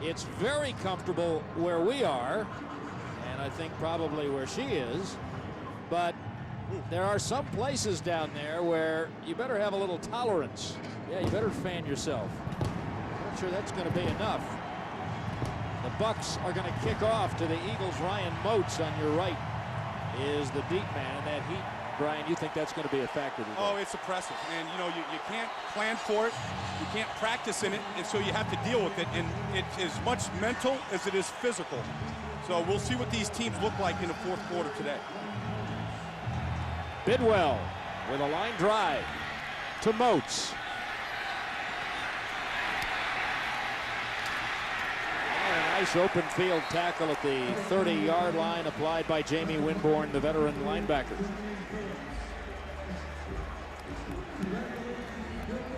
It's very comfortable where we are, and I think probably where she is, but there are some places down there where you better have a little tolerance. Yeah, you better fan yourself. I'm not sure that's going to be enough. The Bucs are going to kick off to the Eagles. Ryan Moats on your right is the deep man, and that heat, Brian, you think that's going to be a factor today? Oh, it's oppressive, and you know you can't plan for it, you can't practice in it, and so you have to deal with it, and it's as much mental as it is physical. So we'll see what these teams look like in the fourth quarter today. Bidwell with a line drive to Moats. And a nice open field tackle at the 30-yard line applied by Jamie Winborn, the veteran linebacker.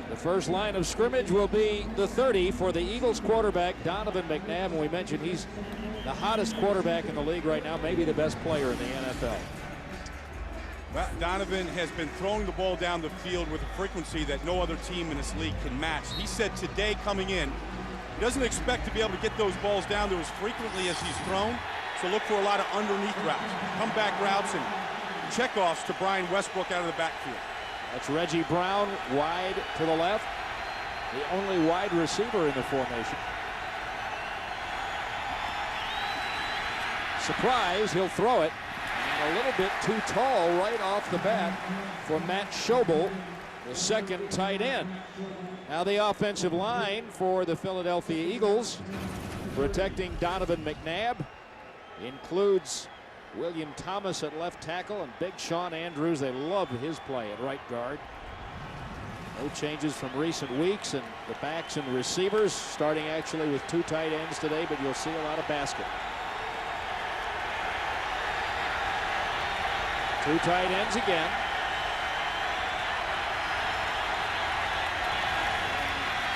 The first line of scrimmage will be the 30 for the Eagles quarterback, Donovan McNabb. And we mentioned he's the hottest quarterback in the league right now, maybe the best player in the NFL. Well, Donovan has been throwing the ball down the field with a frequency that no other team in this league can match. He said today coming in, he doesn't expect to be able to get those balls down there as frequently as he's thrown, so look for a lot of underneath routes, comeback routes, and checkoffs to Brian Westbrook out of the backfield. That's Reggie Brown wide to the left, the only wide receiver in the formation. Surprise, he'll throw it. A little bit too tall right off the bat for Matt Schobel, the second tight end. Now the offensive line for the Philadelphia Eagles, protecting Donovan McNabb, includes William Thomas at left tackle and Big Sean Andrews. They love his play at right guard. No changes from recent weeks, and the backs and receivers starting actually with two tight ends today, but you'll see a lot of basket. Two tight ends again.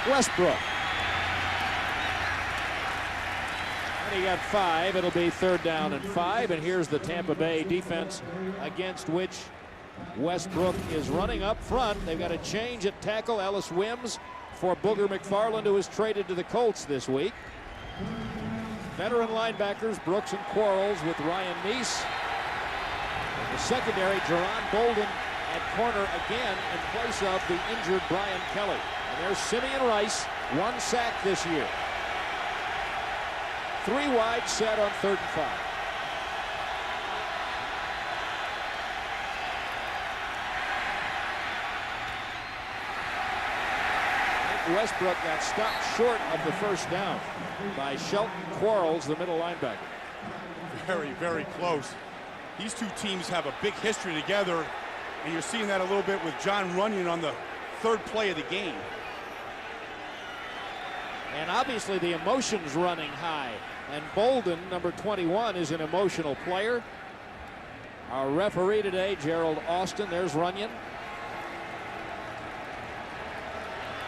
Westbrook. And he got 5. It'll be 3rd down and 5. And here's the Tampa Bay defense against which Westbrook is running up front. They've got a change at tackle. Ellis Wims for Booger McFarland, who was traded to the Colts this week. Veteran linebackers Brooks and Quarles with Ryan Neese. The secondary, Jerron Bolden at corner again in place of the injured Brian Kelly. And there's Simeon Rice, 1 sack this year. 3 wide set on 3rd and 5. I think Westbrook got stopped short of the first down by Shelton Quarles, the middle linebacker. Very, very close. These two teams have a big history together, and you're seeing that a little bit with John Runyon on the 3rd play of the game. And obviously the emotion's running high, and Bolden, number 21, is an emotional player. Our referee today, Gerald Austin. There's Runyon.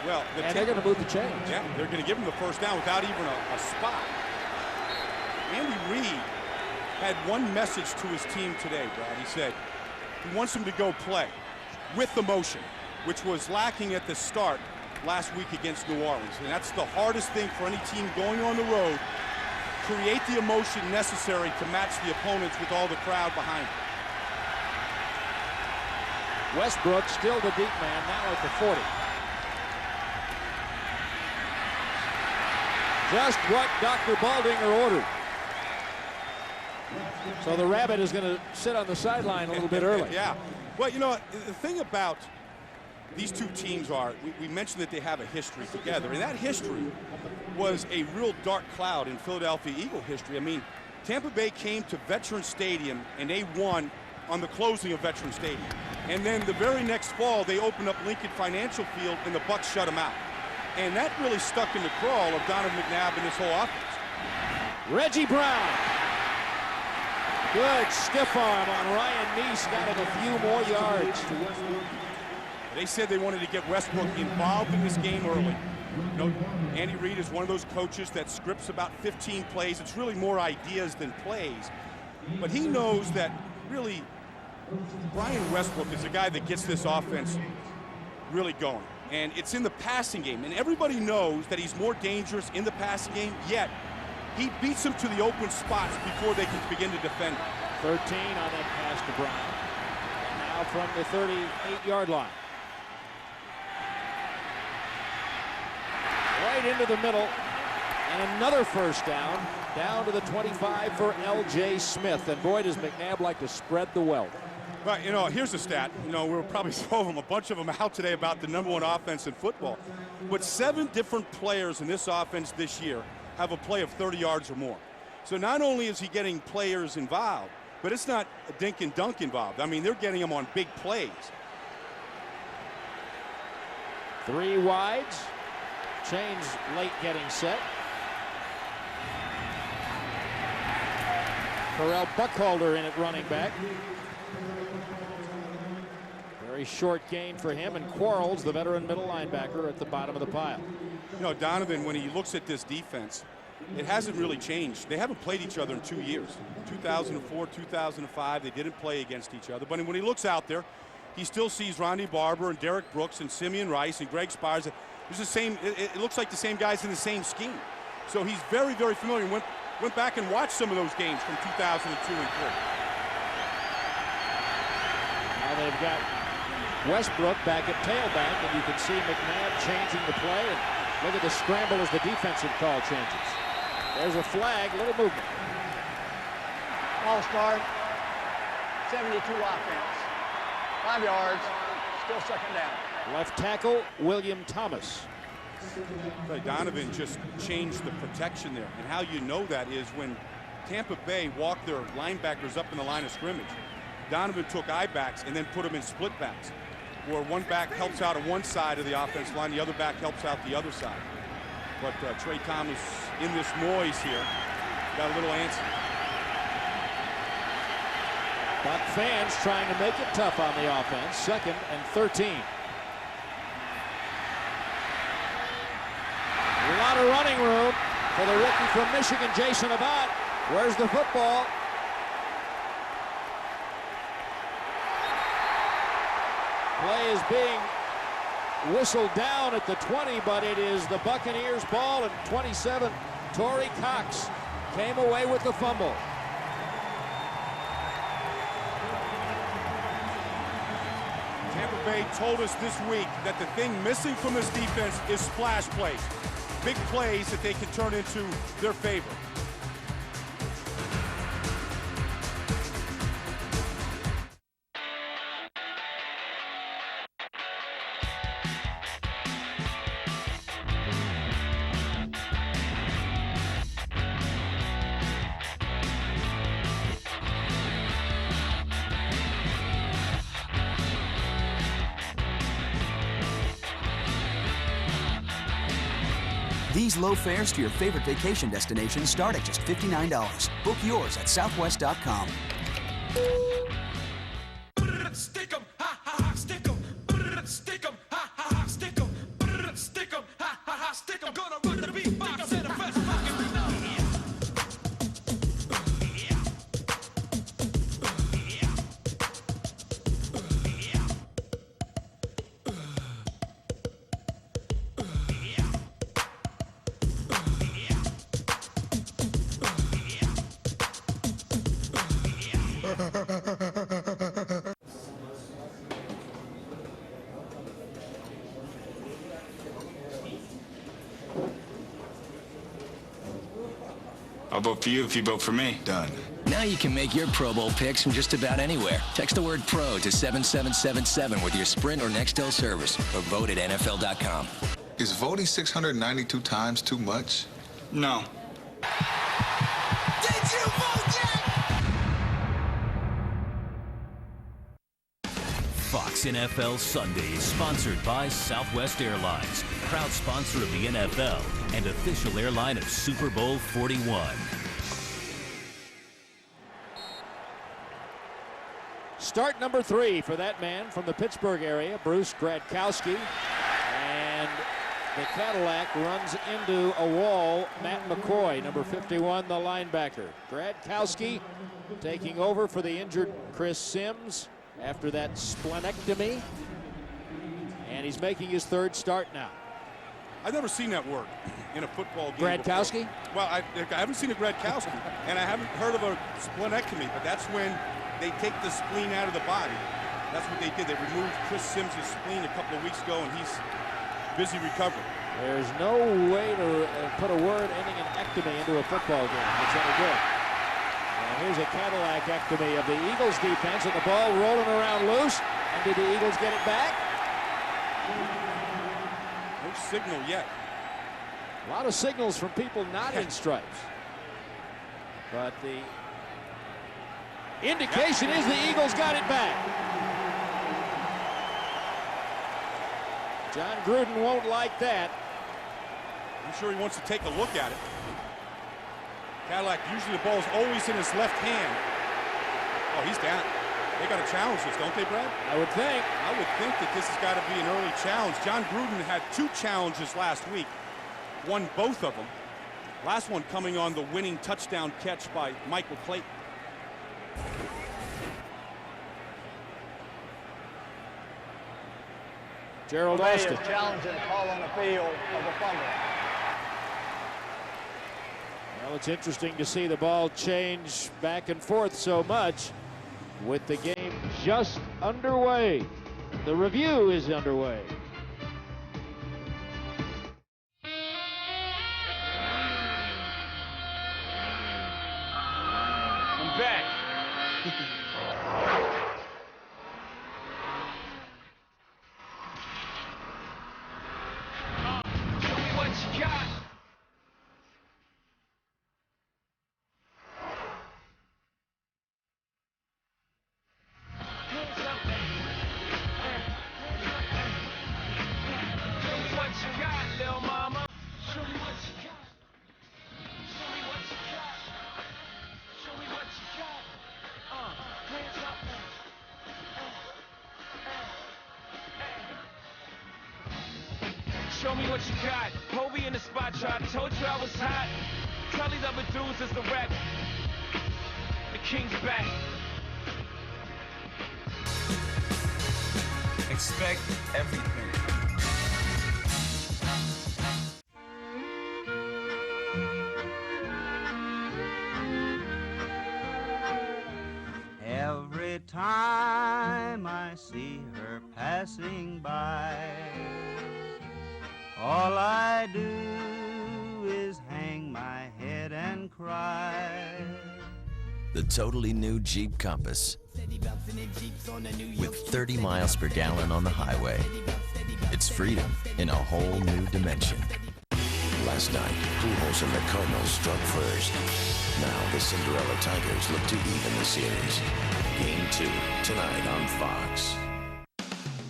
Well, they're going to move the chains. Yeah, they're going to give him the first down without even a spot. Andy Reid had one message to his team today, Brad. He said he wants them to go play with the motion, which was lacking at the start last week against New Orleans. And that's the hardest thing for any team going on the road. Create the emotion necessary to match the opponents with all the crowd behind them. Westbrook still the deep man, now at the 40. Just what Dr. Baldinger ordered. So the Rabbit is going to sit on the sideline a little bit early. Yeah. Well, you know, the thing about these two teams are, we mentioned that they have a history together, and that history was a real dark cloud in Philadelphia Eagle history. I mean, Tampa Bay came to Veterans Stadium, and they won on the closing of Veterans Stadium. And then the very next fall, they opened up Lincoln Financial Field, and the Bucs shut them out. And that really stuck in the crawl of Donovan McNabb and this whole offense. Reggie Brown. Good stiff arm on Ryan Neese, got him a few more yards. They said they wanted to get Westbrook involved in this game early. You know, Andy Reid is one of those coaches that scripts about 15 plays. It's really more ideas than plays. But he knows that really Brian Westbrook is a guy that gets this offense really going. And it's in the passing game. And everybody knows that he's more dangerous in the passing game, yet he beats them to the open spots before they can begin to defend. 13 on that pass to Bryant. And now from the 38-yard line. Right into the middle. And another first down to the 25 for L.J. Smith. And boy, does McNabb like to spread the wealth. Well, you know, here's a stat. You know, we'll probably throw a bunch of them out today about the #1 offense in football. But 7 different players in this offense this year have a play of 30 yards or more. So not only is he getting players involved, but it's not a dink and dunk involved. I mean, they're getting him on big plays. 3 wides. Chains late getting set. Terrell Buckholder in at running back. Very short gain for him, and Quarles, the veteran middle linebacker, at the bottom of the pile. You know, Donovan, when he looks at this defense, it hasn't really changed. They haven't played each other in 2 years. 2004, 2005, they didn't play against each other. But when he looks out there, he still sees Ronnie Barber and Derek Brooks and Simeon Rice and Greg Spires. It's the same. It looks like the same guys in the same scheme. So he's very, very familiar. Went back and watched some of those games from 2002 and 3. Now they've got Westbrook back at tailback, and you can see McNabb changing the play. And look at the scramble as the defensive call changes. There's a flag, little movement. Ball start, 72 offense. 5 yards, still second down. Left tackle, William Thomas. Donovan just changed the protection there. And how you know that is when Tampa Bay walked their linebackers up in the line of scrimmage. Donovan took I-backs and then put them in split backs, where one back helps out on one side of the offensive line, the other back helps out the other side. But Trey Thomas in this noise here got a little antsy. Buck fans trying to make it tough on the offense. 2nd and 13. A lot of running room for the rookie from Michigan, Jason Abbott. Where's the football? Play is being whistled down at the 20, but it is the Buccaneers' ball, and 27, Torrey Cox came away with the fumble. Tampa Bay told us this week that the thing missing from this defense is splash plays. Big plays that they can turn into their favor. These low fares to your favorite vacation destinations start at just $59. Book yours at southwest.com. Stick 'em, ha ha ha, stick 'em. Stick 'em, ha ha ha, stick 'em. Stick 'em, ha ha ha, stick 'em. Gonna run the beatbox in the first fucking I'll vote for you if you vote for me. Done. Now you can make your Pro Bowl picks from just about anywhere. Text the word PRO to 7777 with your Sprint or Nextel service, or vote at NFL.com. Is voting 692 times too much? No. Did you vote yet? Fox NFL Sunday is sponsored by Southwest Airlines, proud sponsor of the NFL and official airline of Super Bowl 41. Start number 3 for that man from the Pittsburgh area, Bruce Gradkowski. And the Cadillac runs into a wall. Matt McCoy, number 51, the linebacker. Gradkowski taking over for the injured Chris Sims after that splenectomy. And he's making his third start now. I've never seen that word in a football game. Gradkowski? Well, I haven't seen a Gradkowski, and I haven't heard of a splenectomy, but that's when they take the spleen out of the body. That's what they did. They removed Chris Sims' spleen a couple of weeks ago, and he's busy recovering. There's no way to put a word ending in ectomy into a football game. It's any good. And here's a Cadillac ectomy of the Eagles defense, and the ball rolling around loose. And did the Eagles get it back? No signal yet. A lot of signals from people not in stripes. But the indication is the Eagles got it back. John Gruden won't like that. I'm sure he wants to take a look at it. Cadillac, usually the ball is always in his left hand. Oh, he's down. They got to challenge this, don't they, Brad? I would think. I would think that this has got to be an early challenge. John Gruden had 2 challenges last week. Won both of them. Last one coming on the winning touchdown catch by Michael Clayton. Gerald Austin is challenging a call on the field of a fumble. Well, it's interesting to see the ball change back and forth so much with the game just underway. The review is underway. I'm back. Show me what you got. Show me what you got. Hobie in the spot, tried. Told you I was hot. Tell these other dudes it's the rap. The king's back. Expect everything. Every time I see her passing by, all I do is hang my head and cry. The totally new Jeep Compass. With 30 miles per gallon on the highway. It's freedom in a whole new dimension. Last night, Pujols and the Cardinals struck first. Now the Cinderella Tigers look to even the series. Game 2, tonight on Fox.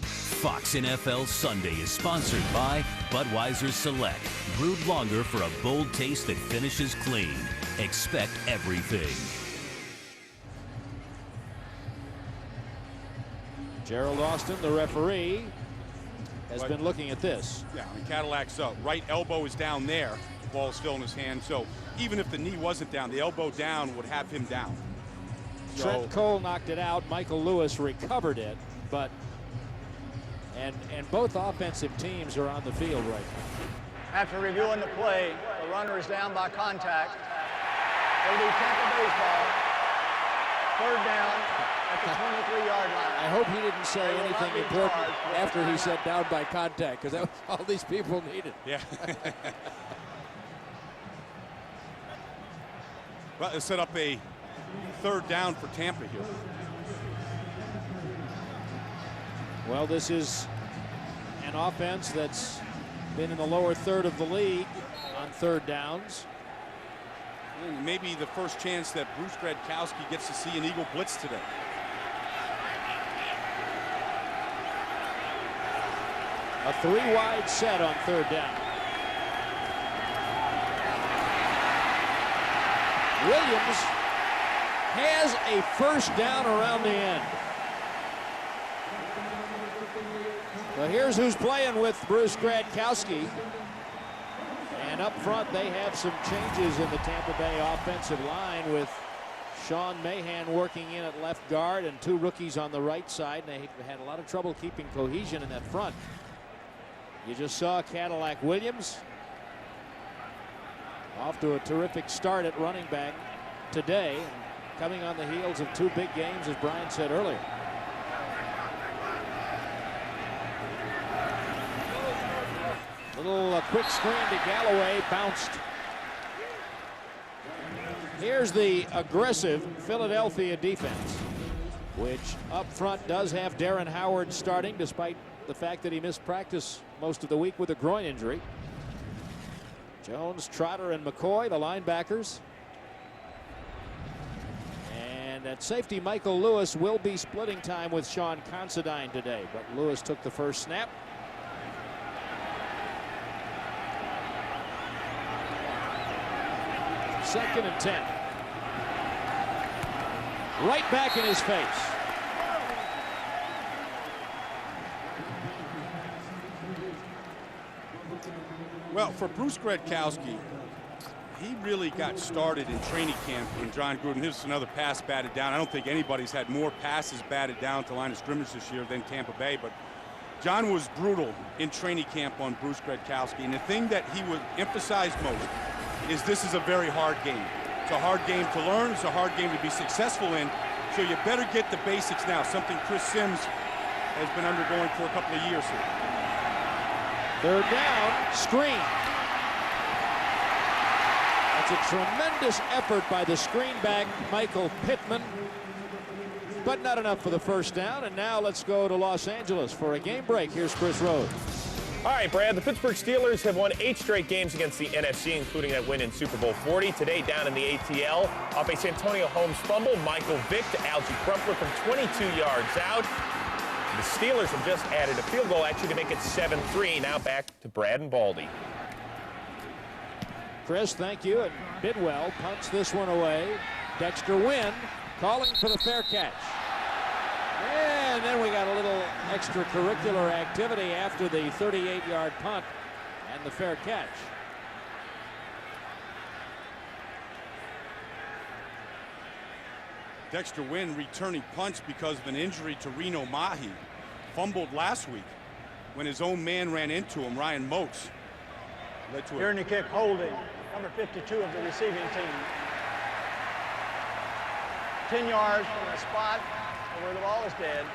Fox NFL Sunday is sponsored by Budweiser Select. Brewed longer for a bold taste that finishes clean. Expect everything. Gerald Austin, the referee, has been looking at this. Yeah, I mean, Cadillac's right elbow is down there. The ball's still in his hand. So even if the knee wasn't down, the elbow down would have him down. Trent Cole knocked it out. Michael Lewis recovered it, but and both offensive teams are on the field right now. After reviewing the play, the runner is down by contact. It'll be Tampa Bay's ball. Third down at the 23-yard line. I hope he didn't say anything important after he said down by contact, because that was all these people needed. Yeah. Well, they set up a third down for Tampa here. Well, this is an offense that's been in the lower third of the league on third downs. Maybe the first chance that Bruce Gradkowski gets to see an Eagle blitz today. A 3-wide set on third down. Williams has a first down around the end. Well, here's who's playing with Bruce Gradkowski. And up front, they have some changes in the Tampa Bay offensive line with Sean Mahan working in at left guard and 2 rookies on the right side. And they've had a lot of trouble keeping cohesion in that front. You just saw Cadillac Williams off to a terrific start at running back today, coming on the heels of 2 big games, as Brian said earlier. Little quick screen to Galloway, bounced. Here's the aggressive Philadelphia defense, which up front does have Darren Howard starting, despite the fact that he missed practice most of the week with a groin injury. Jones, Trotter, and McCoy, the linebackers. And at safety, Michael Lewis will be splitting time with Sean Considine today, but Lewis took the first snap. Second and 10. Right back in his face. Well, for Bruce Gradkowski, he really got started in training camp when John Gruden. Here's another pass batted down. I don't think anybody's had more passes batted down to line of scrimmage this year than Tampa Bay, but John was brutal in training camp on Bruce Gradkowski. And the thing that he would emphasize most is this is a very hard game. It's a hard game to learn. It's a hard game to be successful in. So you better get the basics now, something Chris Sims has been undergoing for a couple of years here. Third down, screen. That's a tremendous effort by the screen back, Michael Pittman, but not enough for the first down. And now let's go to Los Angeles for a game break. Here's Chris Rhodes. All right, Brad, the Pittsburgh Steelers have won 8 straight games against the NFC, including that win in Super Bowl 40. Today, down in the ATL, off a Santonio Holmes fumble, Michael Vick to Algie Crumpler from 22 yards out. The Steelers have just added a field goal, actually, to make it 7-3. Now back to Brad and Baldy. Chris, thank you. And Bidwell punts this one away. Dexter Wynn calling for the fair catch. And then we got a little extracurricular activity after the 38-yard punt and the fair catch. Dexter Wynn returning punts because of an injury to Reno Mahi. Fumbled last week when his own man ran into him, Ryan Moats. Led to During the kick, holding, number 52 of the receiving team. 10 yards from the spot where the ball is dead.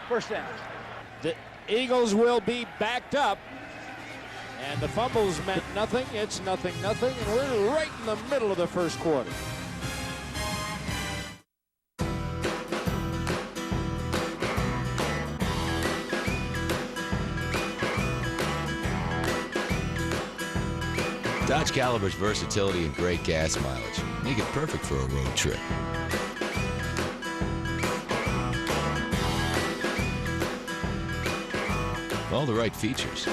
First down. The Eagles will be backed up. And the fumbles meant nothing. It's 0-0. And we're right in the middle of the first quarter. Dodge Caliber's versatility and great gas mileage make it perfect for a road trip. All the right features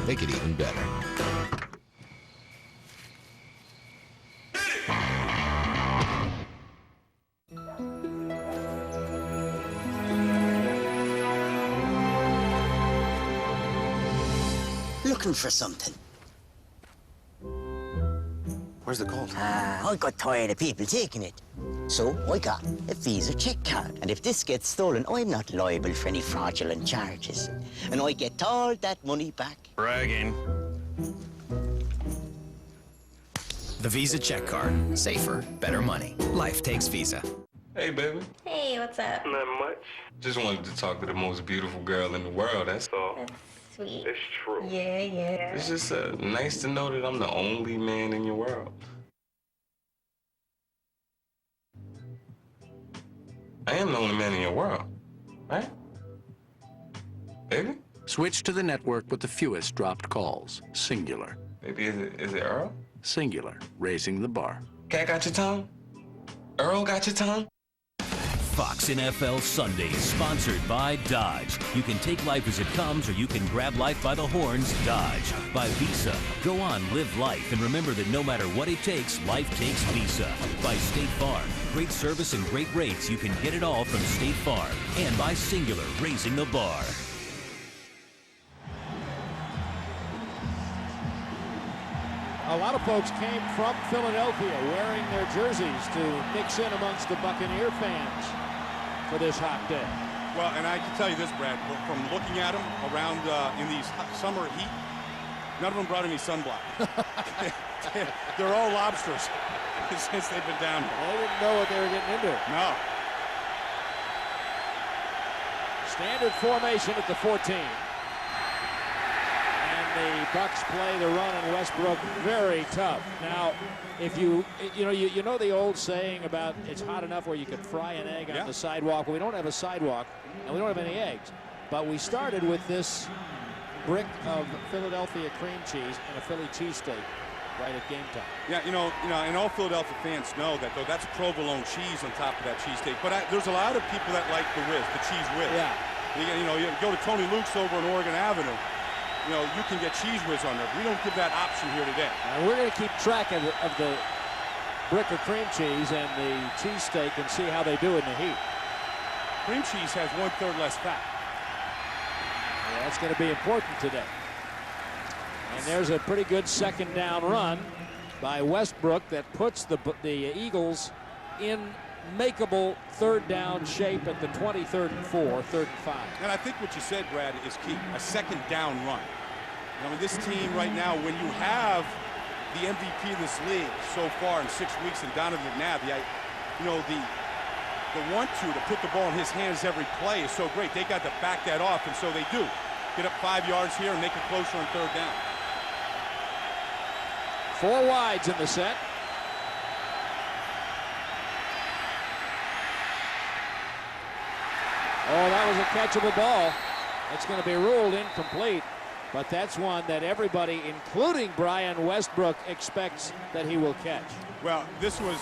make it even better. Looking for something. Where's the gold? I got tired of people taking it. So I got a Visa check card. And if this gets stolen, I'm not liable for any fraudulent charges. And I get all that money back. Bragging. The Visa check card. Safer, better money. Life takes Visa. Hey, baby. Hey, what's up? Not much. Just wanted to talk to the most beautiful girl in the world, that's all. That's sweet. It's true. Yeah, yeah. It's just nice to know that I'm the only man in your world. I am the only man in your world, right? Baby? Switch to the network with the fewest dropped calls. Singular. Baby, is it Earl? Singular. Raising the bar. Cat got your tongue? Earl got your tongue? Fox NFL Sundays, sponsored by Dodge. You can take life as it comes, or you can grab life by the horns. Dodge. By Visa. Go on, live life, and remember that no matter what it takes, life takes Visa. By State Farm. Great service and great rates. You can get it all from State Farm. And by Singular, raising the bar. A lot of folks came from Philadelphia wearing their jerseys to mix in amongst the Buccaneer fans for this hot day. Well, and I can tell you this, Brad, from looking at them around in these summer heat, none of them brought any sunblock. They're all lobsters since they've been down here. They didn't know what they were getting into. No. Standard formation at the 14. And the Bucs play the run in Westbrook very tough. Now, if you know the old saying about it's hot enough where you could fry an egg on the sidewalk. Well, we don't have a sidewalk, and we don't have any eggs. But we started with this brick of Philadelphia cream cheese and a Philly cheesesteak right at game time. Yeah, you know, and all Philadelphia fans know that, though, that's provolone cheese on top of that cheesesteak. But there's a lot of people that like the whiz, the cheese whiz. Yeah. You go to Tony Luke's over on Oregon Avenue, you can get cheese whiz on there. We don't give that option here today. And we're going to keep track of the brick of cream cheese and the cheesesteak and see how they do in the heat. Cream cheese has 1/3 less fat. Yeah, that's going to be important today. And there's a pretty good second down run by Westbrook that puts the Eagles in makeable third down shape at the 20, 3rd and 4, 3rd and 5. And I think what you said, Brad, is key. A second down run. I mean, this team right now, when you have the MVP of this league so far in 6 weeks in Donovan McNabb, the 1-2 to put the ball in his hands every play is so great. They got to back that off, and so they do. Get up 5 yards here and make it closer on third down. 4 wides in the set. Oh, that was a catchable ball. It's going to be ruled incomplete, but that's one that everybody, including Brian Westbrook, expects that he will catch. Well, this was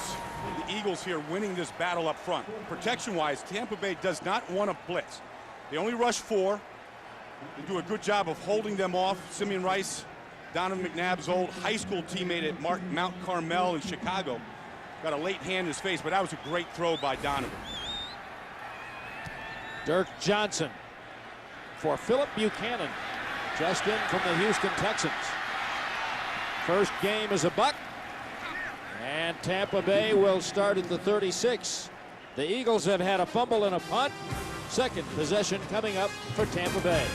the Eagles here winning this battle up front. Protection-wise, Tampa Bay does not want to blitz. They only rush 4. They do a good job of holding them off. Simeon Rice, Donovan McNabb's old high school teammate at Mount Carmel in Chicago, got a late hand in his face, but that was a great throw by Donovan. Dirk Johnson for Philip Buchanan, just in from the Houston Texans. First game as a Buck, and Tampa Bay will start at the 36. The Eagles have had a fumble and a punt. Second possession coming up for Tampa Bay.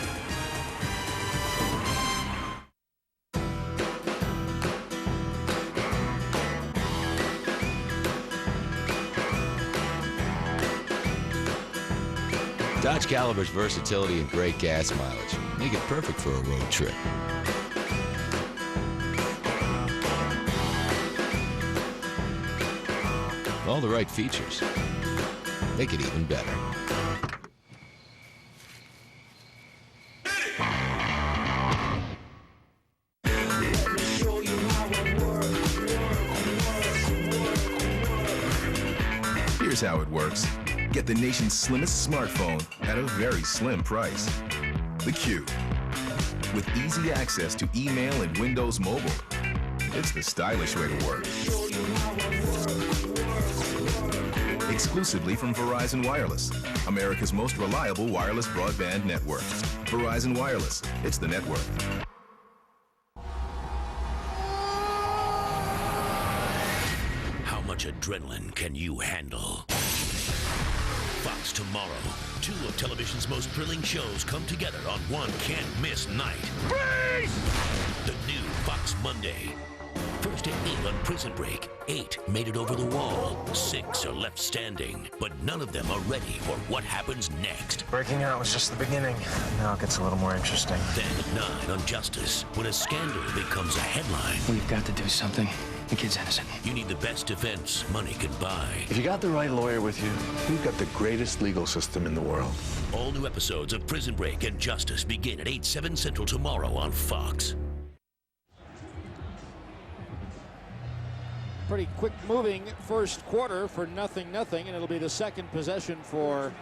Dodge Caliber's versatility and great gas mileage make it perfect for a road trip. All the right features make it even better. Here's how it works. Get the nation's slimmest smartphone at a very slim price. The Q. With easy access to email and Windows Mobile. It's the stylish way to work. Exclusively from Verizon Wireless, America's most reliable wireless broadband network. Verizon Wireless. It's the network. How much adrenaline can you handle? Fox tomorrow. 2 of television's most thrilling shows come together on one can't-miss night. Freeze! The new Fox Monday. First at 8 on Prison Break. 8 made it over the wall. 6 are left standing. But none of them are ready for what happens next. Breaking out was just the beginning. Now it gets a little more interesting. Then at 9 on Justice. When a scandal becomes a headline. We've got to do something. The kid's innocent. You need the best defense money can buy. If you got the right lawyer with you, you've got the greatest legal system in the world. All new episodes of Prison Break and Justice begin at 8, 7 Central tomorrow on Fox. Pretty quick moving first quarter for 0-0, and it'll be the second possession for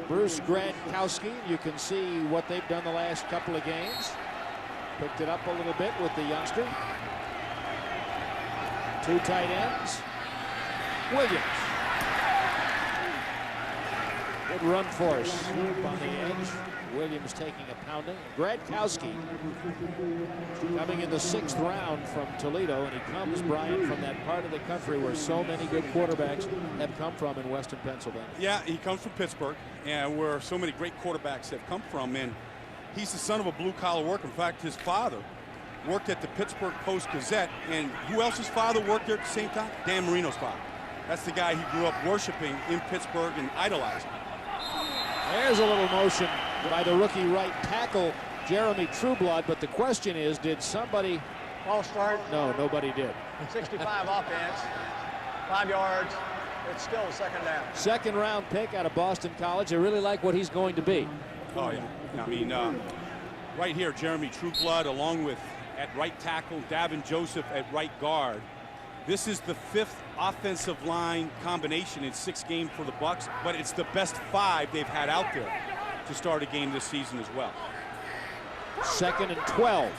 Bruce Gradkowski. You can see what they've done the last couple of games. Picked it up a little bit with the youngster. 2 tight ends. Williams. Good run force. Swoop on the edge. Williams taking a pounding. Gradkowski coming in the 6th round from Toledo, and he comes, Bryant, from that part of the country where so many good quarterbacks have come from in Western Pennsylvania. Yeah, he comes from Pittsburgh, and where so many great quarterbacks have come from, and he's the son of a blue-collar worker. In fact, his father worked at the Pittsburgh Post-Gazette, and who else's father worked there at the same time? Dan Marino's father. That's the guy he grew up worshiping in Pittsburgh and idolizing. There's a little motion by the rookie right tackle, Jeremy Trueblood, but the question is, did somebody... False start? No, nobody did. 65 offense, 5 yards. It's still a 2nd down. 2nd round pick out of Boston College. They really like what he's going to be. Oh, yeah. I mean, right here, Jeremy Trueblood, along with at right tackle, Davin Joseph at right guard. This is the 5th offensive line combination in 6 games for the Bucs, but it's the best 5 they've had out there to start a game this season as well. 2nd and 12.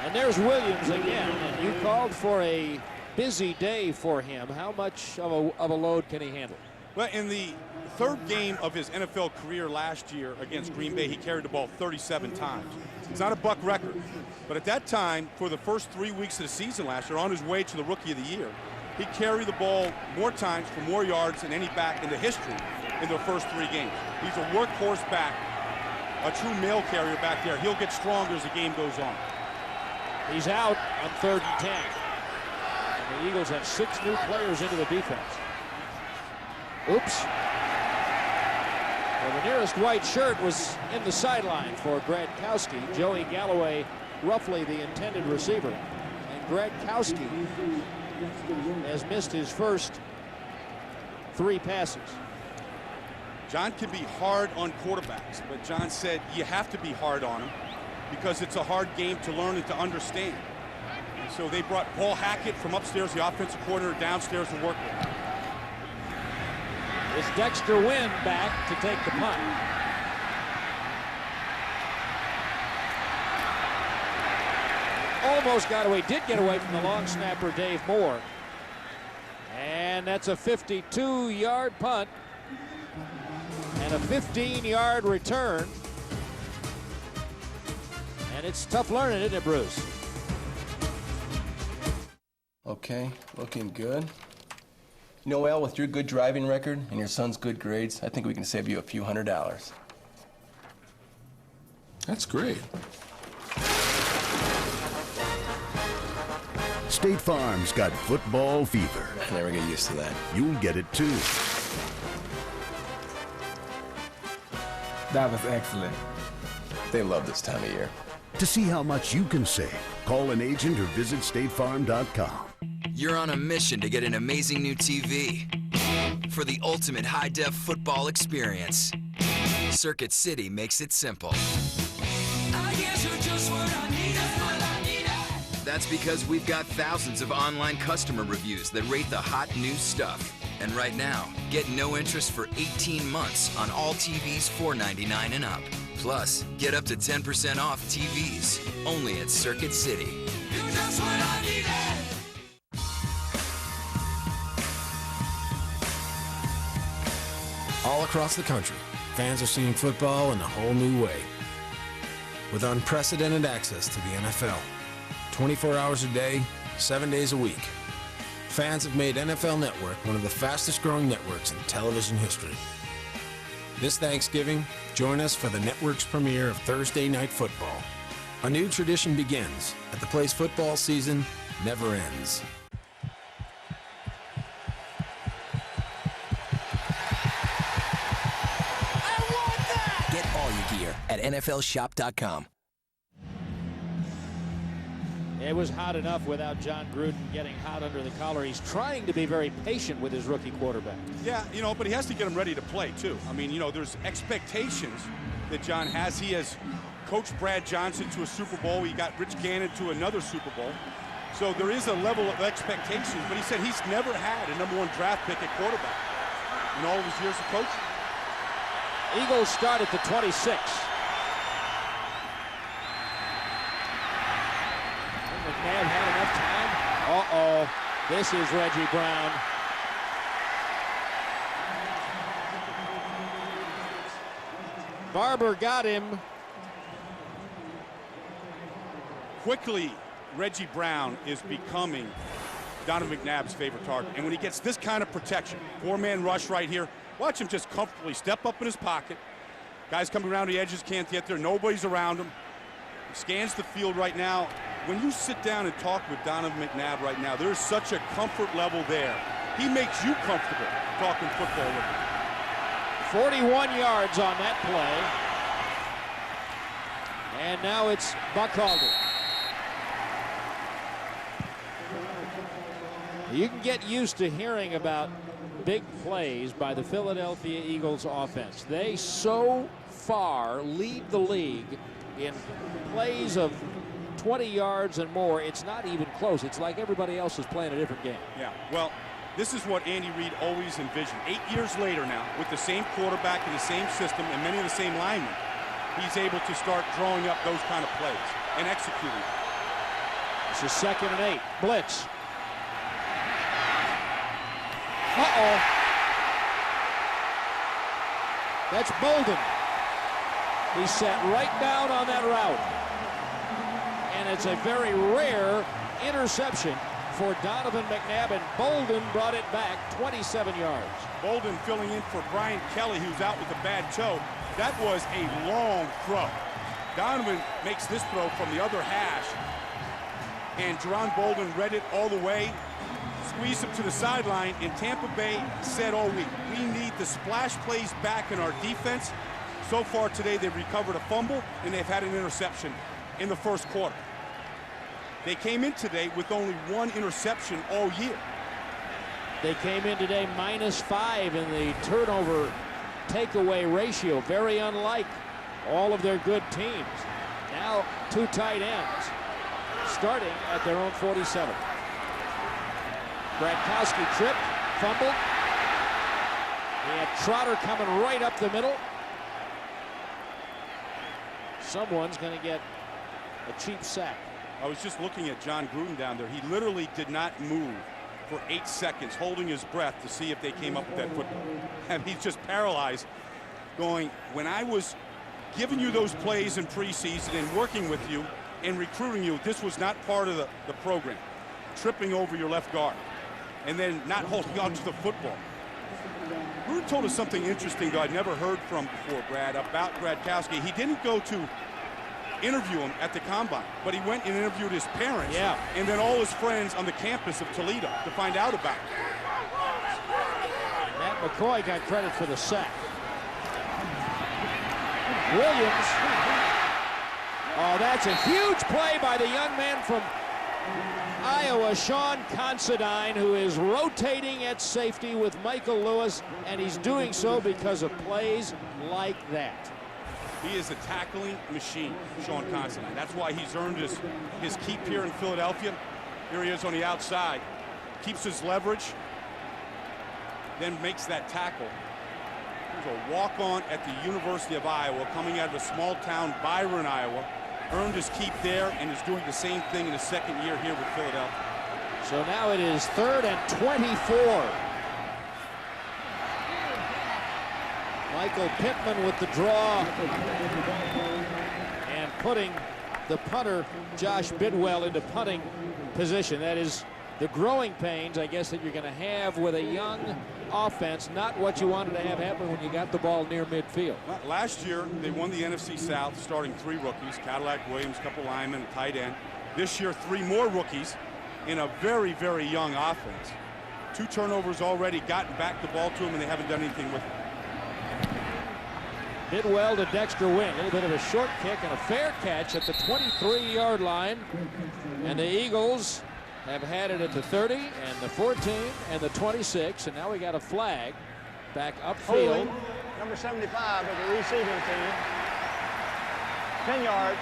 And there's Williams again, and you called for a busy day for him. How much of a load can he handle? Well, in the 3rd game of his NFL career last year against Green Bay, he carried the ball 37 times. It's not a Buck record, but at that time, for the first 3 weeks of the season last year, on his way to the Rookie of the Year, he carried the ball more times for more yards than any back in the history in their first 3 games. He's a workhorse back, a true mail carrier back there. He'll get stronger as the game goes on. He's out on 3rd and 10. And the Eagles have 6 new players into the defense. Oops. Well, the nearest white shirt was in the sideline for Gradkowski. Joey Galloway, roughly the intended receiver. And Gradkowski has missed his first 3 passes. John can be hard on quarterbacks, but John said you have to be hard on them because it's a hard game to learn and to understand. And so they brought Paul Hackett from upstairs, the offensive coordinator, downstairs to work with. Is Dexter Wynn back to take the punt? Almost got away, did get away from the long snapper, Dave Moore. And that's a 52-yard punt and a 15-yard return. And it's tough learning, isn't it, Bruce? Okay, looking good. You know, Al, with your good driving record and your son's good grades, I think we can save you a few $100s. That's great. State Farm's got football fever. I never get used to that. You'll get it too. That was excellent. They love this time of year. To see how much you can save, call an agent or visit statefarm.com. You're on a mission to get an amazing new TV for the ultimate high-def football experience. Circuit City makes it simple. I guess you're just what I need. That's because we've got thousands of online customer reviews that rate the hot new stuff. And right now, get no interest for 18 months on all TVs $4.99 and up. Plus, get up to 10% off TVs only at Circuit City. You're just what I needed. All across the country, fans are seeing football in a whole new way. With unprecedented access to the NFL, 24 hours a day, 7 days a week, fans have made NFL Network one of the fastest growing networks in television history. This Thanksgiving, join us for the network's premiere of Thursday Night Football. A new tradition begins at the place football season never ends. Get all your gear at NFLshop.com. It was hot enough without John Gruden getting hot under the collar. He's trying to be very patient with his rookie quarterback. Yeah, you know, but he has to get him ready to play, too. I mean, you know, there's expectations that John has. He has coached Brad Johnson to a Super Bowl. He got Rich Gannon to another Super Bowl. So there is a level of expectations, but he said he's never had a #1 draft pick at quarterback in all of his years of coaching. Eagles start at the 26. McNabb had enough time. Uh-oh. This is Reggie Brown. Barber got him. Quickly, Reggie Brown is becoming Donovan McNabb's favorite target. And when he gets this kind of protection, four-man rush right here, watch him just comfortably step up in his pocket. Guys coming around the edges can't get there. Nobody's around him. He scans the field right now. When you sit down and talk with Donovan McNabb right now, there's such a comfort level there. He makes you comfortable talking football with him. 41 yards on that play. And now it's Buckhalter. You can get used to hearing about big plays by the Philadelphia Eagles offense. They so far lead the league in plays of 20 yards and more. It's not even close. It's like everybody else is playing a different game. Yeah, well, this is what Andy Reid always envisioned. 8 years later now, with the same quarterback and the same system and many of the same linemen, he's able to start drawing up those kind of plays and executing. This is 2nd and 8. Blitz. Uh-oh. That's Bolden. He sat right down on that route. And it's a very rare interception for Donovan McNabb, and Bolden brought it back 27 yards. Bolden filling in for Brian Kelly, who's out with a bad toe. That was a long throw. Donovan makes this throw from the other hash, and Jerron Bolden read it all the way, squeezed him to the sideline, and Tampa Bay said all week, we need the splash plays back in our defense. So far today, they've recovered a fumble, and they've had an interception in the first quarter. They came in today with only one interception all year. They came in today -5 in the turnover takeaway ratio, very unlike all of their good teams. Now 2 tight ends starting at their own 47. Gradkowski tripped, fumbled. He had Trotter coming right up the middle. Someone's going to get a cheap sack. I was just looking at John Gruden down there. He literally did not move for 8 seconds, holding his breath to see if they came up with that football. And he's just paralyzed, going, when I was giving you those plays in preseason and working with you and recruiting you, this was not part of the program. Tripping over your left guard and then not holding on to the football. Gruden told us something interesting that I'd never heard from before, Brad, about Gradkowski. He didn't go to interview him at the combine, but he went and interviewed his parents and then all his friends on the campus of Toledo to find out about it. Matt McCoy got credit for the sack. Williams. Oh, that's a huge play by the young man from Iowa, Sean Considine, who is rotating at safety with Michael Lewis, and he's doing so because of plays like that. He is a tackling machine, Sean Considine. That's why he's earned his keep here in Philadelphia. Here he is on the outside. Keeps his leverage, then makes that tackle. He's a walk-on at the University of Iowa, coming out of a small town, Byron, Iowa. Earned his keep there and is doing the same thing in his second year here with Philadelphia. So now it is 3rd and 24. Michael Pittman with the draw and putting the punter Josh Bidwell into punting position. That is the growing pains, I guess, that you're going to have with a young offense, not what you wanted to have happen when you got the ball near midfield. Last year, they won the NFC South, starting 3 rookies, Cadillac Williams, a couple linemen, a tight end. This year, 3 more rookies in a very, very young offense. 2 turnovers already, gotten back the ball to them, and they haven't done anything with it. Bidwell to Dexter Wynn. A little bit of a short kick and a fair catch at the 23-yard line. And the Eagles have had it at the 30 and the 14 and the 26, and now we got a flag back upfield. Holding, number 75 of the receiving team. 10 yards.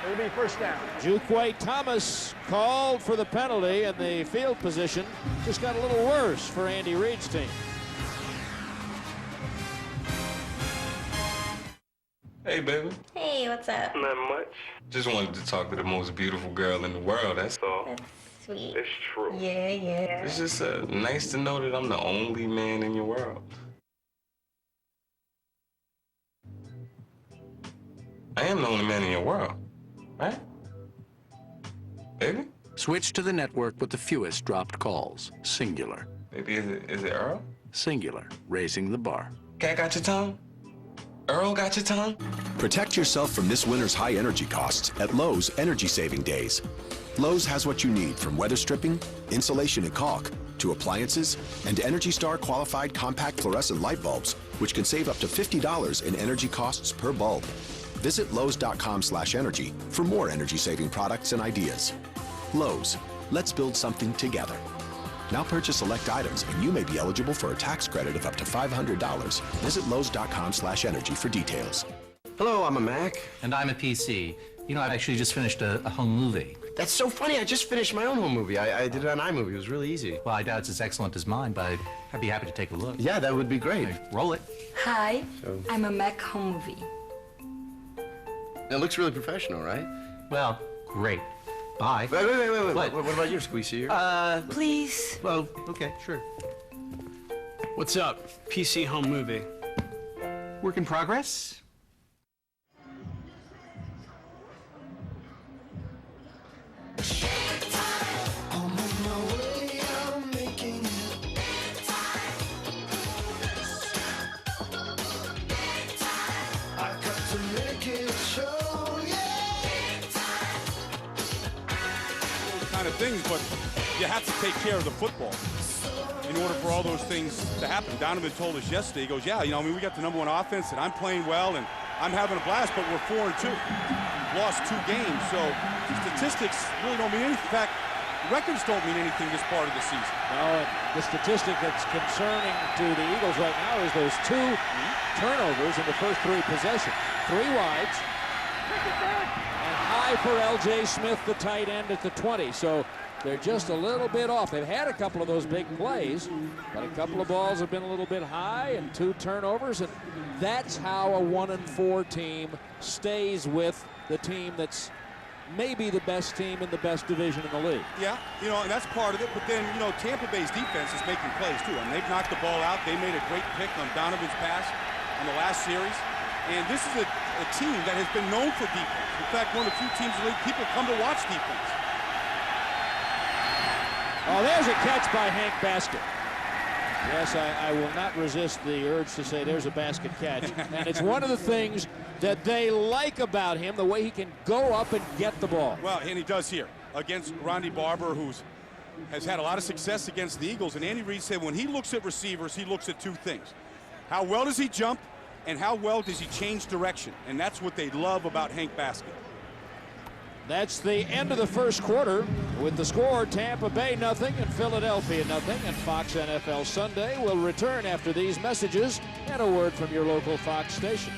It'll be first down. Juquay Thomas called for the penalty, and the field position just got a little worse for Andy Reid's team. Hey, baby. Hey, what's up? Not much. Just wanted to talk to the most beautiful girl in the world, that's all. That's sweet. It's true. Yeah, yeah. It's just nice to know that I'm the only man in your world. I am the only man in your world, right? Baby? Switch to the network with the fewest dropped calls. Singular. Baby, is it Earl? Singular, raising the bar. Cat got your tongue? Earl got your tongue? Protect yourself from this winter's high energy costs at Lowe's Energy Saving Days. Lowe's has what you need, from weather stripping, insulation and caulk, to appliances and Energy Star qualified compact fluorescent light bulbs, which can save up to $50 in energy costs per bulb. Visit Lowe's.com/energy for more energy saving products and ideas. Lowe's, let's build something together. Now purchase select items and you may be eligible for a tax credit of up to $500. Visit Lowe's.com/energy for details. Hello, I'm a Mac. And I'm a PC. You know, I actually just finished a home movie. That's so funny. I just finished my own home movie. I did it on iMovie. It was really easy. Well, I doubt it's as excellent as mine, but I'd be happy to take a look. Yeah, that would be great. Okay, roll it. Hi, I'm a Mac home movie. It looks really professional, right? Well, great. Bye. Wait. What? What about you, Squeezy? Here? Please. Well, okay, sure. What's up? PC home movie. Work in progress? Kind of things, but you have to take care of the football in order for all those things to happen. Donovan told us yesterday, he goes, yeah, you know, I mean, we got the #1 offense, and I'm playing well, and I'm having a blast, but we're 4-2. Lost 2 games, so statistics really don't mean anything. In fact, records don't mean anything this part of the season. No, the statistic that's concerning to the Eagles right now is those 2 turnovers in the first 3 possessions. 3 wides. And high for L.J. Smith, the tight end, at the 20. So they're just a little bit off. They've had a couple of those big plays, but a couple of balls have been a little bit high and 2 turnovers. And that's how a 1-4 team stays with the team that's maybe the best team in the best division in the league. Yeah, you know, and that's part of it. But then, you know, Tampa Bay's defense is making plays, too. I mean, they've knocked the ball out. They made a great pick on Donovan's pass on the last series. And this is a team that has been known for defense. In fact, one of the few teams in the league people come to watch defense. Oh, there's a catch by Hank Basket. Yes, I will not resist the urge to say there's a basket catch. And it's one of the things that they like about him, the way he can go up and get the ball. Well, and he does here against Ronnie Barber, who has had a lot of success against the Eagles. And Andy Reid said when he looks at receivers, he looks at 2 things. How well does he jump, and how well does he change direction? And that's what they love about Hank Basket. That's the end of the first quarter with the score Tampa Bay 0 and Philadelphia 0. And Fox NFL Sunday will return after these messages and a word from your local Fox station.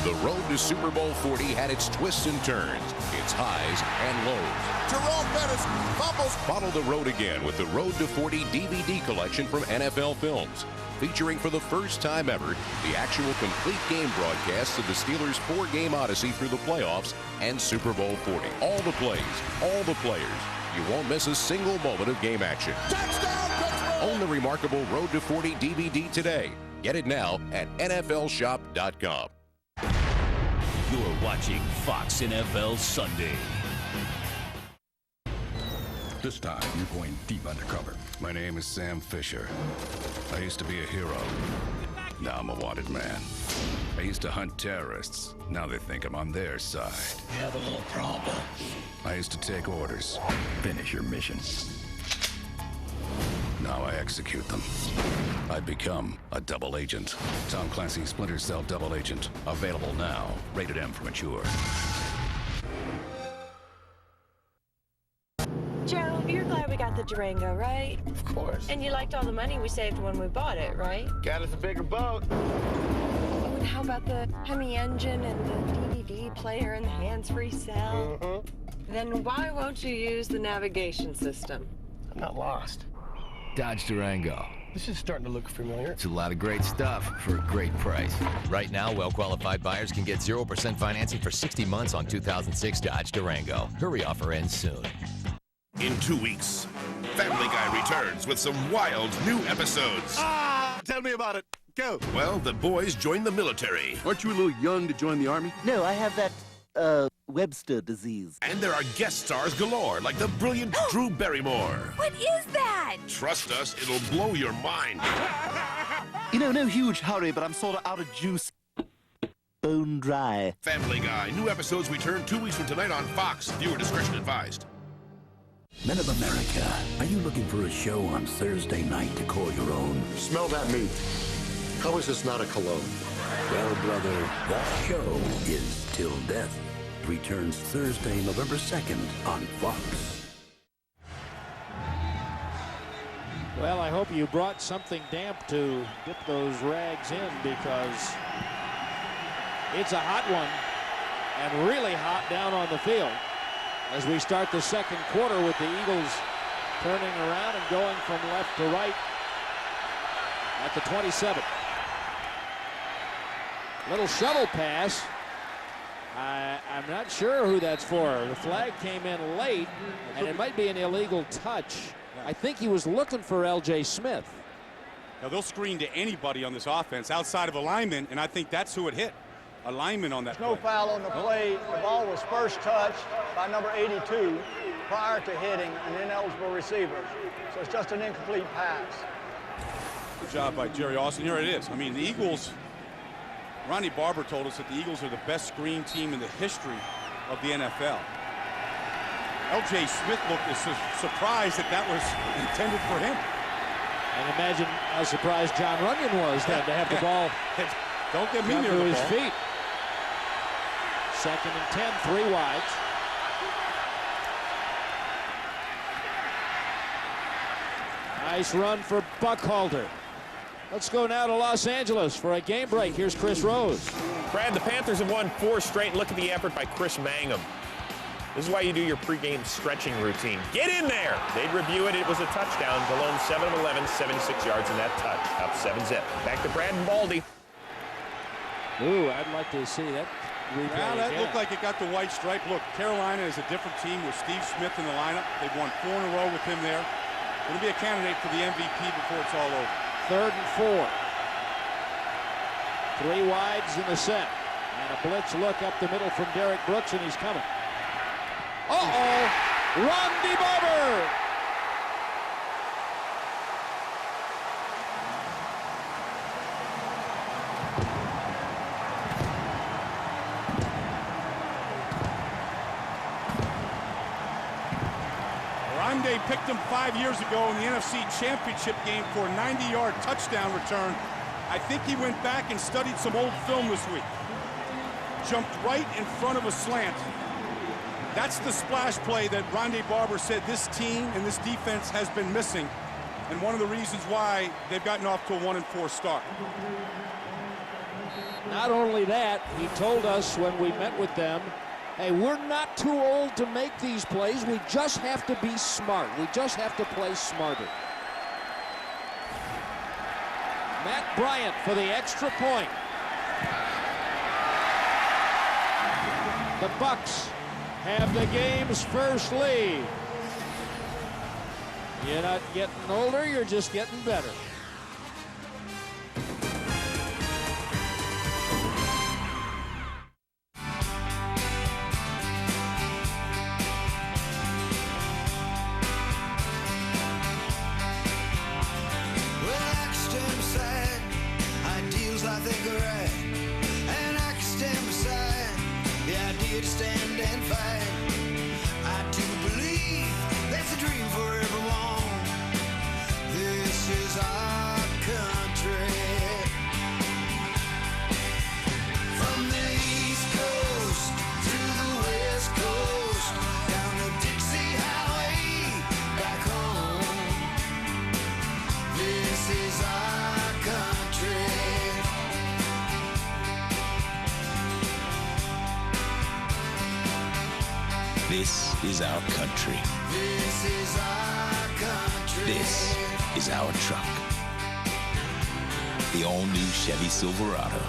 The road to Super Bowl 40 had its twists and turns, its highs and lows. Jerome Bettis fumbles. Follow the road again with the Road to 40 DVD collection from NFL Films, featuring for the first time ever the actual complete game broadcasts of the Steelers' 4-game odyssey through the playoffs and Super Bowl 40. All the plays, all the players. You won't miss a single moment of game action. Touchdown, Pittsburgh! Own the remarkable Road to 40 DVD today. Get it now at NFLshop.com. You're watching Fox NFL Sunday. This time, you're going deep undercover. My name is Sam Fisher. I used to be a hero. Now I'm a wanted man. I used to hunt terrorists. Now they think I'm on their side. You have a little problem. I used to take orders. Finish your mission. Now I execute them. I've become a double agent. Tom Clancy's Splinter Cell Double Agent. Available now. Rated M for mature. Joe, you're glad we got the Durango, right? Of course. And you liked all the money we saved when we bought it, right? Got us a bigger boat. Oh, and how about the Hemi engine and the DVD player and the hands-free cell? Then why won't you use the navigation system? I'm not lost. Dodge Durango. This is starting to look familiar. It's a lot of great stuff for a great price. Right now, well-qualified buyers can get 0% financing for 60 months on 2006 Dodge Durango. Hurry, offer ends soon. In 2 weeks, Family Guy returns with some wild new episodes. Tell me about it. Go. Well, the boys join the military. Aren't you a little young to join the Army? No, I have that, Webster disease. And there are guest stars galore, like the brilliant Drew Barrymore. What is that? Trust us, it'll blow your mind. You know, no huge hurry, but I'm sort of out of juice. Bone dry. Family Guy. New episodes return 2 weeks from tonight on Fox. Viewer discretion advised. Men of America, are you looking for a show on Thursday night to call your own? Smell that meat. How is this not a cologne? Well, brother, that show is Till Death. Returns Thursday, November 2nd on Fox. Well, I hope you brought something damp to dip those rags in, because it's a hot one and really hot down on the field as we start the second quarter with the Eagles turning around and going from left to right at the 27. Little shovel pass. I'm not sure who that's for. The flag came in late, and it might be an illegal touch. I think he was looking for L.J. Smith. Now, they'll screen to anybody on this offense outside of a lineman, and I think that's who it hit. A lineman on that No play. foul on the play. The ball was first touched by number 82 prior to hitting an ineligible receiver. So it's just an incomplete pass. Good job by Jerry Austin. Here it is. I mean, the Eagles, Ronnie Barber told us that the Eagles are the best screen team in the history of the NFL. L.J. Smith looked surprised that that was intended for him. And imagine how surprised John Runyon was then to have the ball Don't get me near to the his ball. feet. Second and 10, 3 wides. Nice run for Buckhalter. Let's go now to Los Angeles for a game break. Here's Chris Rose. Brad, the Panthers have won 4 straight. Look at the effort by Chris Mangum. This is why you do your pregame stretching routine. Get in there! They'd review it. It was a touchdown. Delone 7 of 11, 76 yards in that touch. Up 7-zip. Back to Brad and Baldy. Ooh, I'd like to see that replay Well, that again. looked like it got the white stripe. Look, Carolina is a different team with Steve Smith in the lineup. They've won 4 in a row with him there. Going to be a candidate for the MVP before it's all over. Third and 4. 3 wides in the set. And a blitz look up the middle from Derek Brooks, and he's coming. Uh-oh! Ron Barber! Rondé picked him 5 years ago in the NFC Championship game for a 90-yard touchdown return. I think he went back and studied some old film this week. Jumped right in front of a slant. That's the splash play that Rondé Barber said this team and this defense has been missing, and one of the reasons why they've gotten off to a 1-4 start. Not only that, he told us when we met with them, hey, we're not too old to make these plays. We just have to be smart. We just have to play smarter. Matt Bryant for the extra point. The Bucks have the game's first lead. You're not getting older, you're just getting better. This is our country. This is our country. This is our truck. The all-new Chevy Silverado.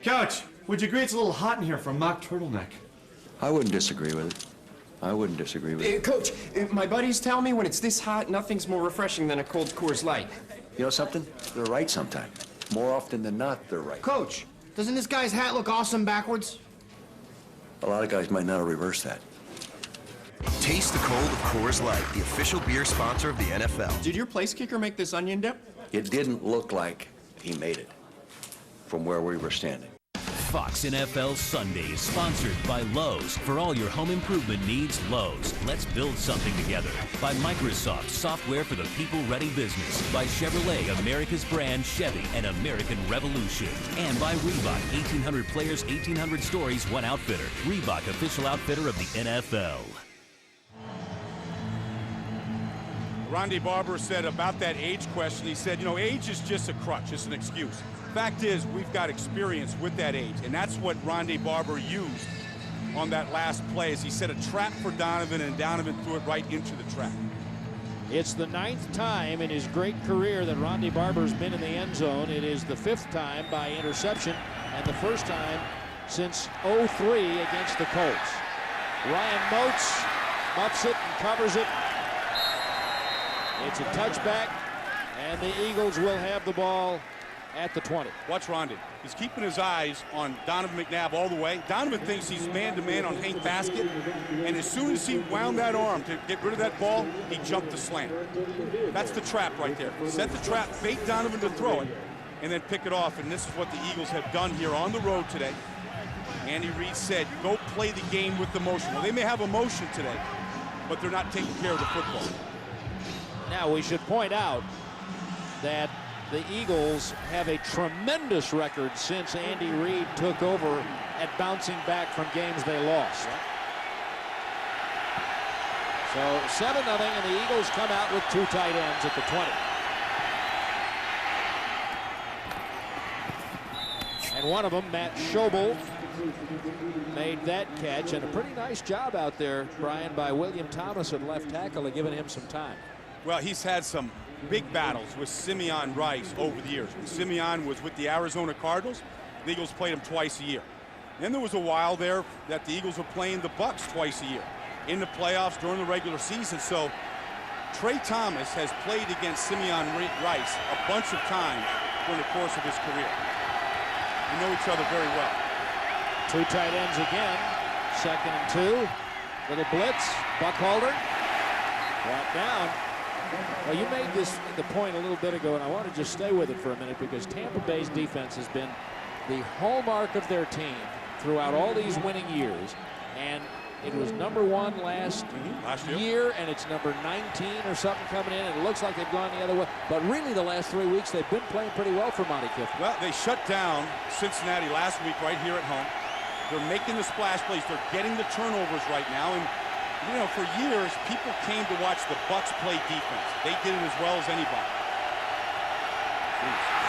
Coach, would you agree it's a little hot in here for a mock turtleneck? I wouldn't disagree with it. I wouldn't disagree with you. Coach, my buddies tell me when it's this hot, nothing's more refreshing than a cold Coors Light. You know something? They're right sometimes. More often than not, they're right. Coach, doesn't this guy's hat look awesome backwards? A lot of guys might not reverse that. Taste the cold of Coors Light, the official beer sponsor of the NFL. Did your place kicker make this onion dip? It didn't look like he made it from where we were standing. Fox NFL Sundays, sponsored by Lowe's. For all your home improvement needs, Lowe's. Let's build something together. By Microsoft, software for the people-ready business. By Chevrolet, America's brand Chevy, and American Revolution. And by Reebok, 1,800 players, 1,800 stories, one outfitter. Reebok, official outfitter of the NFL. Ronde Barber said about that age question, he said, you know, age is just a crutch, it's an excuse. Fact is, we've got experience with that age, and that's what Ronde Barber used on that last play, as he set a trap for Donovan, and Donovan threw it right into the trap. It's the 9th time in his great career that Ronde Barber's been in the end zone. It is the 5th time by interception, and the first time since '03 against the Colts. Ryan Moats muffs it and covers it. It's a touchback, and the Eagles will have the ball at the 20. Watch Ronde. He's keeping his eyes on Donovan McNabb all the way. Donovan thinks he's man-to-man on Hank Baskett, and as soon as he wound that arm to get rid of that ball, he jumped the slant. That's the trap right there. Set the trap, bait Donovan to throw it, and then pick it off, and this is what the Eagles have done here on the road today. Andy Reid said, go play the game with the motion. Well, they may have a motion today, but they're not taking care of the football. Now, we should point out that the Eagles have a tremendous record since Andy Reid took over at bouncing back from games they lost. So 7-0, and the Eagles come out with 2 tight ends at the 20. And one of them, Matt Schobel, made that catch, and a pretty nice job out there, Brian, by William Thomas at left tackle, of giving him some time. Well, he's had some big battles with Simeon Rice over the years. When Simeon was with the Arizona Cardinals, the Eagles played him twice a year. Then there was a while there that the Eagles were playing the Bucs twice a year in the playoffs during the regular season. So Trey Thomas has played against Simeon Rice a bunch of times during the course of his career. They know each other very well. 2 tight ends again. 2nd and 2. Little blitz. Buckholder brought down. Well, you made the point a little bit ago, and I want to just stay with it for a minute, because Tampa Bay's defense has been the hallmark of their team throughout all these winning years. And it was #1 last year, and it's number 19 or something coming in, and it looks like they've gone the other way. But really, the last 3 weeks, they've been playing pretty well for Monty Kiffin. Well, they shut down Cincinnati last week right here at home. They're making the splash plays. They're getting the turnovers right now. And you know, for years, people came to watch the Bucs play defense. They did it as well as anybody.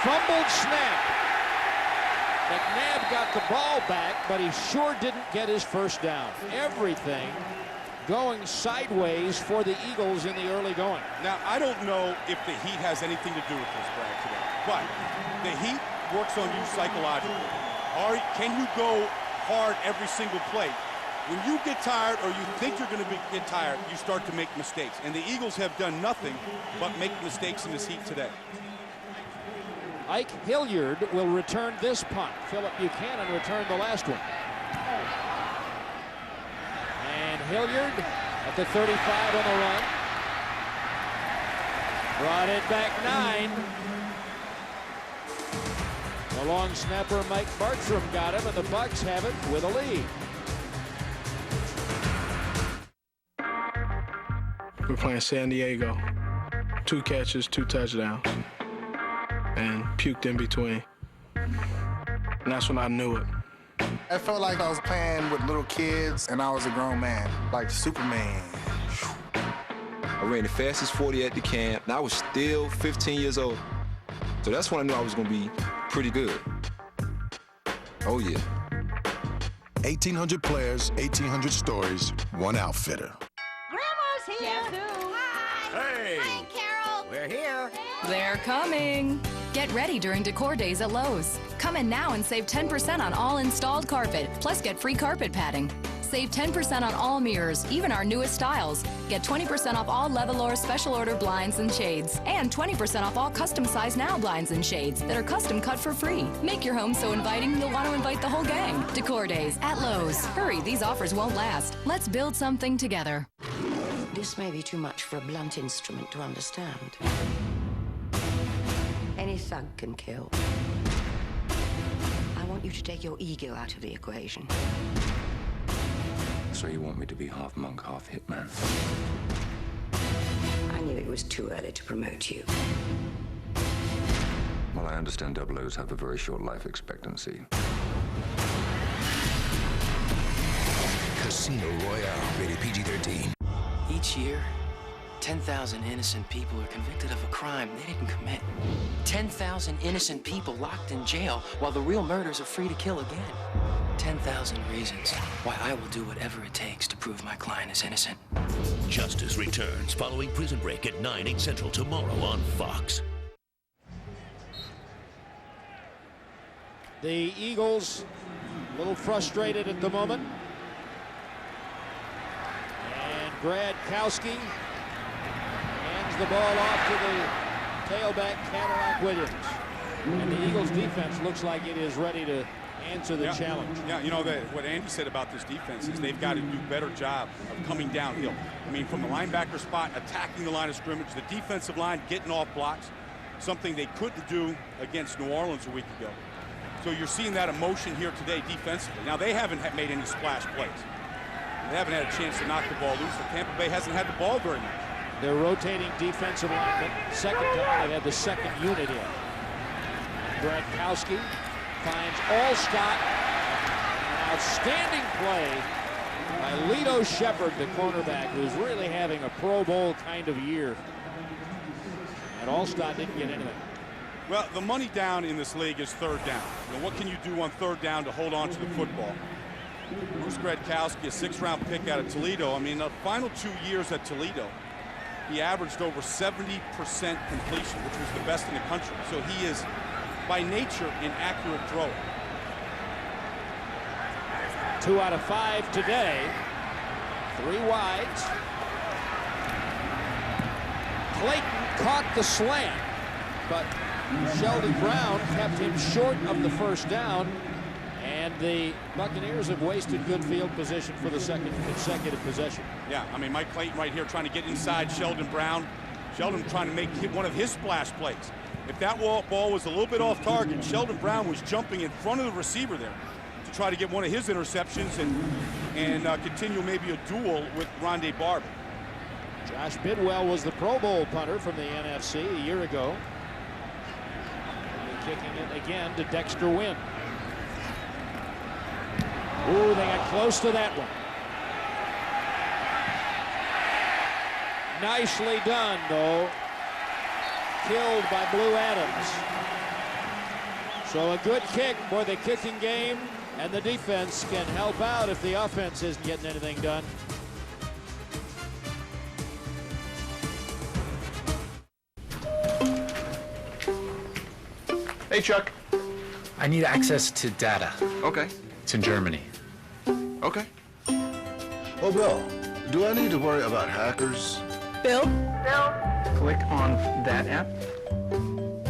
Fumbled snap. McNabb got the ball back, but he sure didn't get his first down. Everything going sideways for the Eagles in the early going. Now, I don't know if the heat has anything to do with this, Brad, today. But the heat works on you psychologically. Can you go hard every single play? When you get tired, or you think you're going to get tired, you start to make mistakes. And the Eagles have done nothing but make mistakes in this heat today. Ike Hilliard will return this punt. Philip Buchanan returned the last one. And Hilliard at the 35 on the run. Brought it back 9. The long snapper Mike Bartram got him, and the Bucs have it with a lead. We're playing San Diego. 2 catches, 2 touchdowns. And puked in between. And that's when I knew it. I felt like I was playing with little kids and I was a grown man, like Superman. I ran the fastest 40 at the camp, and I was still 15 years old. So that's when I knew I was going to be pretty good. Oh, yeah. 1,800 players, 1,800 stories, one outfitter. Grandma's here. Hi. Hey. Hi, Carol. We're here. They're coming. Get ready during decor days at Lowe's. Come in now and save 10% on all installed carpet, plus get free carpet padding. Save 10% on all mirrors, even our newest styles. Get 20% off all Levelor special order blinds and shades. And 20% off all custom size now blinds and shades that are custom cut for free. Make your home so inviting you'll want to invite the whole gang. Decor Days at Lowe's. Hurry, these offers won't last. Let's build something together. This may be too much for a blunt instrument to understand. Any thug can kill. I want you to take your ego out of the equation. So you want me to be half monk, half hitman? I knew it was too early to promote you. Well, I understand double O's have a very short life expectancy. Casino Royale, rated PG-13. Each year, 10,000 innocent people are convicted of a crime they didn't commit. 10,000 innocent people locked in jail while the real murders are free to kill again. 10,000 reasons why I will do whatever it takes to prove my client is innocent. Justice returns following Prison Break at 9, 8 Central tomorrow on Fox. The Eagles a little frustrated at the moment. And Gradkowski hands the ball off to the tailback, Cadillac Williams. And the Eagles defense looks like it is ready to answer the challenge. Yeah, you know, what Andy said about this defense is they've got to do a better job of coming downhill. I mean, from the linebacker spot, attacking the line of scrimmage, the defensive line getting off blocks, something they couldn't do against New Orleans a week ago. So you're seeing that emotion here today defensively. Now, they haven't made any splash plays. They haven't had a chance to knock the ball loose. So Tampa Bay hasn't had the ball very much. They're rotating defensive linemen. Second time they've had the second unit in. Gradkowski finds Allstott. An outstanding play by Lito Shepard, the cornerback, who's really having a Pro Bowl kind of year. And Allstott didn't get anything. Well, the money down in this league is third down. You know, what can you do on third down to hold on to the football? Bruce Gradkowski, a 6th-round pick out of Toledo. I mean, the final 2 years at Toledo, he averaged over 70% completion, which was the best in the country. So he is, by nature, an accurate thrower. 2 out of 5 today. 3 wides. Clayton caught the slant, but Sheldon Brown kept him short of the first down, and the Buccaneers have wasted good field position for the second consecutive possession. Yeah, I mean, Mike Clayton right here trying to get inside Sheldon Brown. Sheldon trying to make one of his splash plays. If that ball was a little bit off target, Sheldon Brown was jumping in front of the receiver there to try to get one of his interceptions and continue maybe a duel with Rondé Barber. Josh Bidwell was the Pro Bowl punter from the NFC a year ago. Kicking it again to Dexter Wynn. Ooh, they got close to that one. Nicely done, though. Killed by Blue Adams. So a good kick for the kicking game, and the defense can help out if the offense isn't getting anything done. Hey, Chuck. I need access to data. Okay. It's in Germany. Okay. Oh, Bill, do I need to worry about hackers? Bill? Click on that app.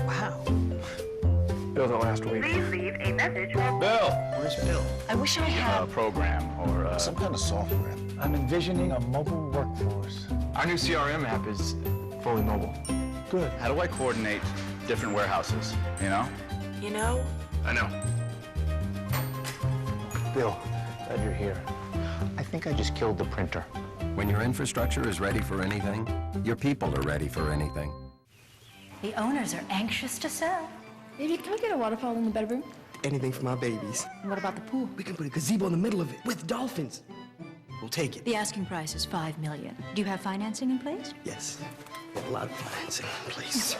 Wow. Bill's the last week. Please leave a message. Bill! Where's Bill? I wish I had... program or Some kind of software. I'm envisioning a mobile workforce. Our new CRM app is fully mobile. Good. How do I coordinate different warehouses, you know? You know? I know. Bill, glad you're here. I think I just killed the printer. When your infrastructure is ready for anything, your people are ready for anything. The owners are anxious to sell. Baby, can we get a waterfall in the bedroom? Anything for my babies. And what about the pool? We can put a gazebo in the middle of it with dolphins. We'll take it. The asking price is $5 million. Do you have financing in place? Yes. A lot of financing in place.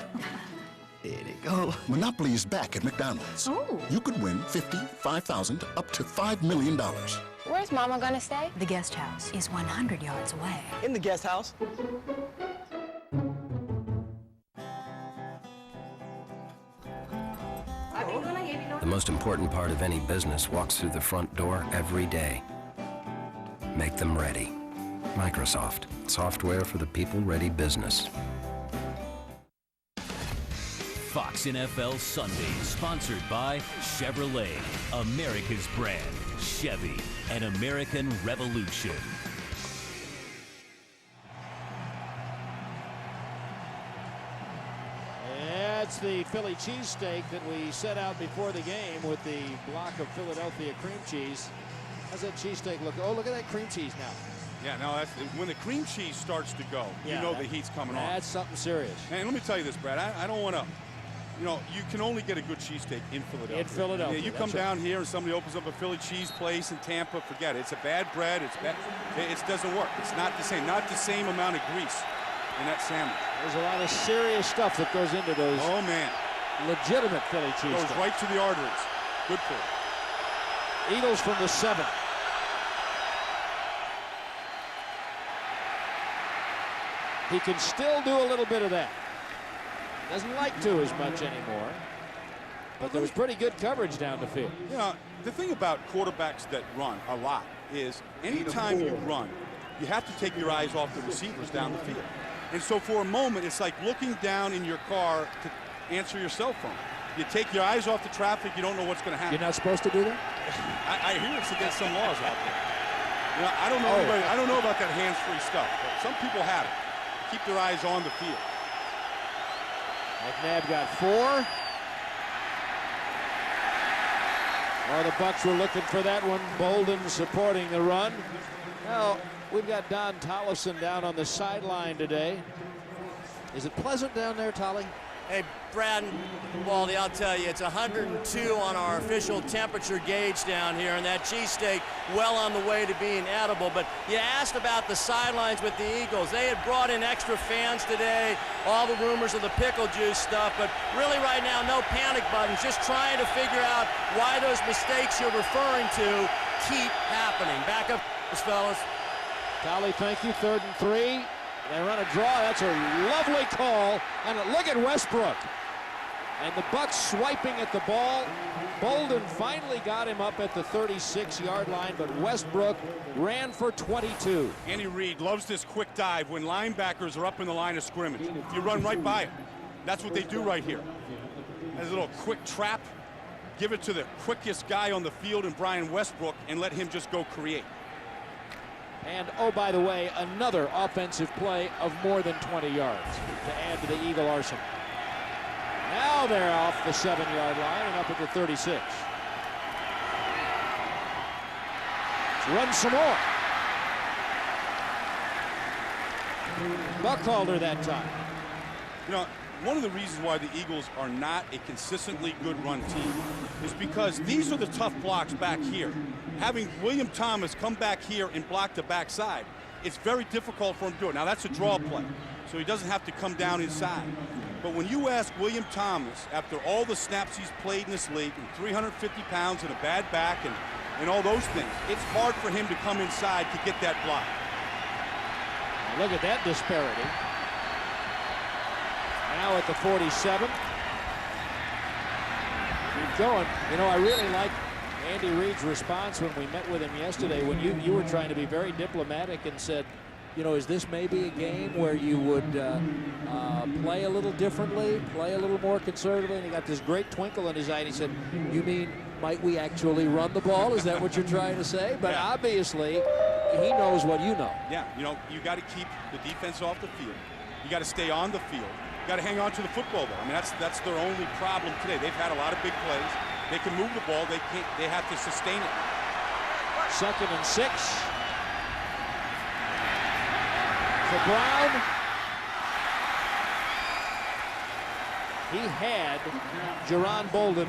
There they go. Monopoly is back at McDonald's. Oh. You could win $50, $5,000, up to $5 million. Where's Mama gonna stay? The guest house is 100 yards away. In the guest house. The most important part of any business walks through the front door every day. make them ready. Microsoft, software for the people-ready business. Fox NFL Sunday, sponsored by Chevrolet, America's brand, Chevy, an American revolution. That's the Philly cheesesteak that we set out before the game with the block of Philadelphia cream cheese. How's that cheesesteak look? Oh, look at that cream cheese now. Yeah, no, that's when the cream cheese starts to go, you know the heat's coming on. That's something serious. And let me tell you this, Brad, I don't want to, you know, you can only get a good cheesesteak in Philadelphia. In Philadelphia. Yeah, you come down here and somebody opens up a Philly cheese place in Tampa, forget it. It's a bad bread. It doesn't work. It's not the same. Not the same amount of grease in that sandwich. There's a lot of serious stuff that goes into those. Oh, man. Legitimate Philly cheese. Goes right to the arteries. Good for it. Eagles from the 7. He can still do a little bit of that. Doesn't like to as much anymore. But there was pretty good coverage down the field. You know, the thing about quarterbacks that run a lot is anytime you run, you have to take your eyes off the receivers down the field. And so for a moment, it's like looking down in your car to answer your cell phone. You take your eyes off the traffic, you don't know what's going to happen. You're not supposed to do that? I hear it's against some laws out there. You know, I don't know about that hands-free stuff, but some people have it. Keep their eyes on the field. McNabb got 4. Oh, the Bucs were looking for that one. Bolden supporting the run. Now, we've got Don Tollefson down on the sideline today. Is it pleasant down there, Tolly? Hey, Brad and Baldy, I'll tell you, it's 102 on our official temperature gauge down here, and that cheesesteak well on the way to being edible. But you asked about the sidelines with the Eagles. They had brought in extra fans today, all the rumors of the pickle juice stuff, but really right now, no panic buttons, just trying to figure out why those mistakes you're referring to keep happening. Back up, fellas. Tolly, thank you. 3rd and 3. They run a draw. That's a lovely call. And look at Westbrook. And the Bucs swiping at the ball. Bolden finally got him up at the 36-yard line, but Westbrook ran for 22. Andy Reid loves this quick dive when linebackers are up in the line of scrimmage. You run right by it. That's what they do right here. There's a little quick trap. Give it to the quickest guy on the field in Brian Westbrook and let him just go create. And, oh, by the way, another offensive play of more than 20 yards to add to the Eagle arsenal. Now they're off the 7-yard line and up at the 36. Let's run some more. Buckhalter that time. You know, one of the reasons why the Eagles are not a consistently good run team is because these are the tough blocks back here. Having William Thomas come back here and block the backside, it's very difficult for him to do it. Now, that's a draw play, so he doesn't have to come down inside. But when you ask William Thomas, after all the snaps he's played in this league, and 350 pounds and a bad back and all those things, it's hard for him to come inside to get that block. Now look at that disparity. Now at the 47. Keep going. You know, I really like Andy Reid's response when we met with him yesterday, when you were trying to be very diplomatic and said, you know, is this maybe a game where you would play a little differently, play a little more conservatively? And he got this great twinkle in his eye, and he said, you mean, might we actually run the ball? Is that what you're trying to say? But obviously, he knows what you know. Yeah, you know, you got to keep the defense off the field. You got to stay on the field. You got to hang on to the football, though. I mean, that's their only problem today. They've had a lot of big plays. They can move the ball. They have to sustain it. 2nd and 6. For Brown. He had Jerron Bolden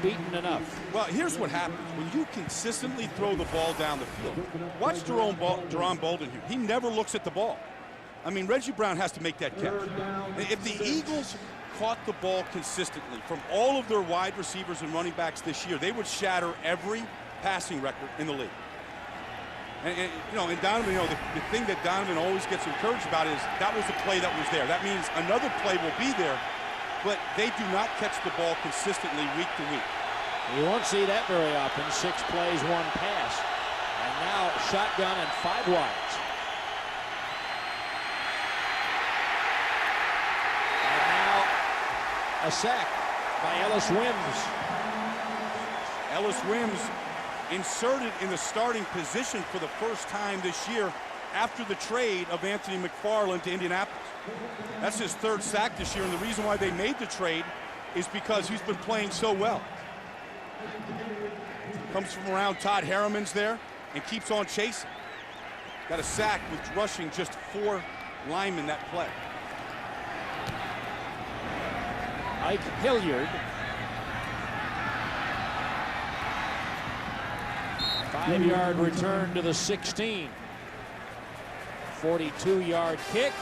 beaten enough. Well, here's what happens. When you consistently throw the ball down the field, watch Jerron Bolden here. He never looks at the ball. I mean, Reggie Brown has to make that catch. If the Eagles caught the ball consistently from all of their wide receivers and running backs this year, they would shatter every passing record in the league. And you know, and Donovan, you know, the thing that Donovan always gets encouraged about is that was the play that was there. That means another play will be there, but they do not catch the ball consistently week to week. You won't see that very often. 6 plays, 1 pass. And now shotgun and 5 wides. And now a sack by Ellis Wims. Ellis Wims inserted in the starting position for the first time this year after the trade of Anthony McFarland to Indianapolis. That's his 3rd sack this year, and the reason why they made the trade is because he's been playing so well. Comes from around Todd Harriman's there and keeps on chasing. Got a sack with rushing just 4 linemen that play. Ike Hilliard. 5-yard return to the 16. 42-yard kick.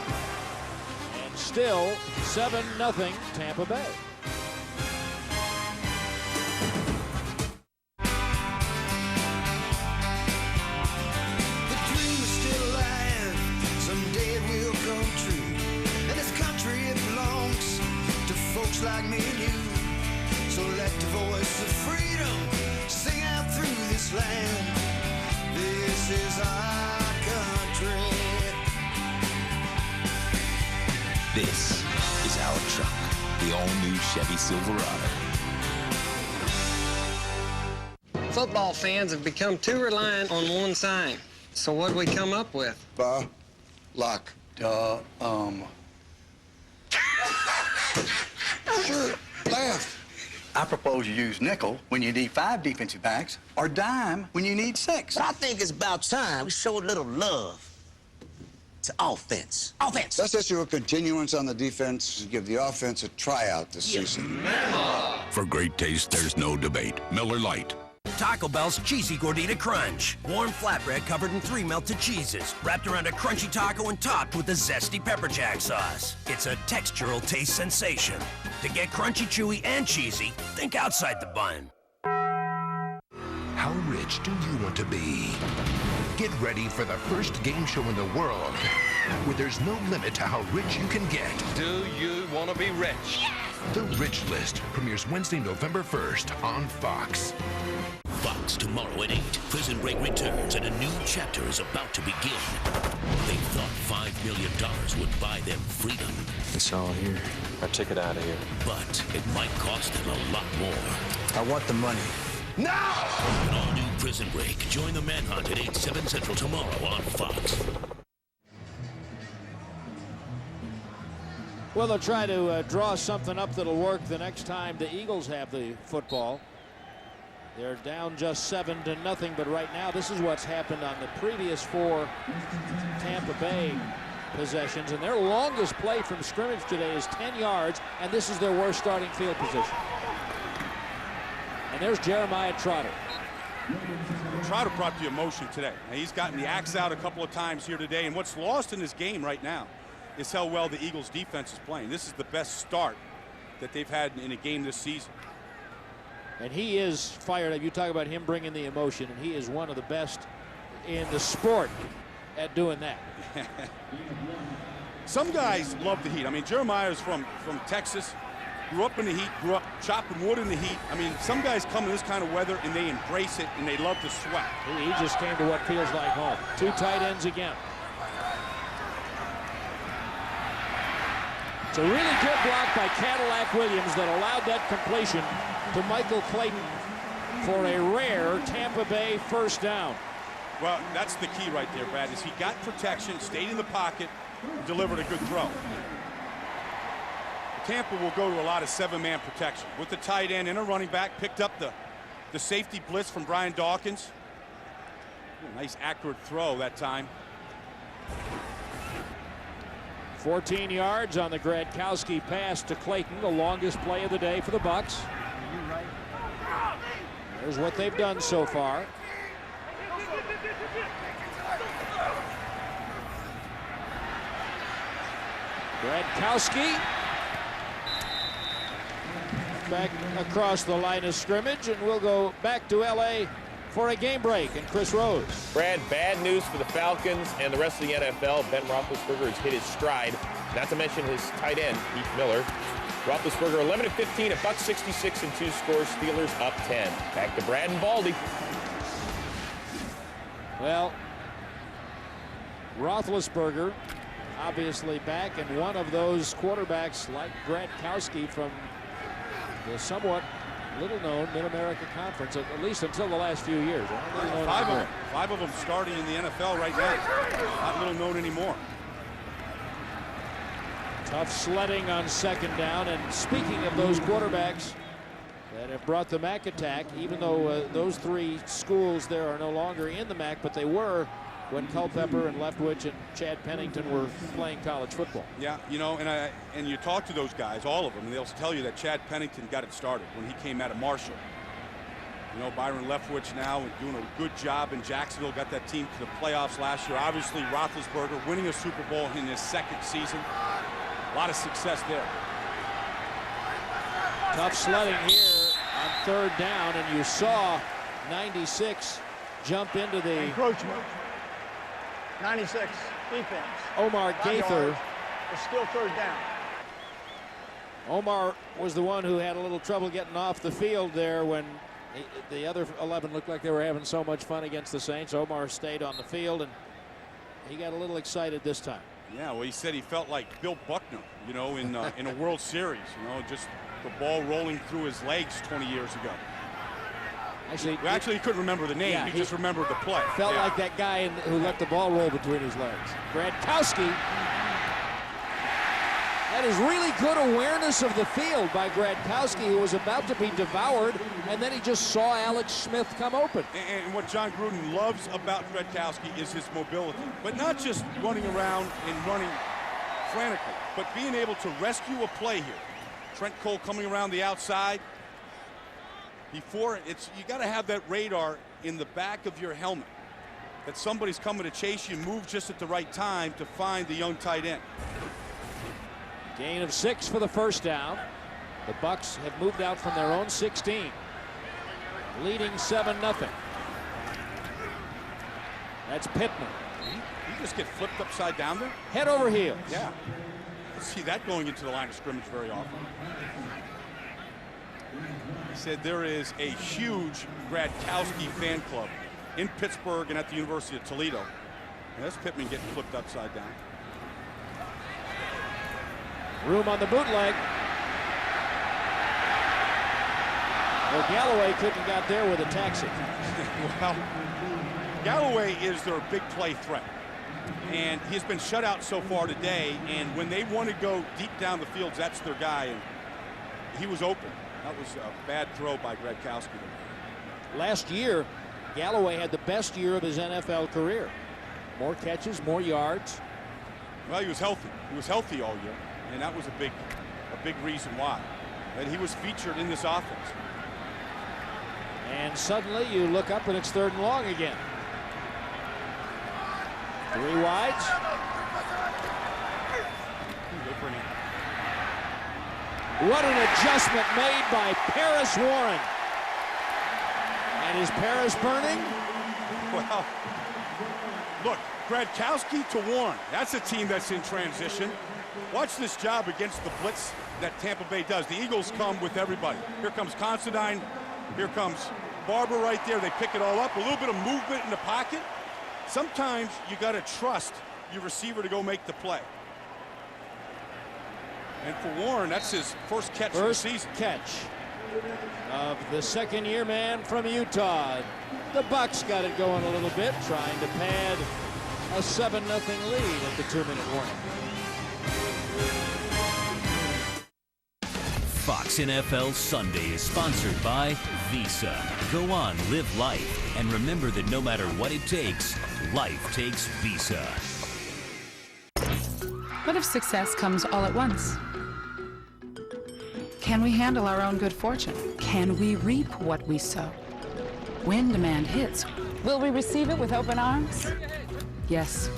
And still 7-0 Tampa Bay. The dream is still alive. Someday it will come true. And this country, it belongs to folks like me and you. So let the voice of freedom sing out through this land. This is our country. This is our truck, the all-new Chevy Silverado. Football fans have become too reliant on one sign. So what'd we come up with? Lock. Sure, laugh. I propose you use nickel when you need 5 defensive backs, or dime when you need 6. But I think it's about time we show a little love to offense. Offense! Let's issue a continuance on the defense to give the offense a tryout this season. For great taste, there's no debate. Miller Lite. Taco Bell's Cheesy Gordita Crunch. Warm flatbread covered in 3 melted cheeses, wrapped around a crunchy taco and topped with a zesty pepper jack sauce. It's a textural taste sensation. To get crunchy, chewy, and cheesy, think outside the bun. How rich do you want to be? Get ready for the first game show in the world where there's no limit to how rich you can get. Do you want to be rich? Yes! The Rich List premieres Wednesday, November 1st on Fox. Fox tomorrow at 8. Prison Break returns and a new chapter is about to begin. They thought $5 million would buy them freedom. It's all here. Our ticket out of here. But it might cost them a lot more. I want the money. Now! An all-new Prison Break. Join the manhunt at 8, 7 Central tomorrow on Fox. Well, they'll try to draw something up that'll work the next time the Eagles have the football. They're down just 7-0, but right now this is what's happened on the previous 4 Tampa Bay possessions, and their longest play from scrimmage today is 10 yards, and this is their worst starting field position. And there's Jeremiah Trotter. Trotter brought the emotion today. Now, he's gotten the axe out a couple of times here today, and what's lost in this game right now is how well the Eagles defense is playing. This is the best start that they've had in a game this season. And he is fired up. You talk about him bringing the emotion, and he is one of the best in the sport at doing that. Some guys love the heat. I mean, Jeremiah's from Texas, grew up in the heat, grew up chopping wood in the heat. I mean, some guys come in this kind of weather and they embrace it and they love to sweat. He just came to what feels like home. 2 tight ends again. It's a really good block by Cadillac Williams that allowed that completion to Michael Clayton for a rare Tampa Bay first down. Well, that's the key right there, Brad, is he got protection, stayed in the pocket, delivered a good throw. Tampa will go to a lot of 7-man protection with the tight end and a running back. Picked up the safety blitz from Brian Dawkins. Nice accurate throw that time. 14 yards on the Gradkowski pass to Clayton, the longest play of the day for the Bucs. There's what they've done so far. Gradkowski back across the line of scrimmage, and we'll go back to LA for a game break. And Chris Rose. Brad, bad news for the Falcons and the rest of the NFL. Ben Roethlisberger has hit his stride, not to mention his tight end, Heath Miller. Roethlisberger 11-15, a buck 66 and 2 scores. Steelers up 10. Back to Brad and Baldy. Well, Roethlisberger obviously back, and one of those quarterbacks like Gradkowski from the somewhat little-known Mid-America Conference, at least until the last few years. Five of them starting in the NFL right now. Not little known anymore. Tough sledding on second down. And speaking of those quarterbacks that have brought the MAC attack, even though those three schools there are no longer in the MAC, but they were when Culpepper and Leftwich and Chad Pennington were playing college football. Yeah, you know, and you talk to those guys, all of them, and they'll tell you that Chad Pennington got it started when he came out of Marshall. You know, Byron Leftwich now doing a good job in Jacksonville, got that team to the playoffs last year. Obviously, Roethlisberger winning a Super Bowl in his second season. A lot of success there. Tough sledding here on third down, and you saw 96 jump into the encroachment. 96 defense. Omar Gaither. It's still third down. Omar was the one who had a little trouble getting off the field there when the other 11 looked like they were having so much fun against the Saints. Omar stayed on the field, and he got a little excited this time. Yeah, well, he said he felt like Bill Buckner, you know, in a World Series, you know, just the ball rolling through his legs 20 years ago. Actually, he couldn't remember the name. Yeah, he just remembered the play. Felt like that guy who let the ball roll between his legs. Gradkowski. That is really good awareness of the field by Gradkowski, who was about to be devoured, and then he just saw Alex Smith come open. And what John Gruden loves about Gradkowski is his mobility, but not just running around and running frantically, but being able to rescue a play here. Trent Cole coming around the outside. Before you got to have that radar in the back of your helmet that somebody's coming to chase you, move just at the right time to find the young tight end. Gain of 6 for the first down. The Bucs have moved out from their own 16, leading 7-0. That's Pittman. He just get flipped upside down there? Head over heels. Yeah. See that going into the line of scrimmage very often. He said there is a huge Gradkowski fan club in Pittsburgh and at the University of Toledo. And that's Pittman getting flipped upside down. Room on the bootleg. Well, Galloway couldn't got there with a taxi. Well, Galloway is their big play threat. And he's been shut out so far today. And when they want to go deep down the field, that's their guy. And he was open. That was a bad throw by Gradkowski. Last year, Galloway had the best year of his NFL career. More catches, more yards. Well, he was healthy. He was healthy all year, and that was a big reason why. And he was featured in this offense. And suddenly you look up and it's 3rd and long again. 3 wides. What an adjustment made by Paris Warren. And is Paris burning? Well, look, Gradkowski to Warren. That's a team that's in transition. Watch this job against the blitz that Tampa Bay does. The Eagles come with everybody. Here comes Considine. Here comes Barber right there. They pick it all up. A little bit of movement in the pocket. Sometimes you got to trust your receiver to go make the play. And for Warren, that's his first catch of the season. Catch of the second-year man from Utah. The Bucs got it going a little bit, trying to pad a 7-0 lead at the 2-minute warning. Fox NFL Sunday is sponsored by Visa. Go on, live life, and remember that no matter what it takes, life takes Visa. What if success comes all at once? Can we handle our own good fortune? Can we reap what we sow? When demand hits, will we receive it with open arms? Yes,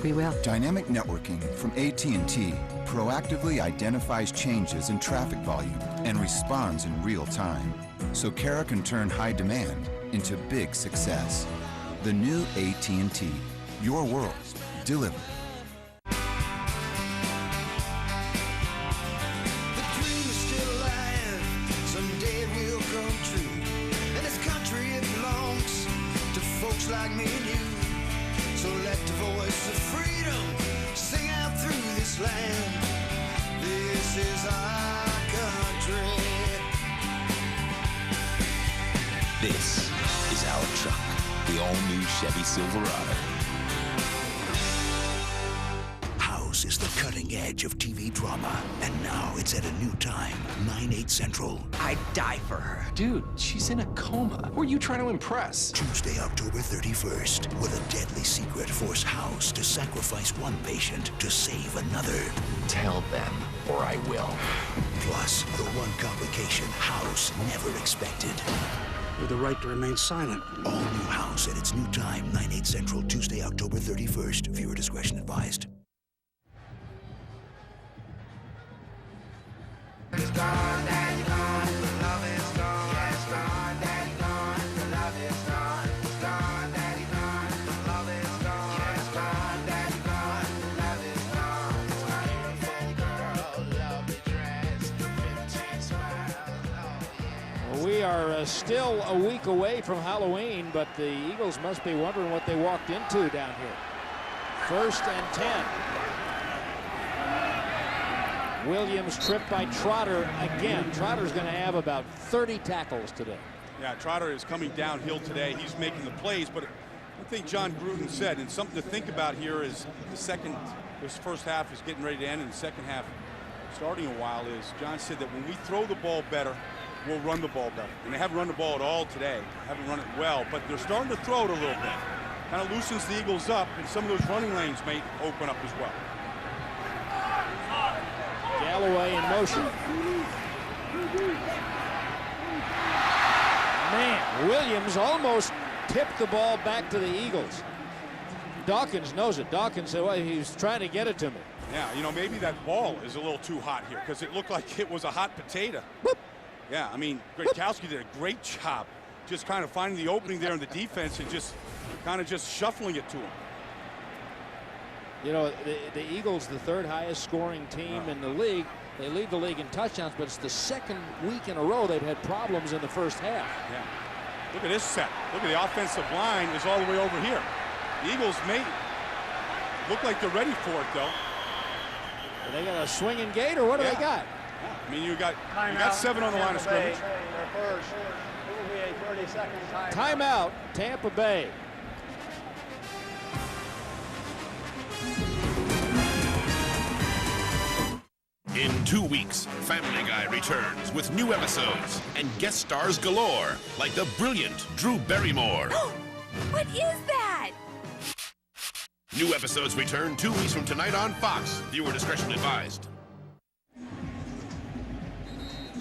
we will. Dynamic networking from AT&T proactively identifies changes in traffic volume and responds in real time, so Kara can turn high demand into big success. The new AT&T, your world, delivered. Like me and you. voice of freedom sing out through this land. This is our country. This is our truck, the all-new Chevy Silverado. House is the cutting edge of TV drama, and now it's at a new time, 9/8 Central. I'd die for her. Dude, she's in a coma. Who are you trying to impress? Tuesday, October 31st. Will a deadly secret force House to sacrifice one patient to save another? Tell them, or I will. Plus, the one complication House never expected. With the right to remain silent. All new House at its new time, 9/8 Central, Tuesday, October 31st. Viewer discretion advised. We are still a week away from Halloween, but the Eagles must be wondering what they walked into down here. 1st and 10. Williams tripped by Trotter again. Trotter's going to have about 30 tackles today. Yeah, Trotter is coming downhill today. He's making the plays, but one thing John Gruden said, and something to think about here is this first half is getting ready to end, and the second half starting a while is, John said that when we throw the ball better, we'll run the ball better. And they haven't run the ball at all today. Haven't run it well, but they're starting to throw it a little bit. Kind of loosens the Eagles up, and some of those running lanes may open up as well. Galloway in motion. Man, Williams almost tipped the ball back to the Eagles. Dawkins knows it. Dawkins said, well, he's trying to get it to me. Yeah, you know, maybe that ball is a little too hot here because it looked like it was a hot potato. Whoop. Yeah, I mean, Gradkowski did a great job just kind of finding the opening there in the defense and just kind of just shuffling it to him. You know, the Eagles, the 3rd highest scoring team in the league. They lead the league in touchdowns, but it's the 2nd week in a row they've had problems in the first half. Yeah. Look at this set. Look at the offensive line is all the way over here. The Eagles may look like they're ready for it, though. Are they got a swinging gate, or what do they got? I mean, you got 7 on the line of scrimmage. Their first. It will be a 30-second timeout. Timeout, Tampa Bay. In 2 weeks, Family Guy returns with new episodes and guest stars galore, like the brilliant Drew Barrymore. What is that? New episodes return 2 weeks from tonight on Fox. Viewer discretion advised.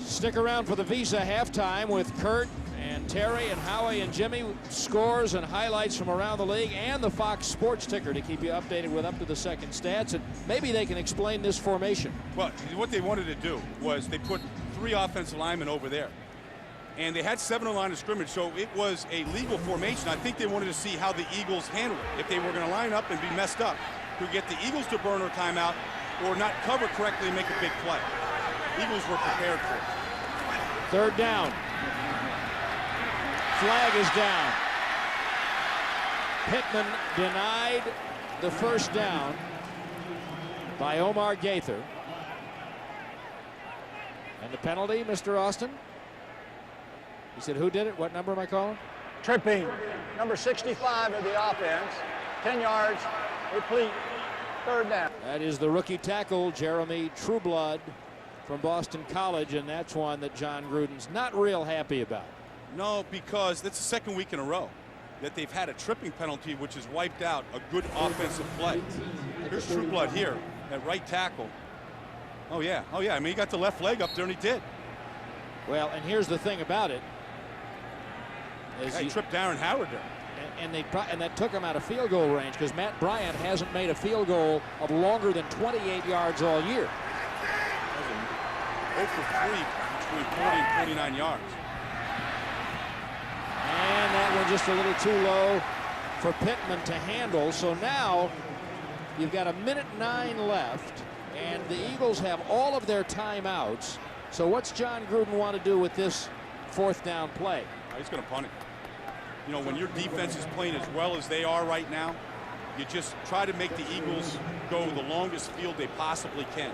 Stick around for the Visa halftime with Kurt and Terry and Howie and Jimmy. Scores and highlights from around the league and the Fox Sports Ticker to keep you updated with up-to-the-second stats. And maybe they can explain this formation. Well, what they wanted to do was they put 3 offensive linemen over there. And they had 7 on the line of scrimmage, so it was a legal formation. I think they wanted to see how the Eagles handle it. If they were going to line up and be messed up, to get the Eagles to burn their timeout or not cover correctly and make a big play. Eagles were prepared for it. 3rd down. Flag is down. Pittman denied the 1st down by Omar Gaither. And the penalty, Mr. Austin? He said, who did it? What number am I calling? Tripping. Number 65 of the offense. 10 yards. Replete. 3rd down. That is the rookie tackle, Jeremy Trueblood from Boston College, and that's one that John Gruden's not real happy about. No, because that's the 2nd week in a row that they've had a tripping penalty, which has wiped out a good offensive play. Here's Trueblood here at right tackle. Oh, yeah. Oh, yeah. I mean, he got the left leg up there, and he did. Well, and here's the thing about it. He tripped Darren Howard there. And that took him out of field goal range because Matt Bryant hasn't made a field goal of longer than 28 yards all year. 0 for 3 between 40 and 49 yards. And that one just a little too low for Pittman to handle. So now you've got 1:09 left, and the Eagles have all of their timeouts. So what's John Gruden want to do with this 4th down play? He's going to punt it. You know, when your defense is playing as well as they are right now, You just try to make the Eagles go the longest field they possibly can.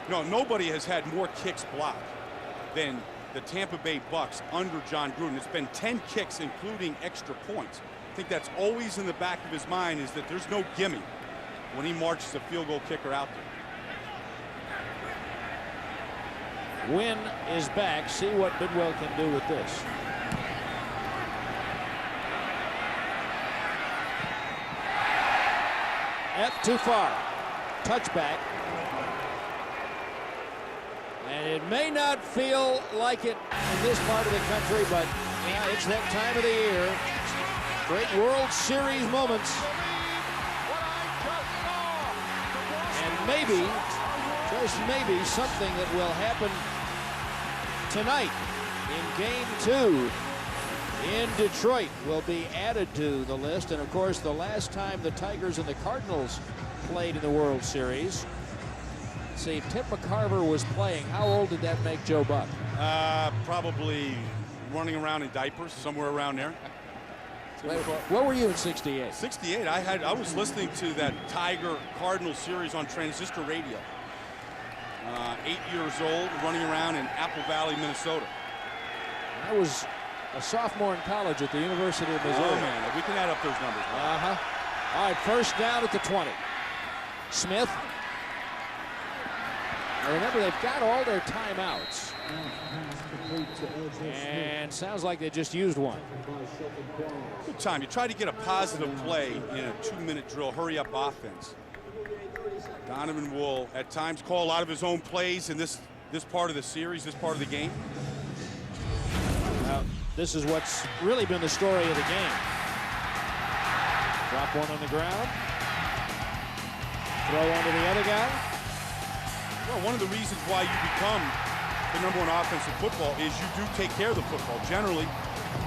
No, nobody has had more kicks blocked than the Tampa Bay Bucks under John Gruden. It's been 10 kicks, including extra points. I think that's always in the back of his mind, is that there's no gimme when he marches a field goal kicker out there. Wynn is back. See what Bidwell can do with this. Too far. Touchback. And it may not feel like it in this part of the country, but yeah, it's that time of the year. Great World Series moments. And maybe, just maybe, something that will happen tonight in Game 2 in Detroit will be added to the list. And of course, the last time the Tigers and the Cardinals played in the World Series, see, Tim McCarver was playing. How old did that make Joe Buck? Probably running around in diapers, somewhere around there. What were you in '68? '68, I was listening to that Tiger Cardinal series on transistor radio. 8 years old, running around in Apple Valley, Minnesota. I was a sophomore in college at the University of Missouri. Oh, man, we can add up those numbers. All right, first down at the 20. Smith. Now remember, they've got all their timeouts. And sounds like they just used one. Good time. You try to get a positive play in a 2-minute drill, hurry-up offense. Donovan will, at times, call a lot of his own plays in this part of the series, this part of the game. This is what's really been the story of the game. Drop one on the ground. Throw one to the other guy. Well, one of the reasons why you become the #1 offense in football is you do take care of the football. Generally,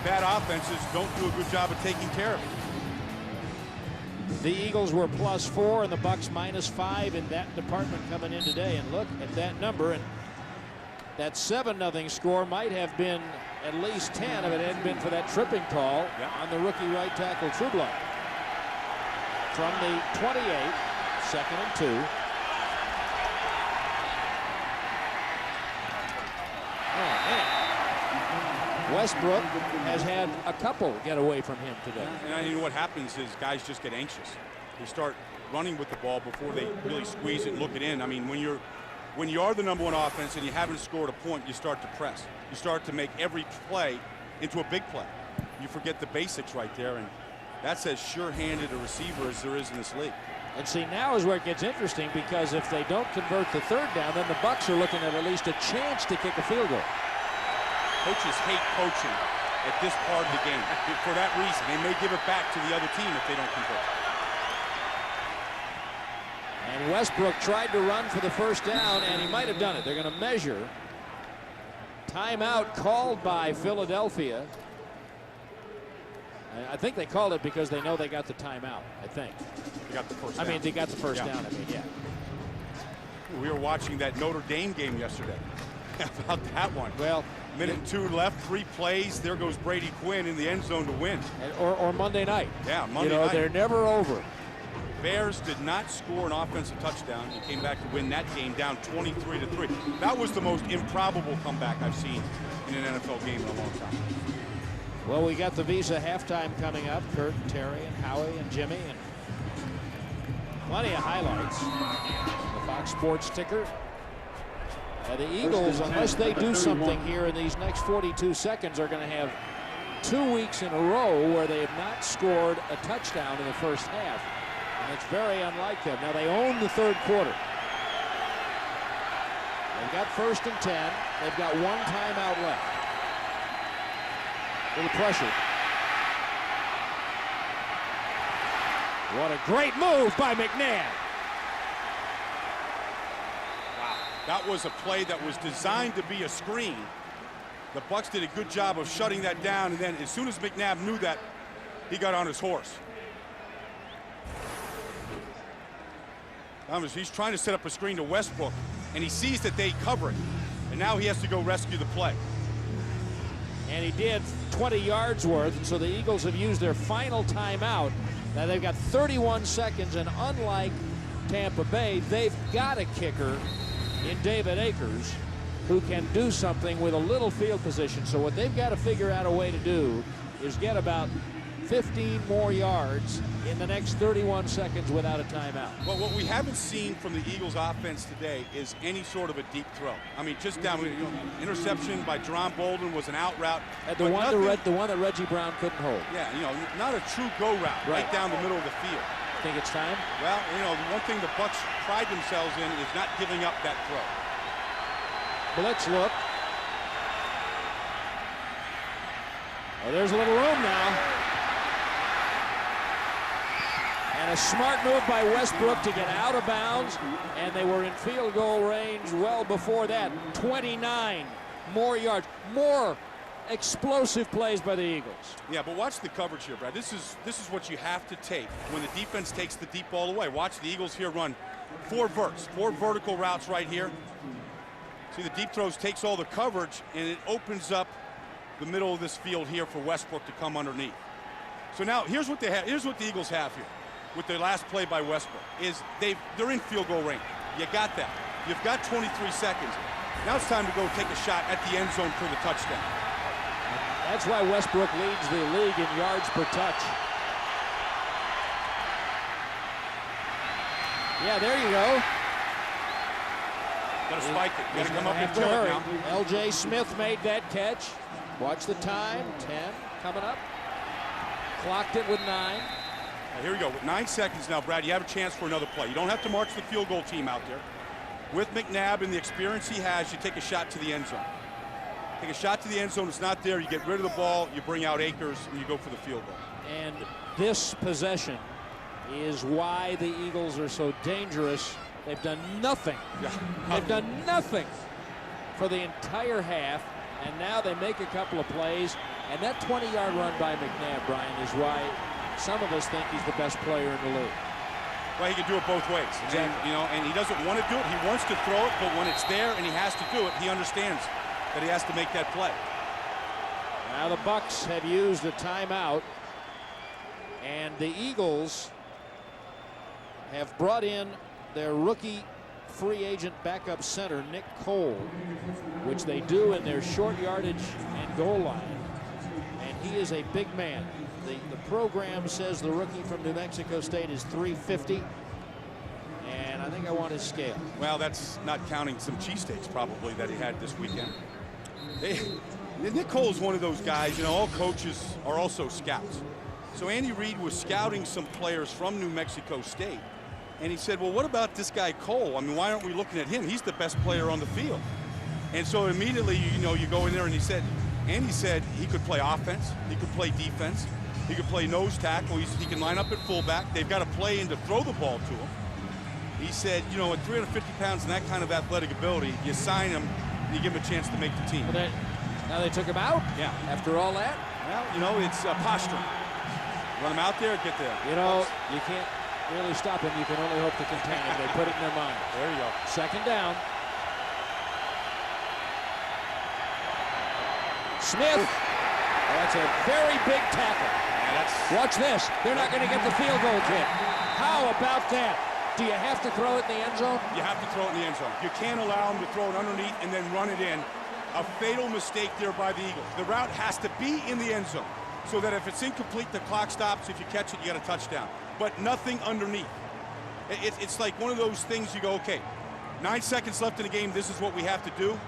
bad offenses don't do a good job of taking care of it. The Eagles were +4 and the Bucks -5 in that department coming in today. And look at that number. And that 7-0 score might have been at least 10 if it hadn't been for that tripping call on the rookie right tackle Trueblood. From the 28, 2nd and 2. Westbrook has had a couple get away from him today. And you know what happens is guys just get anxious. They start running with the ball before they really squeeze it and look it in. I mean, when you are the #1 offense and you haven't scored a point, you start to press. You start to make every play into a big play. You forget the basics right there, and that's as sure-handed a receiver as there is in this league. And see, now is where it gets interesting, because if they don't convert the 3rd down, then the Bucks are looking at least a chance to kick a field goal. Coaches hate coaching at this part of the game. For that reason, they may give it back to the other team if they don't convert. And Westbrook tried to run for the 1st down, and he might have done it. They're going to measure. Timeout called by Philadelphia. I think they called it because they know they got the timeout, I think. They got the first down. I mean, they got the first down, I mean, yeah. We were watching that Notre Dame game yesterday. About that one. Well, minute 2 left, 3 plays. There goes Brady Quinn in the end zone to win. Or Monday night. Yeah, Monday night. They're never over. Bears did not score an offensive touchdown. They came back to win that game down 23-3. That was the most improbable comeback I've seen in an NFL game in a long time. Well, we got the Visa halftime coming up. Kurt and Terry and Howie and Jimmy, and plenty of highlights. The Fox Sports ticker. The Eagles, unless they do something here in these next 42 seconds, are going to have 2 weeks in a row where they have not scored a touchdown in the first half. And it's very unlike them. Now, they own the 3rd quarter. They've got 1st and 10. They've got 1 timeout left. Little pressure. What a great move by McNabb. That was a play that was designed to be a screen. The Bucks did a good job of shutting that down, and then as soon as McNabb knew that, he got on his horse. He's trying to set up a screen to Westbrook, and he sees that they cover it, and now he has to go rescue the play. And he did 20 yards worth, and so the Eagles have used their final timeout Now they've got 31 seconds, and unlike Tampa Bay, they've got a kicker in David Akers who can do something with a little field position. So what they've got to figure out a way to do is get about 15 more yards in the next 31 seconds without a timeout. Well, what we haven't seen from the Eagles offense today is any sort of a deep throw. I mean, just down, interception by Jerome Bolden was an out route. The one that Reggie Brown couldn't hold. Yeah, not a true go route right down the middle of the field. Think it's time? Well, the one thing the Bucs pride themselves in is not giving up that throw. Blitz look. Oh, there's a little room now. And a smart move by Westbrook to get out of bounds, and they were in field goal range well before that. 29 more yards, more explosive plays by the Eagles. Yeah, but watch the coverage here, Brad. This is what you have to take when the defense takes the deep ball away. Watch the Eagles here run four vertical routes right here. See, the deep throws takes all the coverage, and it opens up the middle of this field here for Westbrook to come underneath. So now here's what they have. Here's what the Eagles have here with their last play by Westbrook is they're in field goal range. You got that. You've got 23 seconds. Now it's time to go take a shot at the end zone for the touchdown. That's why Westbrook leads the league in yards per touch. Yeah, there you go. Got to spike it. Got to come up and kill it now. L.J. Smith made that catch. Watch the time. 10 coming up. Clocked it with 9. Now here we go. With 9 seconds now, Brad, you have a chance for another play. You don't have to march the field goal team out there. With McNabb and the experience he has, you take a shot to the end zone. Take a shot to the end zone. It's not there. You get rid of the ball. You bring out Akers, and you go for the field goal. And this possession is why the Eagles are so dangerous. They've done nothing. They've done nothing for the entire half, and now they make a couple of plays. And that 20-yard run by McNabb, Brian, is why some of us think he's the best player in the league. Well, he can do it both ways. Exactly. And he doesn't want to do it. He wants to throw it, but when it's there and he has to do it, he understands that he has to make that play. Now the Bucs have used a timeout, and the Eagles have brought in their rookie free agent backup center, Nick Cole, which they do in their short yardage and goal line. And he is a big man. The program says the rookie from New Mexico State is 350. And I think I want his scale. Well, that's not counting some cheesesteaks probably that he had this weekend. Nick Cole is one of those guys, all coaches are also scouts. So Andy Reid was scouting some players from New Mexico State. And he said, well, what about this guy Cole? I mean, why aren't we looking at him? He's the best player on the field. And so immediately, you go in there and Andy said he could play offense, he could play defense, he could play nose tackle, he can line up at fullback. They've got to play in to throw the ball to him. He said, at 350 pounds and that kind of athletic ability, you sign him, and you give him a chance to make the team. Well, now they took him out? Yeah. After all that? Well, it's posturing. Run him out there, get there. You can't really stop him. You can only hope to contain him. They put it in their mind. There you go. Second down. Smith. That's a very big tackle. Watch this. They're not going to get the field goal kick. How about that? Do you have to throw it in the end zone? You have to throw it in the end zone. You can't allow them to throw it underneath and then run it in. A fatal mistake there by the Eagles. The route has to be in the end zone so that if it's incomplete, the clock stops. If you catch it, you get a touchdown. But nothing underneath. It's like one of those things you go, okay, 9 seconds left in the game. This is what we have to do.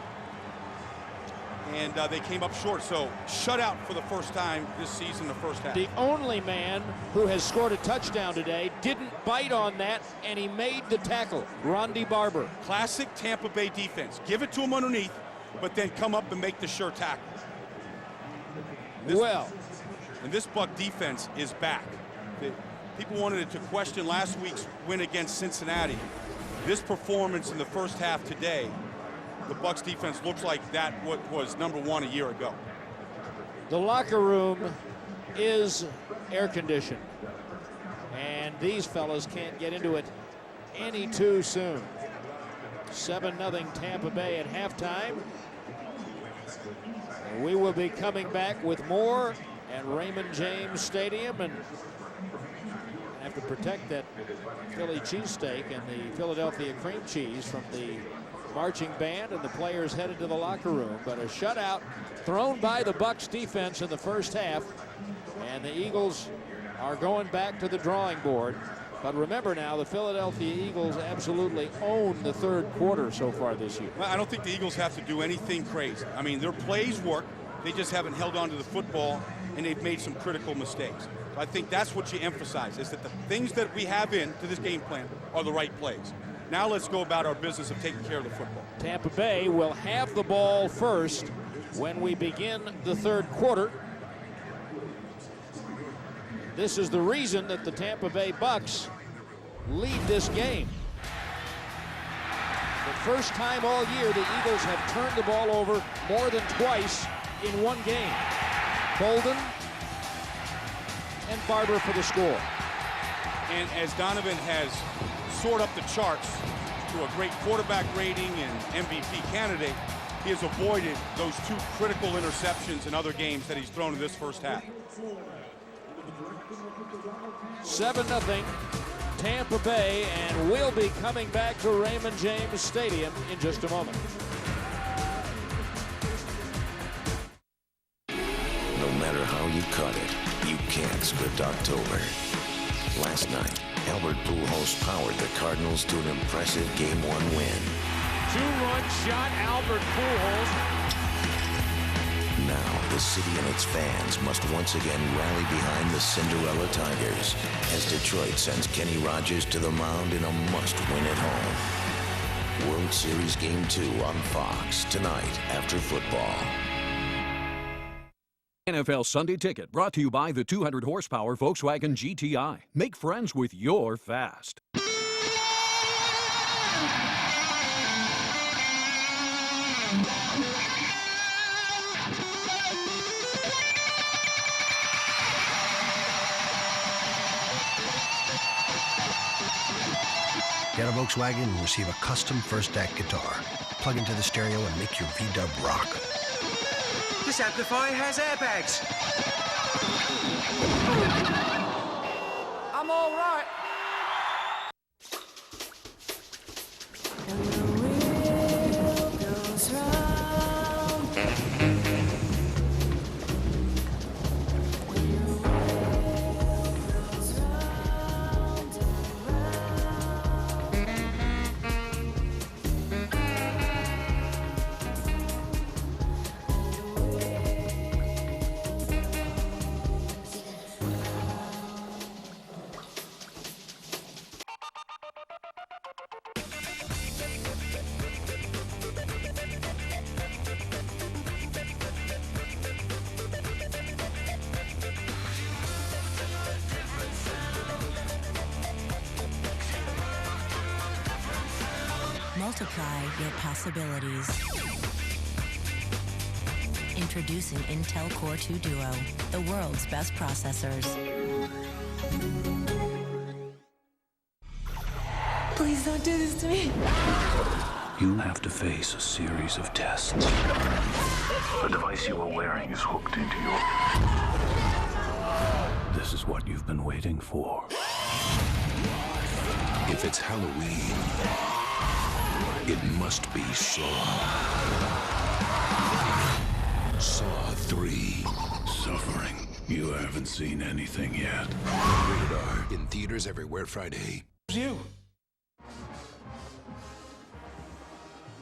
And they came up short. So shutout for the first time this season, the first half. The only man who has scored a touchdown today didn't bite on that, and he made the tackle. Rondy Barber. Classic Tampa Bay defense. Give it to him underneath, but then come up and make the sure tackle. And this Buck defense is back. People wanted to question last week's win against Cincinnati. This performance in the first half today, the Bucs defense looks like that what was #1 a year ago. The locker room is air conditioned, and these fellas can't get into it any too soon. 7-0 Tampa Bay at halftime. And we will be coming back with more at Raymond James Stadium, and have to protect that Philly cheesesteak and the Philadelphia cream cheese from the marching band, and the players headed to the locker room. But a shutout thrown by the Bucs defense in the first half, and the Eagles are going back to the drawing board. But remember now, the Philadelphia Eagles absolutely own the third quarter so far this year. Well, I don't think the Eagles have to do anything crazy. I mean, their plays work. They just haven't held on to the football, and they've made some critical mistakes. So I think that's what you emphasize, is that the things that we have into this game plan are the right plays. Now let's go about our business of taking care of the football. Tampa Bay will have the ball first when we begin the third quarter. This is the reason that the Tampa Bay Bucs lead this game. The first time all year the Eagles have turned the ball over more than twice in one game. Bolden and Barber for the score. And as Donovan has soared up the charts to a great quarterback rating and MVP candidate, he has avoided those two critical interceptions in other games that he's thrown in this first half. 7-0 Tampa Bay, and we'll be coming back to Raymond James Stadium in just a moment. No matter how you cut it, you can't script October. Last night, Albert Pujols powered the Cardinals to an impressive Game 1 win. Two-run shot, Albert Pujols. Now, the city and its fans must once again rally behind the Cinderella Tigers as Detroit sends Kenny Rogers to the mound in a must-win at home. World Series Game 2 on Fox tonight after football. NFL Sunday Ticket brought to you by the 200 horsepower Volkswagen GTI. Make friends with your fast. Get a Volkswagen and receive a custom first deck guitar. Plug into the stereo and make your V-dub rock. This amplifier has airbags. I'm all right. Multiply your possibilities. Introducing Intel Core 2 Duo, the world's best processors. Please don't do this to me. You'll have to face a series of tests. The device you are wearing is hooked into your... This is what you've been waiting for. If it's Halloween, it must be Saw. Saw 3. Suffering. You haven't seen anything yet. Rated R. In theaters everywhere Friday. You.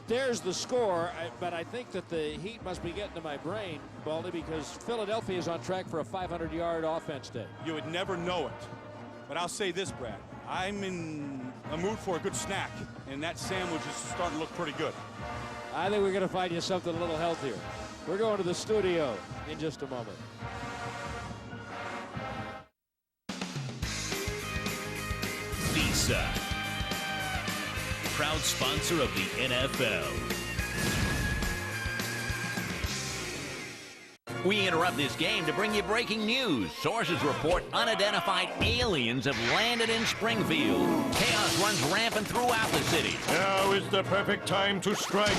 There's the score, but I think that the heat must be getting to my brain, Baldy, because Philadelphia is on track for a 500-yard offense day. You would never know it. But I'll say this, Brad. I'm in a mood for a good snack, and that sandwich is starting to look pretty good. I think we're going to find you something a little healthier. We're going to the studio in just a moment. Visa, proud sponsor of the NFL. We interrupt this game to bring you breaking news. Sources report unidentified aliens have landed in Springfield. Chaos runs rampant throughout the city. Now is the perfect time to strike.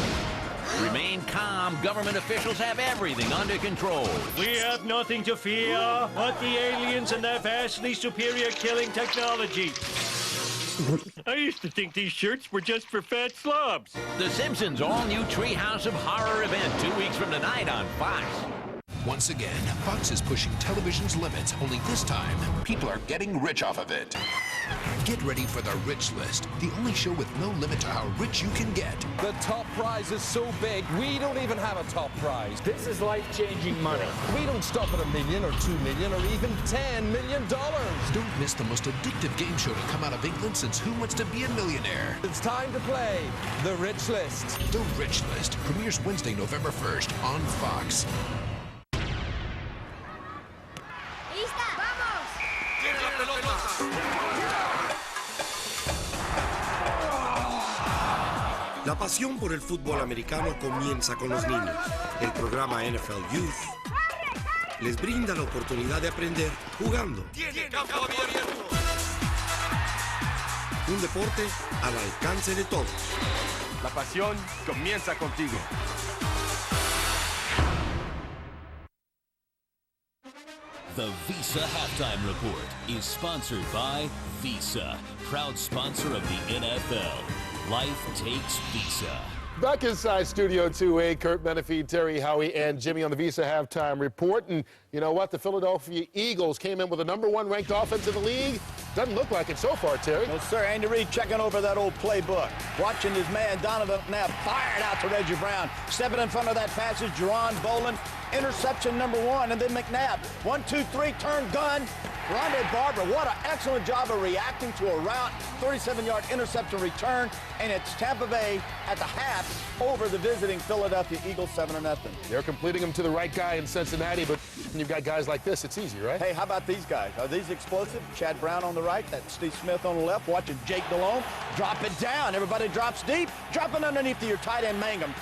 Remain calm. Government officials have everything under control. We have nothing to fear but the aliens and their vastly superior killing technology. I used to think these shirts were just for fat slobs. The Simpsons' all-new Treehouse of Horror event 2 weeks from tonight on Fox. Once again, Fox is pushing television's limits, only this time, people are getting rich off of it. Get ready for the Rich List, the only show with no limit to how rich you can get. The top prize is so big, we don't even have a top prize. This is life-changing money. We don't stop at $1 million or $2 million or even $10 million. Don't miss the most addictive game show to come out of England since Who Wants to Be a Millionaire? It's time to play The Rich List. The Rich List premieres Wednesday, November 1st on Fox. La pasión por el fútbol americano comienza con los niños. El programa NFL Youth les brinda la oportunidad de aprender jugando. Un deporte al alcance de todos. La pasión comienza contigo. The Visa Halftime Report is sponsored by Visa, proud sponsor of the NFL. Life takes Visa. Back inside Studio 2A, Kurt Menefee, Terry Howie, and Jimmy on the Visa Halftime Report. And you know what? The Philadelphia Eagles came in with the #1 ranked offense in the league. Doesn't look like it so far, Terry. No, sir. Andy Reid checking over that old playbook. Watching his man, Donovan McNabb, fired out to Reggie Brown. Stepping in front of that pass is Jerron Bolin. Interception #1, and then McNabb. 1, 2, 3, turn, gun. Rondé Barber, what an excellent job of reacting to a route. 37-yard interception return, and it's Tampa Bay at the half over the visiting Philadelphia Eagles 7-0. They're completing them to the right guy in Cincinnati, but when you've got guys like this, it's easy, right? Hey, how about these guys? Are these explosive? Chad Brown on the right, that's Steve Smith on the left. Watching Jake Delhomme drop it down. Everybody drops deep. Dropping underneath to your tight end Mangum.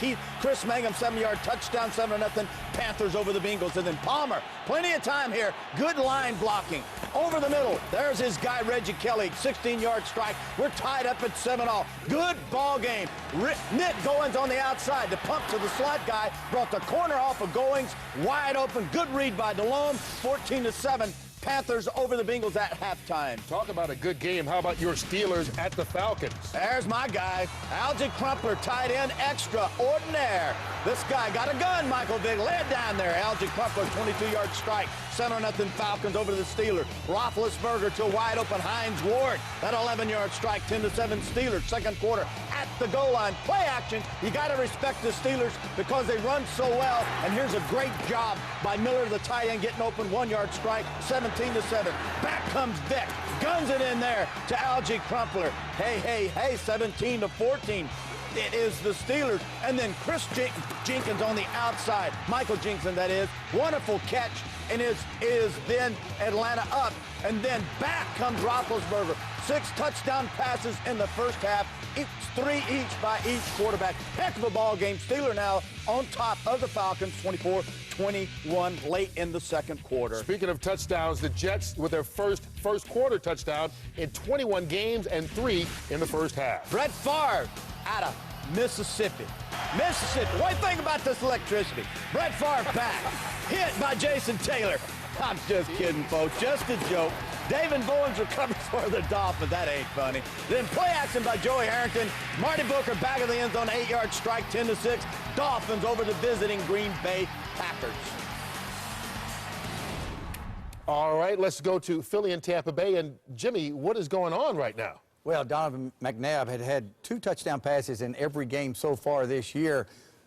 Chris Mangum, 7-yard touchdown, 7-0. Panthers over the Bengals. And then Palmer, plenty of time here. Good line blocking. Over the middle, there's his guy, Reggie Kelly, 16-yard strike. We're tied up at 7-all. Good ball game. Nick Goins on the outside. The pump to the slot guy brought the corner off of Goins. Wide open. Good read by Delhomme. 14-7. Panthers over the Bengals at halftime. Talk about a good game. How about your Steelers at the Falcons? There's my guy, Algie Crumpler, tight end, extraordinaire. This guy got a gun, Michael Vick. Lay it down there. Algie Crumpler, 22-yard strike. 7-0 Falcons over the Steelers. Roethlisberger to a wide open Hines Ward. That 11-yard strike, 10-7 Steelers. Second quarter at the goal line. Play action. You got to respect the Steelers because they run so well. And here's a great job by Miller, the tight end, getting open. 1-yard strike, 17-7. Back comes Vick. Guns it in there to Algie Crumpler. Hey, 17-14. It is the Steelers. And then Chris Jenkins on the outside. Michael Jenkins, that is. Wonderful catch. And is then Atlanta up. And then back comes Roethlisberger. 6 touchdown passes in the first half. 3 each by each quarterback. Heck of a ball game. Steelers now on top of the Falcons, 24-21 late in the second quarter. Speaking of touchdowns, the Jets with their first quarter touchdown in 21 games and 3 in the first half. Brett Favre out of Mississippi. What do you think about this electricity? Brett Favre back. Hit by Jason Taylor. I'm just kidding, folks. Just a joke. David Bowens recovers for the Dolphins. That ain't funny. Then play action by Joey Harrington. Marty Booker back of the end zone, 8-yard strike, 10-6. Dolphins over the visiting Green Bay Packers. All right, let's go to Philly and Tampa Bay. And Jimmy, what is going on right now? Well, Donovan McNabb had 2 touchdown passes in every game so far this year.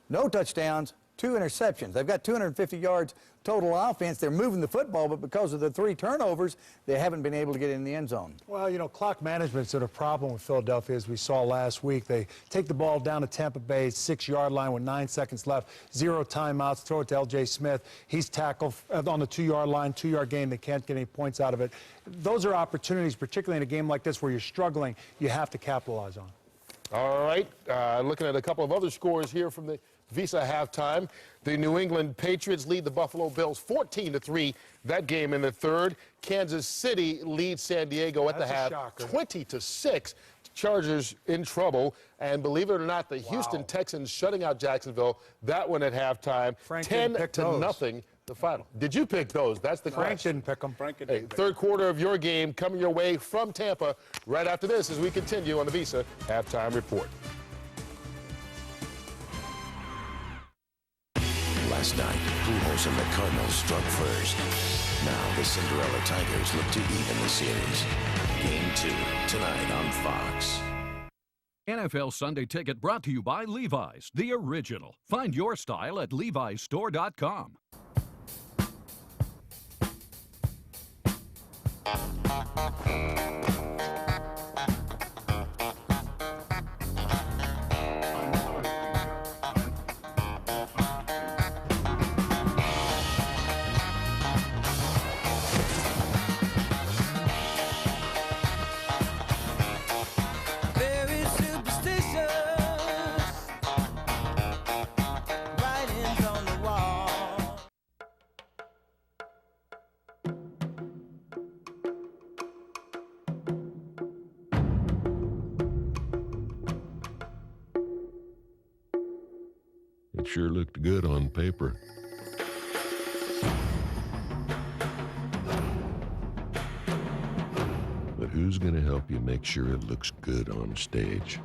No touchdowns, 2 interceptions. They've got 250 yards total offense. They're moving the football, but because of the 3 turnovers, they haven't been able to get in the end zone. Well, you know, clock management's been a problem with Philadelphia, as we saw last week. They take the ball down to Tampa Bay's 6-yard line with 9 seconds left, 0 timeouts, throw it to L.J. Smith. He's tackled on the 2-yard line, 2-yard gain. They can't get any points out of it. Those are opportunities, particularly in a game like this where you're struggling, you have to capitalize on. All right, looking at a couple of other scores here from the Visa halftime. The New England Patriots lead the Buffalo Bills 14-3. That game in the third. Kansas City leads San Diego at the half 20-6. Chargers in trouble. And believe it or not, the Houston Texans shutting out Jacksonville. That one at halftime, 10-0. The final. Did you pick those? That's the question. Frank didn't pick them. Hey, third quarter of your game coming your way from Tampa right after this as we continue on the Visa Halftime Report. Last night, Pujols and the Cardinals struck first. Now the Cinderella Tigers look to even the series. Game 2, tonight on Fox. NFL Sunday Ticket brought to you by Levi's, the original. Find your style at levisstore.com. It sure looked good on paper. But who's going to help you make sure it looks good on stage?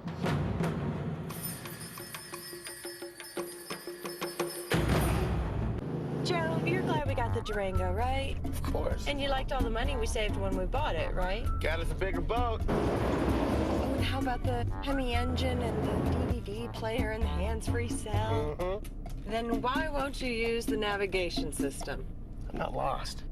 Joe, you're glad we got the Durango, right? Of course. And you liked all the money we saved when we bought it, right? Got us a bigger boat. Oh, and how about the Hemi engine and the DVD player and the hands-free cell? Then why won't you use the navigation system? I'm not lost.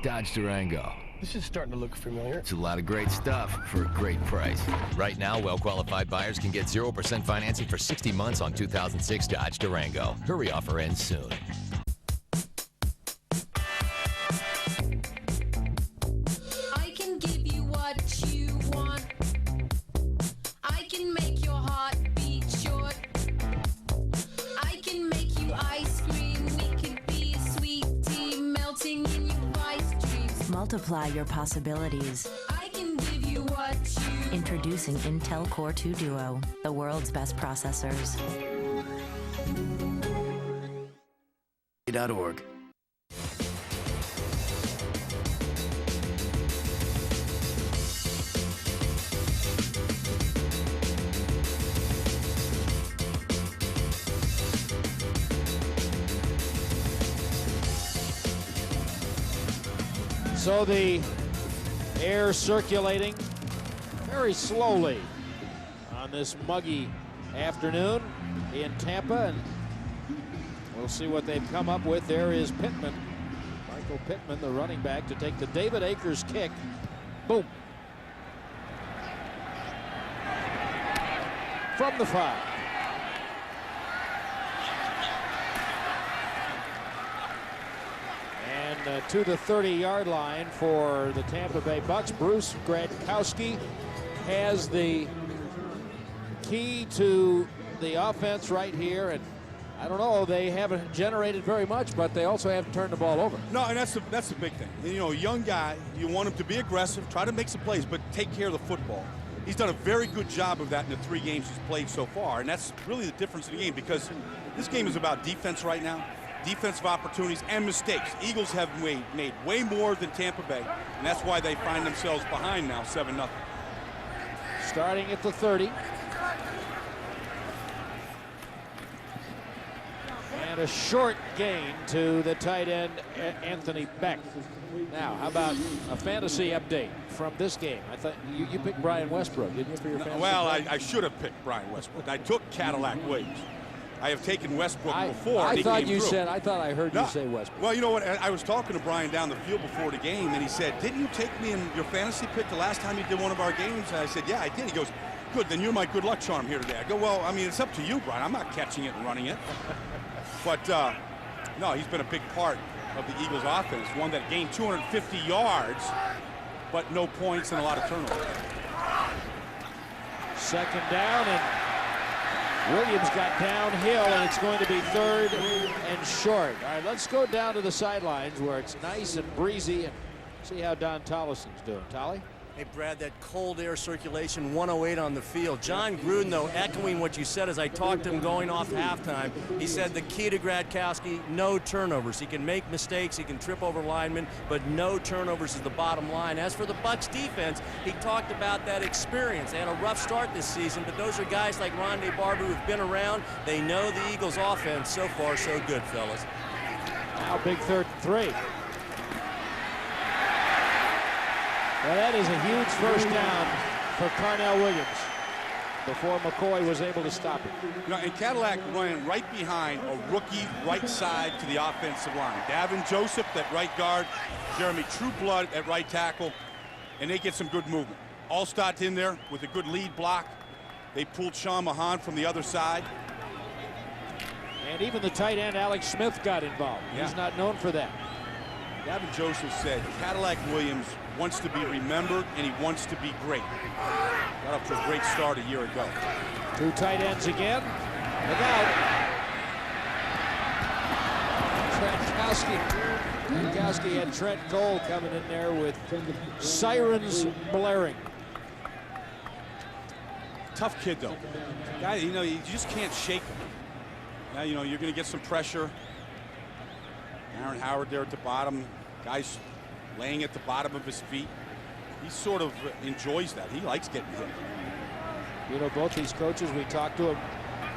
Dodge Durango. This is starting to look familiar. It's a lot of great stuff for a great price. Right now, well-qualified buyers can get 0% financing for 60 months on 2006 Dodge Durango. Hurry, offer ends soon. I can give you what you want. I can make your heart beat short. I can make you ice cream. We could be a sweet tea melting in your ice dreams. Multiply your possibilities. I can give you what you Introducing Intel Core 2 Duo, the world's best processors. .org. So the air circulating very slowly on this muggy afternoon in Tampa, and we'll see what they've come up with. There is Pittman, Michael Pittman, the running back, to take the David Akers kick. Boom. From the 5. And to the 30-yard line for the Tampa Bay Bucks. Bruce Gradkowski has the key to the offense right here, and I don't know, they haven't generated very much, but they also haven't turned the ball over. No, and that's the big thing. You know, a young guy, you want him to be aggressive, try to make some plays, but take care of the football. He's done a very good job of that in the 3 games he's played so far, and that's really the difference in the game, because this game is about defense right now, defensive opportunities and mistakes. Eagles have made way more than Tampa Bay, and that's why they find themselves behind now 7-0. Starting at the 30. And a short gain to the tight end, Anthony Beck. Now, how about a fantasy update from this game? I thought you picked Brian Westbrook, didn't you, for your fantasy? Well, I should have picked Brian Westbrook. I took Cadillac Williams. I have taken Westbrook before. I thought you said, I thought I heard you say Westbrook. Well, you know what? I was talking to Brian down the field before the game, and he said, didn't you take me in your fantasy pick the last time you did one of our games? And I said, yeah, I did. He goes, good, then you're my good luck charm here today. I go, well, I mean, it's up to you, Brian. I'm not catching it and running it. But, no, he's been a big part of the Eagles offense, one that gained 250 yards, but no points and a lot of turnovers. Second down, and Williams got downhill, and it's going to be 3rd and short. All right, let's go down to the sidelines where it's nice and breezy and see how Don Tollison's doing. Tolly? Hey, Brad, that cold air circulation, 108 on the field. John Gruden, though, echoing what you said as I talked to him going off halftime, he said the key to Gradkowski, no turnovers. He can make mistakes, he can trip over linemen, but no turnovers is the bottom line. As for the Bucs defense, he talked about that experience. They had a rough start this season, but those are guys like Rondé Barber who've been around. They know the Eagles' offense. So far, so good, fellas. Now big 3rd and 3. Well, that is a huge first down for Carnell Williams before McCoy was able to stop it. You know, and Cadillac running right behind a rookie right side to the offensive line. Davin Joseph at right guard, Jeremy Trueblood at right tackle, and they get some good movement. Allstott in there with a good lead block. They pulled Sean Mahan from the other side. And even the tight end, Alex Smith, got involved. Yeah. He's not known for that. Davin Joseph said Cadillac Williams wants to be remembered and he wants to be great. Got off to a great start a year ago. 2 tight ends again. Look out. Gradkowski had Trent Cole coming in there with sirens blaring. Tough kid, though. Guy, you know, you just can't shake him. Now, you know, you're going to get some pressure. Aaron Howard there at the bottom. Guys laying at the bottom of his feet. He sort of enjoys that. He likes getting hit. You know, both these coaches, we talked to him,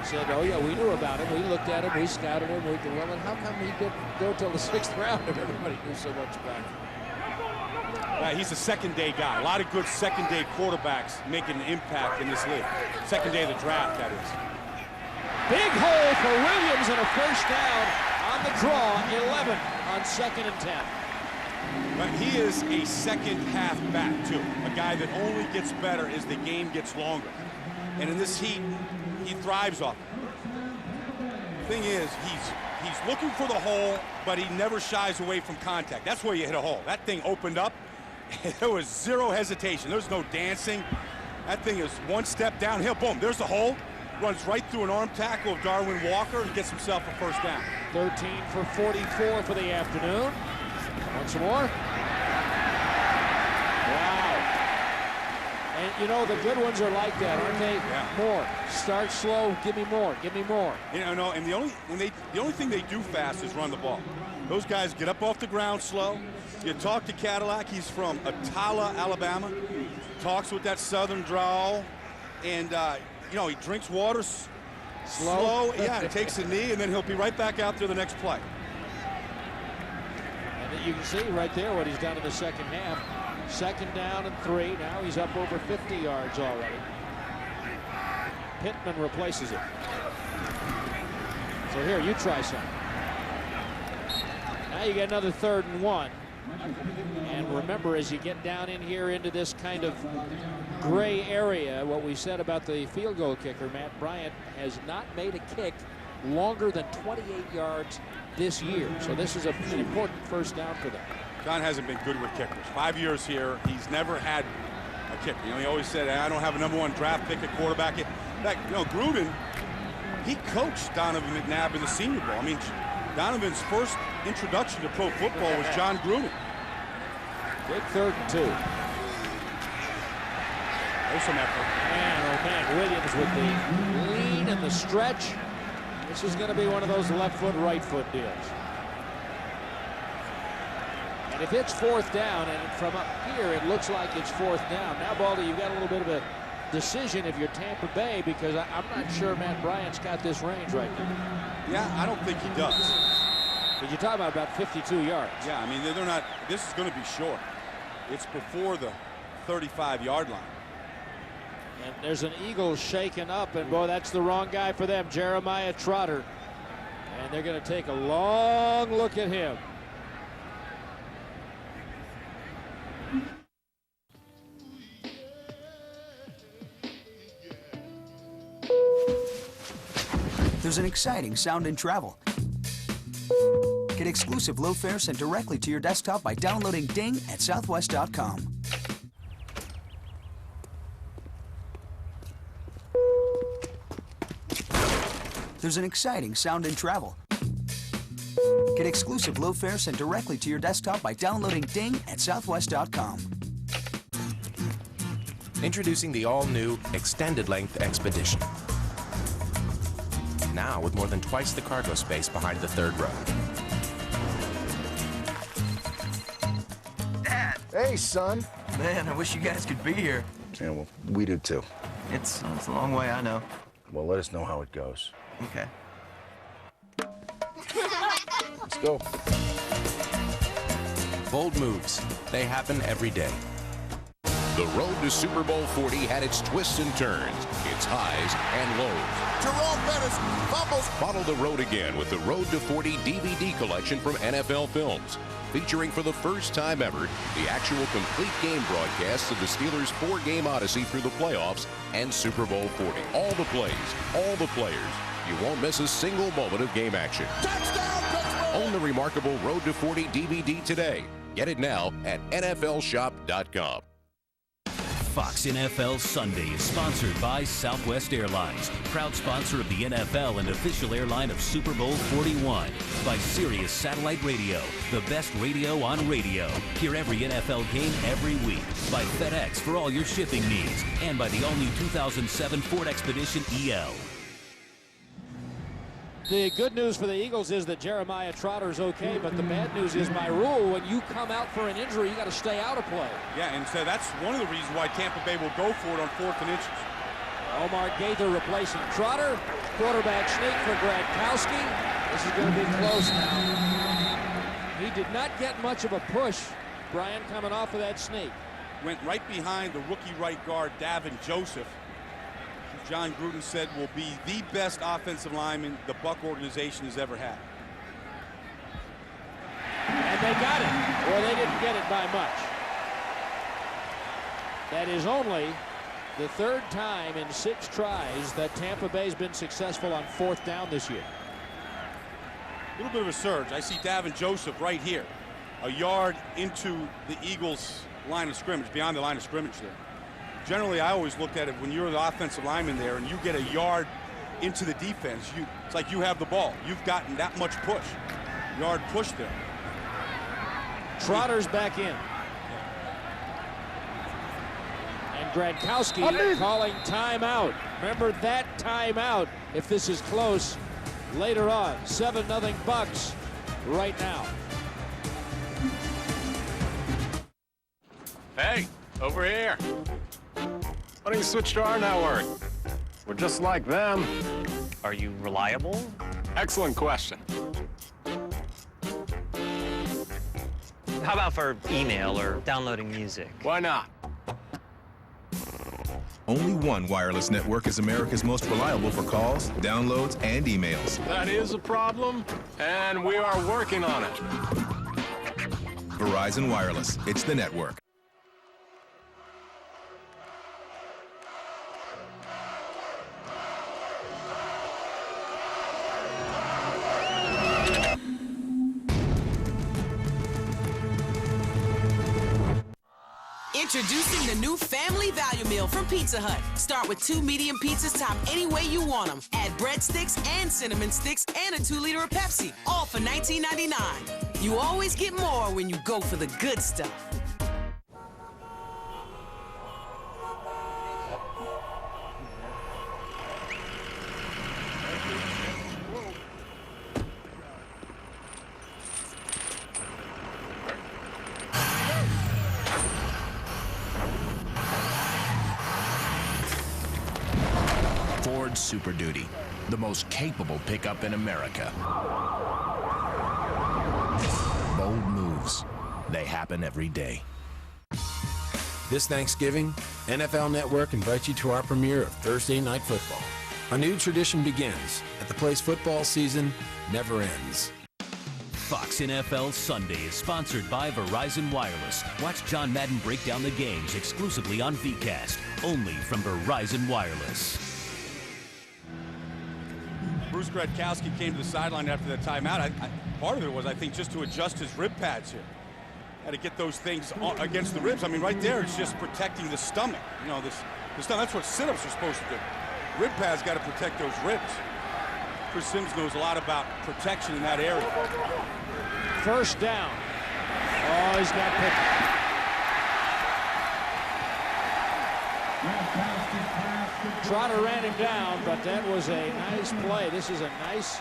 said, oh, yeah, we knew about him. We looked at him. We scouted him. We could, well, and how come he didn't go till the 6th round if everybody knew so much about him? He's a second-day guy. A lot of good second-day quarterbacks making an impact in this league. Second day of the draft, that is. Big hole for Williams and a first down on the draw, 11 on 2nd and 10. But he is a second-half back, too. A guy that only gets better as the game gets longer. And in this heat, he thrives off it. The thing is, he's looking for the hole, but he never shies away from contact. That's where you hit a hole. That thing opened up, and there was zero hesitation. There's no dancing. That thing is one step downhill. Boom, there's the hole. Runs right through an arm tackle of Darwin Walker and gets himself a first down. 13 for 44 for the afternoon. Want some more? Wow. And you know, the good ones are like that, aren't they? Yeah. More. Start slow, give me more, give me more. You know, and the only thing they do fast is run the ball. Those guys get up off the ground slow. You talk to Cadillac, he's from Atala, Alabama. Talks with that southern drawl. And you know, he drinks water slow. Yeah, takes a knee, and then he'll be right back out there the next play. And you can see right there what he's done in the second half. 2nd down and 3. Now he's up over 50 yards already. Pittman replaces it. So here, you try some. Now you get another 3rd and 1. And remember, as you get down in here into this kind of gray area, what we said about the field goal kicker, Matt Bryant, has not made a kick longer than 28 yards this year. So this is an important first down for them. John hasn't been good with kickers. 5 years here, he's never had a kicker. You know, he always said, I don't have a #1 draft pick at quarterback. In fact, you know, Gruden, he coached Donovan McNabb in the Senior Bowl. I mean, Donovan's first introduction to pro football was John Gruden. Big 3rd and 2. There's some effort. Man, oh man, Williams with the lean and the stretch. This is going to be one of those left foot, right foot deals. And if it's 4th down, and from up here it looks like it's 4th down. Now, Baldy, you've got a little bit of a decision if you're Tampa Bay, because I'm not sure Matt Bryant's got this range right now. Yeah, I don't think he does. But you're talking about 52 yards. Yeah, I mean, they're not. This is going to be short. It's before the 35-yard line. And there's an Eagles shaken up, and boy, that's the wrong guy for them, Jeremiah Trotter. And they're going to take a long look at him. There's an exciting sound in travel. Get exclusive low fares sent directly to your desktop by downloading Ding at southwest.com. There's an exciting sound in travel. Get exclusive low fares sent directly to your desktop by downloading Ding at southwest.com. Introducing the all-new Extended Length Expedition. Now with more than twice the cargo space behind the third row. Dad! Hey, son. Man, I wish you guys could be here. Yeah, well, we do too. It's a long way, I know. Well, let us know how it goes. Okay. Let's go. Bold moves. They happen every day. The road to Super Bowl 40 had its twists and turns, its highs and lows. Jerome Bettis fumbles. Follow the road again with the Road to 40 DVD collection from NFL Films, featuring for the first time ever the actual complete game broadcasts of the Steelers' 4-game odyssey through the playoffs and Super Bowl 40. All the plays, all the players. You won't miss a single moment of game action. Touchdown, Pittsburgh! Own the remarkable Road to 40 DVD today. Get it now at NFLshop.com. Fox NFL Sunday is sponsored by Southwest Airlines, proud sponsor of the NFL and official airline of Super Bowl 41. By Sirius Satellite Radio, the best radio on radio. Hear every NFL game every week. By FedEx for all your shipping needs. And by the all-new 2007 Ford Expedition EL. The good news for the Eagles is that Jeremiah Trotter's okay, but the bad news is, by rule, when you come out for an injury, you got to stay out of play. Yeah, and so that's one of the reasons why Tampa Bay will go for it on 4th and inches. Omar Gaither replacing Trotter. Quarterback sneak for Gradkowski. This is going to be close now. He did not get much of a push, Brian, coming off of that sneak. Went right behind the rookie right guard, Davin Joseph. John Gruden said will be the best offensive lineman the Buck organization has ever had. And they got it. Well, they didn't get it by much. That is only the 3rd time in 6 tries that Tampa Bay's been successful on 4th down this year. A little bit of a surge. I see Davin Joseph right here, a yard into the Eagles' line of scrimmage, beyond the line of scrimmage there. Generally, I always looked at it when you're the offensive lineman there and you get a yard into the defense, it's like you have the ball. You've gotten that much push. Yard push there. Trotter's back in. And Gradkowski calling timeout. Remember that timeout if this is close later on. 7-0 Bucks right now. Hey, over here. Why don't you switch to our network? We're just like them. Are you reliable? Excellent question. How about for email or downloading music? Why not? Only one wireless network is America's most reliable for calls, downloads, and emails. That is a problem, and we are working on it. Verizon Wireless. It's the network. Introducing the new Family Value Meal from Pizza Hut. Start with 2 medium pizzas topped any way you want them. Add breadsticks and cinnamon sticks and a 2-liter of Pepsi, all for $19.99. You always get more when you go for the good stuff. Ford Super Duty, the most capable pickup in America. Bold moves. They happen every day. This Thanksgiving, NFL Network invites you to our premiere of Thursday Night Football. A new tradition begins at the place football season never ends. Fox NFL Sunday is sponsored by Verizon Wireless. Watch John Madden break down the games exclusively on VCast, only from Verizon Wireless. Bruce Gradkowski came to the sideline after the timeout. Part of it was, I think, just to adjust his rib pads here. Had to get those things against the ribs. I mean, right there, it's just protecting the stomach. You know, the stomach, that's what sit-ups are supposed to do. Rib pads got to protect those ribs. Chris Sims knows a lot about protection in that area. First down. Oh, he's got picked. Trotter ran him down, but that was a nice play. This is a nice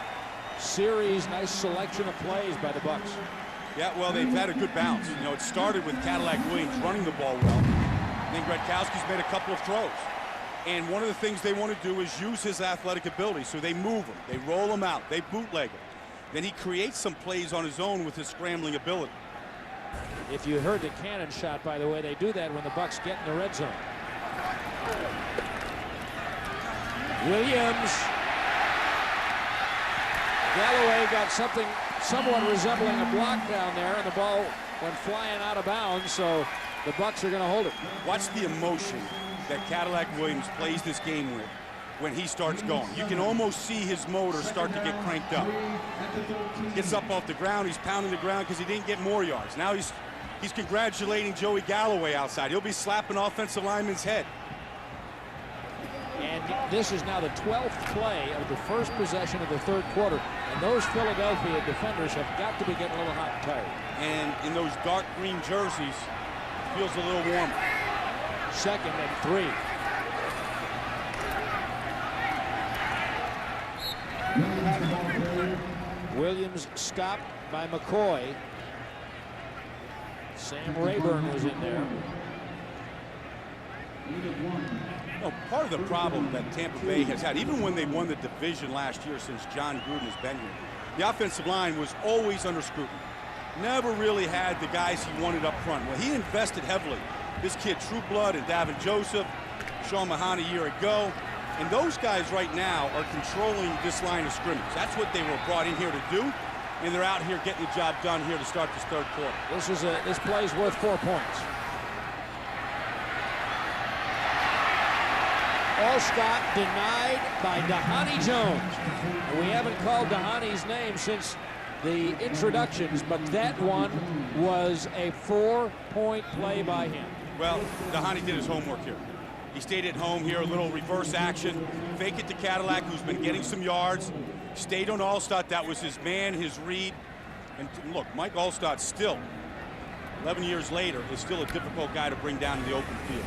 series, nice selection of plays by the Bucs. Yeah, well, they've had a good bounce. You know, it started with Cadillac Williams running the ball well. Then Gradkowski's made a couple of throws. And one of the things they want to do is use his athletic ability. So they move him, they roll him out, they bootleg him. Then he creates some plays on his own with his scrambling ability. If you heard the cannon shot, by the way, they do that when the Bucs get in the red zone. Williams. Galloway got something somewhat resembling a block down there, and the ball went flying out of bounds, so the Bucs are going to hold it. Watch the emotion that Cadillac Williams plays this game with when he starts going. You can almost see his motor start to get cranked up. Gets up off the ground, he's pounding the ground because he didn't get more yards. Now he's congratulating Joey Galloway outside. He'll be slapping offensive lineman's head. And this is now the 12th play of the first possession of the third quarter. And those Philadelphia defenders have got to be getting a little hot and tired. And in those dark green jerseys, feels a little warmer. 2nd and 3. Williams stopped by McCoy. Sam Rayburn was in there. No, part of the problem that Tampa Bay has had, even when they won the division last year since John Gruden has been here, the offensive line was always under scrutiny. Never really had the guys he wanted up front. Well, he invested heavily. This kid, True Blood, and Davin Joseph, Sean Mahan a year ago. And those guys right now are controlling this line of scrimmage. That's what they were brought in here to do. And they're out here getting the job done here to start this third quarter. This play's worth 4 points. Allstott denied by Dhani Jones. And we haven't called Dhani's name since the introductions, but that one was a 4-point play by him. Well, Dhani did his homework here. He stayed at home here, a little reverse action, fake it to Cadillac, who's been getting some yards, stayed on Allstott. That was his man, his read. And look, Mike Allstott still, 11 years later, is still a difficult guy to bring down in the open field.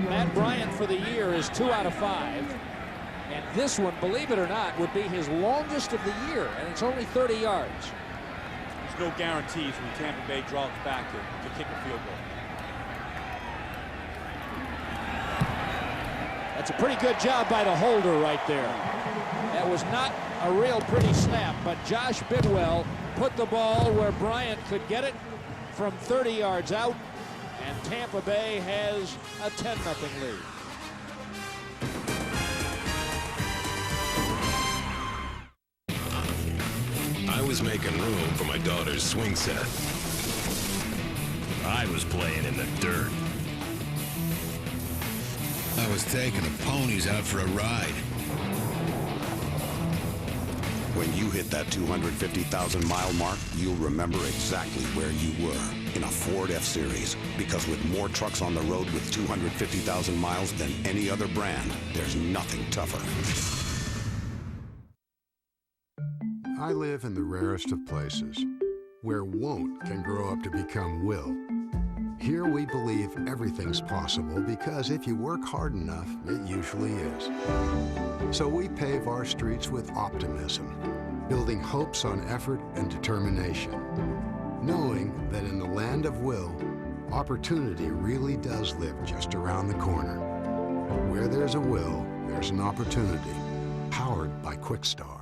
Matt Bryant for the year is 2 out of 5. And this one, believe it or not, would be his longest of the year, and it's only 30 yards. There's no guarantees when Tampa Bay draws back to kick a field goal. That's a pretty good job by the holder right there. That was not a real pretty snap, but Josh Bidwell put the ball where Bryant could get it from 30 yards out, and Tampa Bay has a 10-0 lead. I was making room for my daughter's swing set. I was playing in the dirt. I was taking the ponies out for a ride. When you hit that 250,000-mile mark, you'll remember exactly where you were in a Ford F-Series. Because with more trucks on the road with 250,000 miles than any other brand, there's nothing tougher. I live in the rarest of places, where won't can grow up to become will. Here we believe everything's possible because if you work hard enough, it usually is. So we pave our streets with optimism, building hopes on effort and determination, knowing that in the land of will, opportunity really does live just around the corner. Where there's a will, there's an opportunity, powered by Quickstar.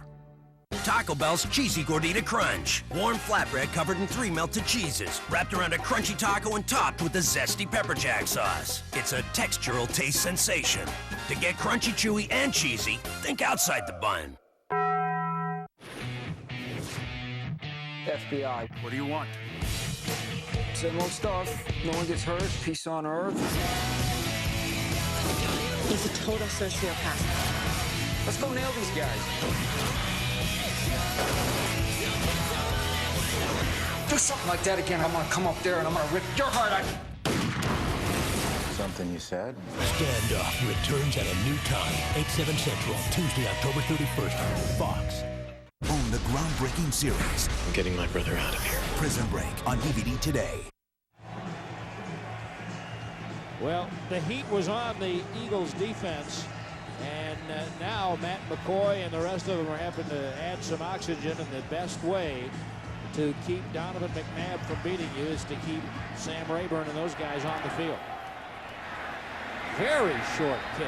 Taco Bell's Cheesy Gordita Crunch. Warm flatbread covered in 3 melted cheeses, wrapped around a crunchy taco and topped with a zesty pepper jack sauce. It's a textural taste sensation. To get crunchy, chewy, and cheesy, think outside the bun. FBI. What do you want? Same old stuff. No one gets hurt. Peace on Earth. He's a total sociopath. Let's go nail these guys. Do something like that again, I'm gonna come up there and I'm gonna rip your heart out. Something you said? Standoff returns at a new time, 8/7 Central, Tuesday, October 31st on Fox. Own the groundbreaking series. I'm getting my brother out of here. Prison Break on DVD today. Well, the heat was on the Eagles defense, and now Matt McCoy and the rest of them are having to add some oxygen, and the best way to keep Donovan McNabb from beating you is to keep Sam Rayburn and those guys on the field. Very short kick.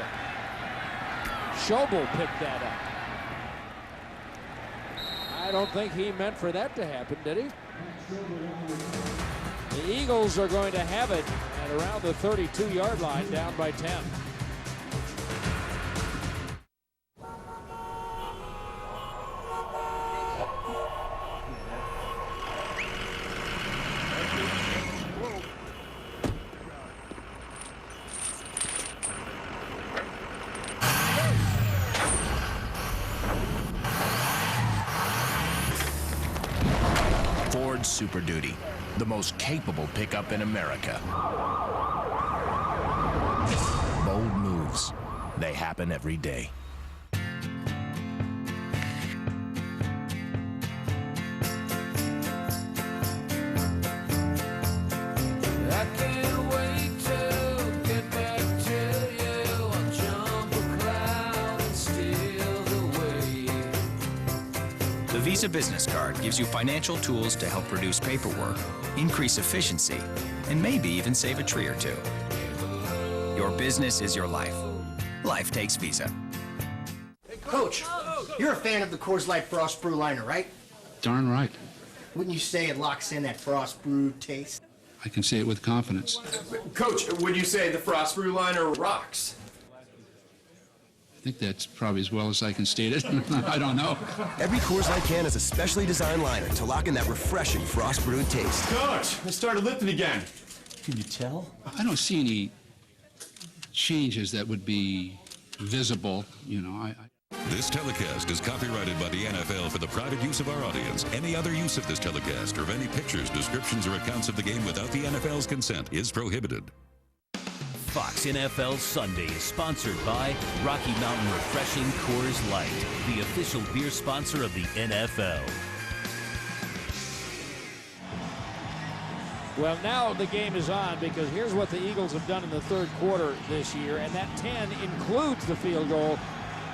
Schobel picked that up. I don't think he meant for that to happen, did he? The Eagles are going to have it at around the 32-yard line, down by 10. Ford Super Duty, the most capable pickup in America. Bold moves, they happen every day. The Visa Business Card gives you financial tools to help reduce paperwork, increase efficiency, and maybe even save a tree or two. Your business is your life. Life takes Visa. Coach, you're a fan of the Coors Light Frost Brew Liner, right? Darn right. Wouldn't you say it locks in that Frost Brew taste? I can say it with confidence. Coach, would you say the Frost Brew Liner rocks? I think that's probably as well as I can state it. I don't know. Every Coors Light can is a specially designed liner to lock in that refreshing frost brewed taste. Coach, I started lifting again. Can you tell? I don't see any changes that would be visible, you know. This telecast is copyrighted by the NFL for the private use of our audience. Any other use of this telecast or of any pictures, descriptions, or accounts of the game without the NFL's consent is prohibited. Fox NFL Sunday is sponsored by Rocky Mountain Refreshing Coors Light, the official beer sponsor of the NFL. Well, now the game is on, because here's what the Eagles have done in the third quarter this year, and that 10 includes the field goal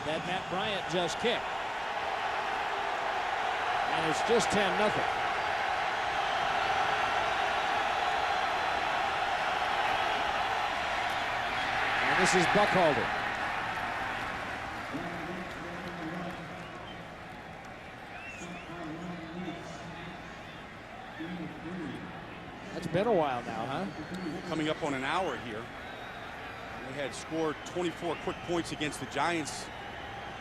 that Matt Bryant just kicked. And it's just 10-0. This is Buckhalter. That's been a while now, huh? Coming up on an hour here. They had scored 24 quick points against the Giants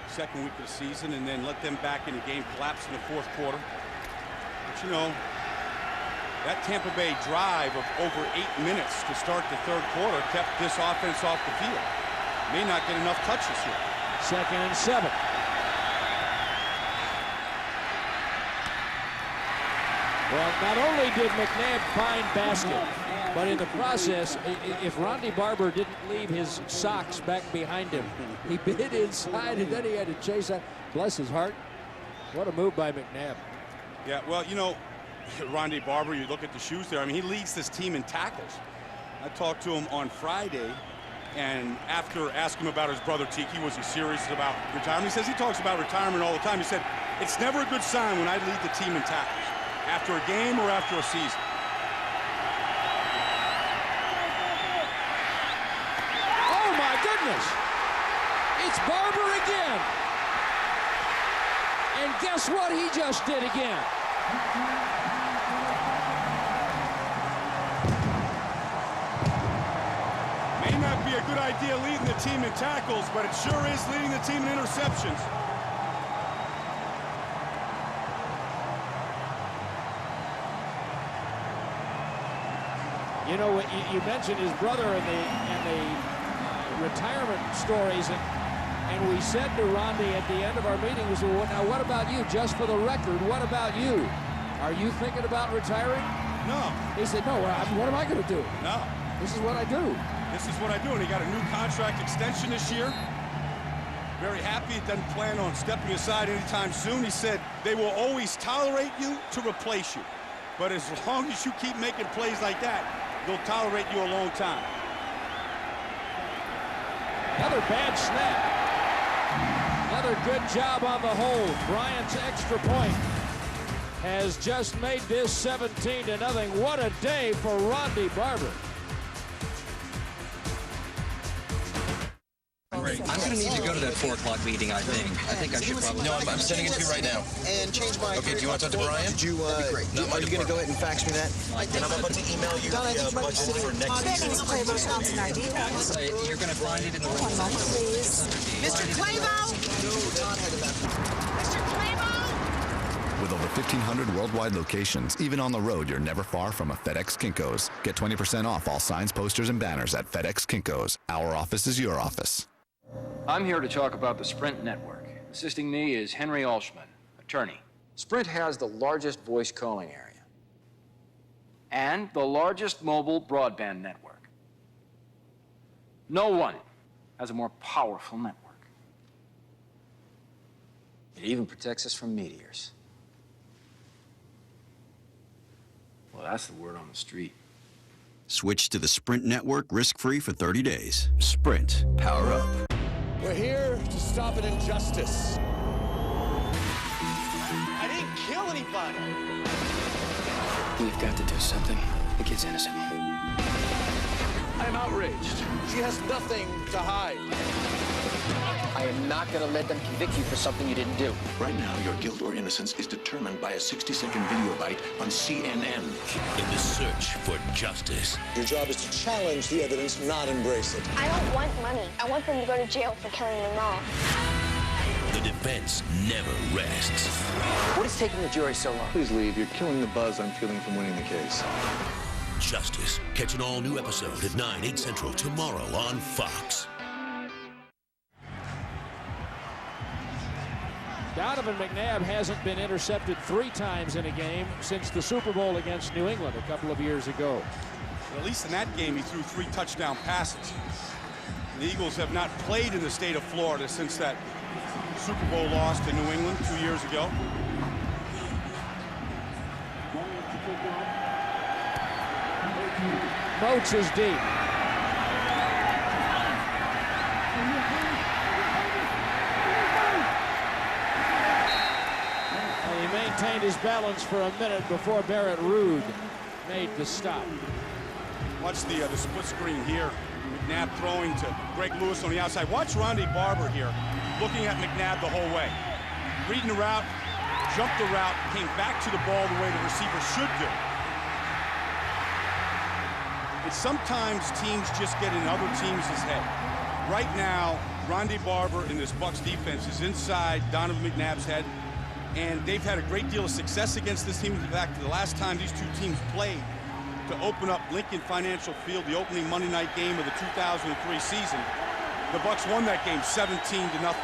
second week of the season, and then let them back in the game, collapse in the fourth quarter. But you know, that Tampa Bay drive of over 8 minutes to start the third quarter kept this offense off the field. May not get enough touches here. 2nd and 7. Well, not only did McNabb find basket, but in the process, if Ronde Barber didn't leave his socks back behind him, he bit inside, and then he had to chase that. Bless his heart. What a move by McNabb. Yeah, well, you know, Ronde Barber, you look at the shoes there. I mean, he leads this team in tackles. I talked to him on Friday, and after asking him about his brother Tiki, was he serious about retirement? He says he talks about retirement all the time. He said, it's never a good sign when I lead the team in tackles, after a game or after a season. Oh, my goodness. It's Barber again. And guess what he just did again? May not be a good idea leading the team in tackles, but it sure is leading the team in interceptions. You know, you mentioned his brother and the retirement stories, and we said to Ronde at the end of our meeting, we said, well, now what about you? Just for the record, what about you? Are you thinking about retiring? No. He said, no, what am I going to do? No. This is what I do. This is what I do, and he got a new contract extension this year. Very happy. He doesn't plan on stepping aside anytime soon. He said they will always tolerate you to replace you. But as long as you keep making plays like that, they'll tolerate you a long time. Another bad snap. Another good job on the hold. Bryant's extra point has just made this 17-0. What a day for Ronde Barber. I'm going to need to go to that 4 o'clock meeting, I think. I should probably... No, I'm sending it to you right now. And change my... Okay, do you want to talk to Brian? Did you, That'd be great. Not my are you going to go ahead and fax me that? And I'm about to email you the budget for next season. You're going to find it in the... One moment, please. Mr. Clavo! Mr. Clavo! With over 1,500 worldwide locations, even on the road, you're never far from a FedEx Kinko's. Get 20% off all signs, posters, and banners at FedEx Kinko's. Our office is your office. I'm here to talk about the Sprint network. Assisting me is Henry Alshman, attorney. Sprint has the largest voice calling area and the largest mobile broadband network. No one has a more powerful network. It even protects us from meteors. Well, that's the word on the street. Switch to the Sprint network risk-free for 30 days. Sprint. Power up. We're here to stop an injustice. I didn't kill anybody. We've got to do something. The kid's innocent. I am outraged. She has nothing to hide. I am not going to let them convict you for something you didn't do. Right now, your guilt or innocence is determined by a 60-second video bite on CNN. In the search for justice. Your job is to challenge the evidence, not embrace it. I don't want money. I want them to go to jail for killing my mom. The defense never rests. What is taking the jury so long? Please leave. You're killing the buzz I'm feeling from winning the case. Justice. Catch an all-new episode at 9, 8 Central tomorrow on Fox. Donovan McNabb hasn't been intercepted 3 times in a game since the Super Bowl against New England a couple of years ago. Well, at least in that game, he threw 3 touchdown passes. The Eagles have not played in the state of Florida since that Super Bowl loss to New England 2 years ago. Moats is deep. He maintained his balance for a minute before Barrett Ruud made the stop. Watch the split screen here. McNabb throwing to Greg Lewis on the outside. Watch Ronde Barber here, looking at McNabb the whole way. Reading the route, jumped the route, came back to the ball the way the receiver should do. It's sometimes teams just get in other teams' head. Right now, Ronde Barber in this Bucs defense is inside Donovan McNabb's head, and they've had a great deal of success against this team. In fact, the last time these 2 teams played to open up Lincoln Financial Field, the opening Monday night game of the 2003 season, the Bucs won that game 17-0.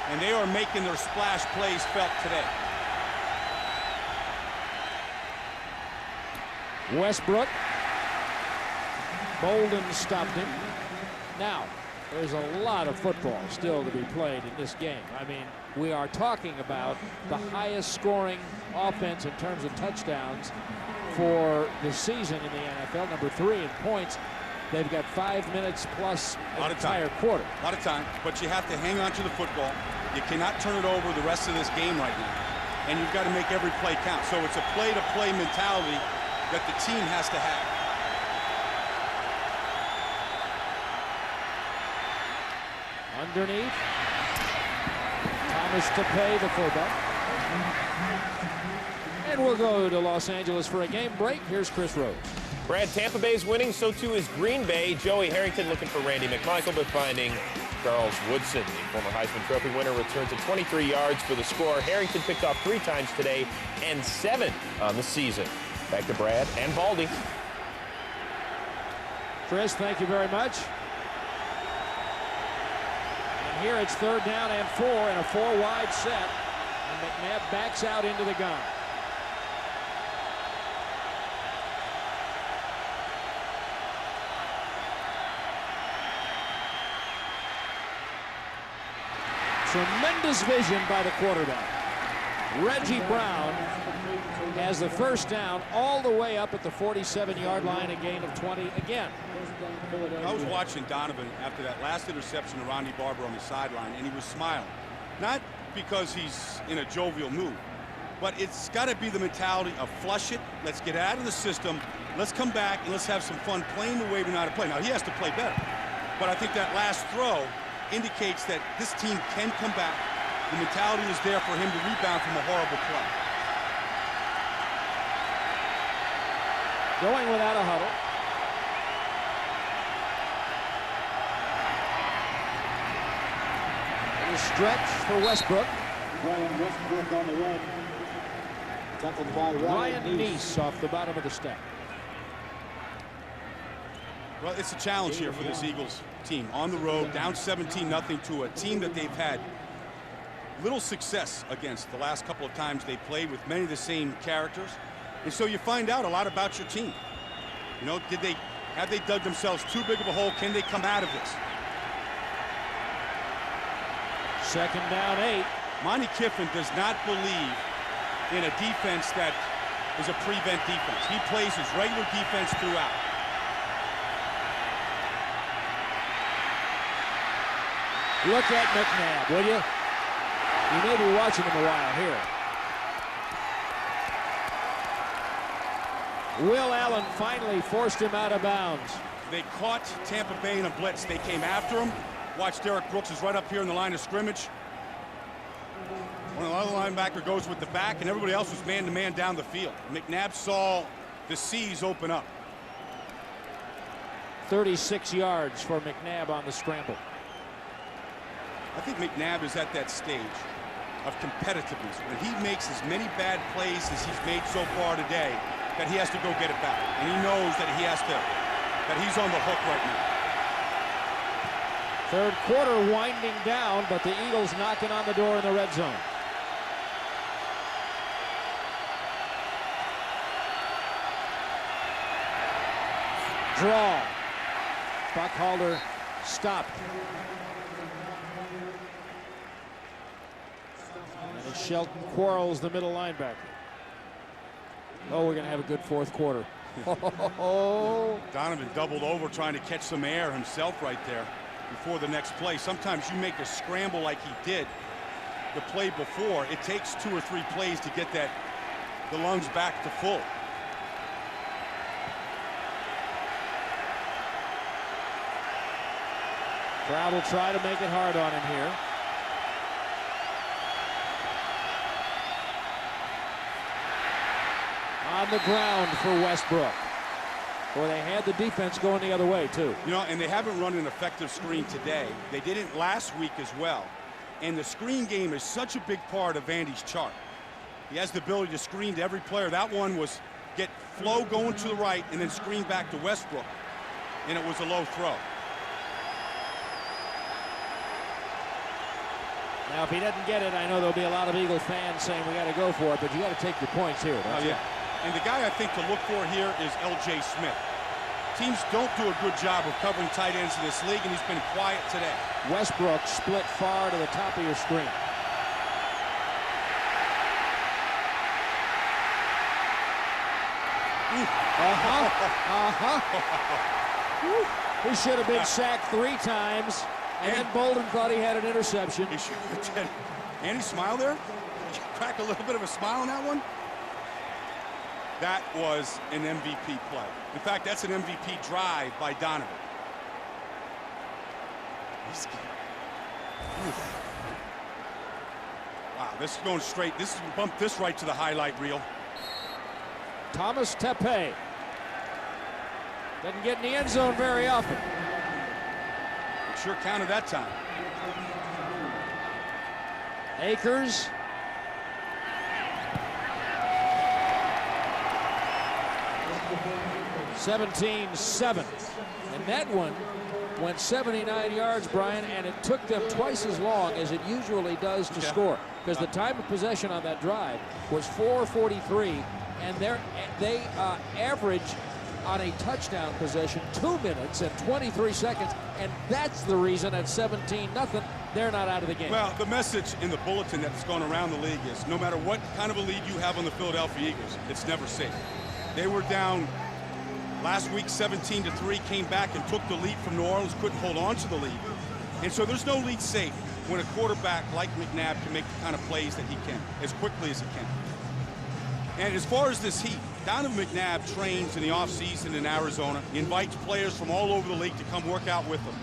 And they are making their splash plays felt today. Westbrook. Bolden stopped him. Now, there's a lot of football still to be played in this game. I mean, we are talking about the highest scoring offense in terms of touchdowns for the season in the NFL, number 3 in points. They've got 5 minutes plus an entire quarter. A lot of time, but you have to hang on to the football. You cannot turn it over the rest of this game right now. And you've got to make every play count. So it's a play-to-play mentality that the team has to have. Underneath. Thomas Tapé, the fullback. And we'll go to Los Angeles for a game break. Here's Chris Rhodes. Brad, Tampa Bay's winning, so too is Green Bay. Joey Harrington looking for Randy McMichael, but finding Charles Woodson. The former Heisman Trophy winner returns at 23 yards for the score. Harrington picked off 3 times today and 7 on the season. Back to Brad and Baldy. Chris, thank you very much. And here it's 3rd down and 4 in a 4-wide set. And McNabb backs out into the gun. Tremendous vision by the quarterback. Reggie Brown has the first down all the way up at the 47-yard line, a gain of 20 again. I was watching Donovan after that last interception of Ronnie Barber on the sideline, and he was smiling. Not because he's in a jovial mood, but it's got to be the mentality of flush it, let's get out of the system, let's come back, and let's have some fun playing the way we know how to play. Now, he has to play better, but I think that last throw indicates that this team can come back. The mentality is there for him to rebound from a horrible play. Going without a huddle. A stretch for Westbrook. Brian Westbrook on the run. Tackled by Ryan Neese off the bottom of the step. Well, it's a challenge here for this Eagles team. On the road, down 17-0 to a team that they've had little success against the last couple of times they played, with many of the same characters. And so you find out a lot about your team. You know, have they dug themselves too big of a hole? Can they come out of this? Second down 8. Monty Kiffin does not believe in a defense that is a prevent defense. He plays his regular defense throughout. Look at McNabb, will you? You may be watching him a while here. Will Allen finally forced him out of bounds. They caught Tampa Bay in a blitz. They came after him. Watch, Derek Brooks is right up here in the line of scrimmage. One of the other linebacker goes with the back, and everybody else was man-to-man down the field. McNabb saw the C's open up. 36 yards for McNabb on the scramble. I think McNabb is at that stage of competitiveness when he makes as many bad plays as he's made so far today, that he has to go get it back, and he knows that he's on the hook right now. Third quarter winding down, but the Eagles knocking on the door in the red zone. Draw. Buckhalter stopped. And it's Shelton Quarles, the middle linebacker. Oh, we're going to have a good fourth quarter. Donovan doubled over trying to catch some air himself right there before the next play. Sometimes you make a scramble like he did the play before. It takes 2 or 3 plays to get the lungs back to full. Crowd will try to make it hard on him here. On the ground for Westbrook. Boy, they had the defense going the other way, too. You know, and they haven't run an effective screen today. They didn't last week as well. And the screen game is such a big part of Vandy's chart. He has the ability to screen to every player. That one was get flow going to the right and then screen back to Westbrook. And it was a low throw. Now, if he doesn't get it, I know there'll be a lot of Eagle fans saying we got to go for it, but you got to take your points here. Oh, yeah. And the guy I think to look for here is L.J. Smith. Teams don't do a good job of covering tight ends in this league, and he's been quiet today. Westbrook split far to the top of your screen. He should have been sacked 3 times, and then Bolden thought he had an interception. He should have did. And he smiled there. Did you crack a little bit of a smile on that one? That was an MVP play. In fact, that's an MVP drive by Donovan. Wow, this is going straight. This is bump this right to the highlight reel. Thomas Tepe doesn't get in the end zone very often. It sure counted that time. Akers. (17-7), and that one went 79 yards, Brian, and it took them twice as long as it usually does to score, because the time of possession on that drive was 4:43, and they average on a touchdown possession 2 minutes and 23 seconds, and that's the reason at 17-0 they're not out of the game. Well, the message in the bulletin that's gone around the league is no matter what kind of a lead you have on the Philadelphia Eagles, it's never safe. They were down last week 17-3, came back and took the lead from New Orleans, couldn't hold on to the lead. And so there's no lead safe when a quarterback like McNabb can make the kind of plays that he can, as quickly as he can. And as far as this heat, Donovan McNabb trains in the offseason in Arizona. He invites players from all over the league to come work out with him.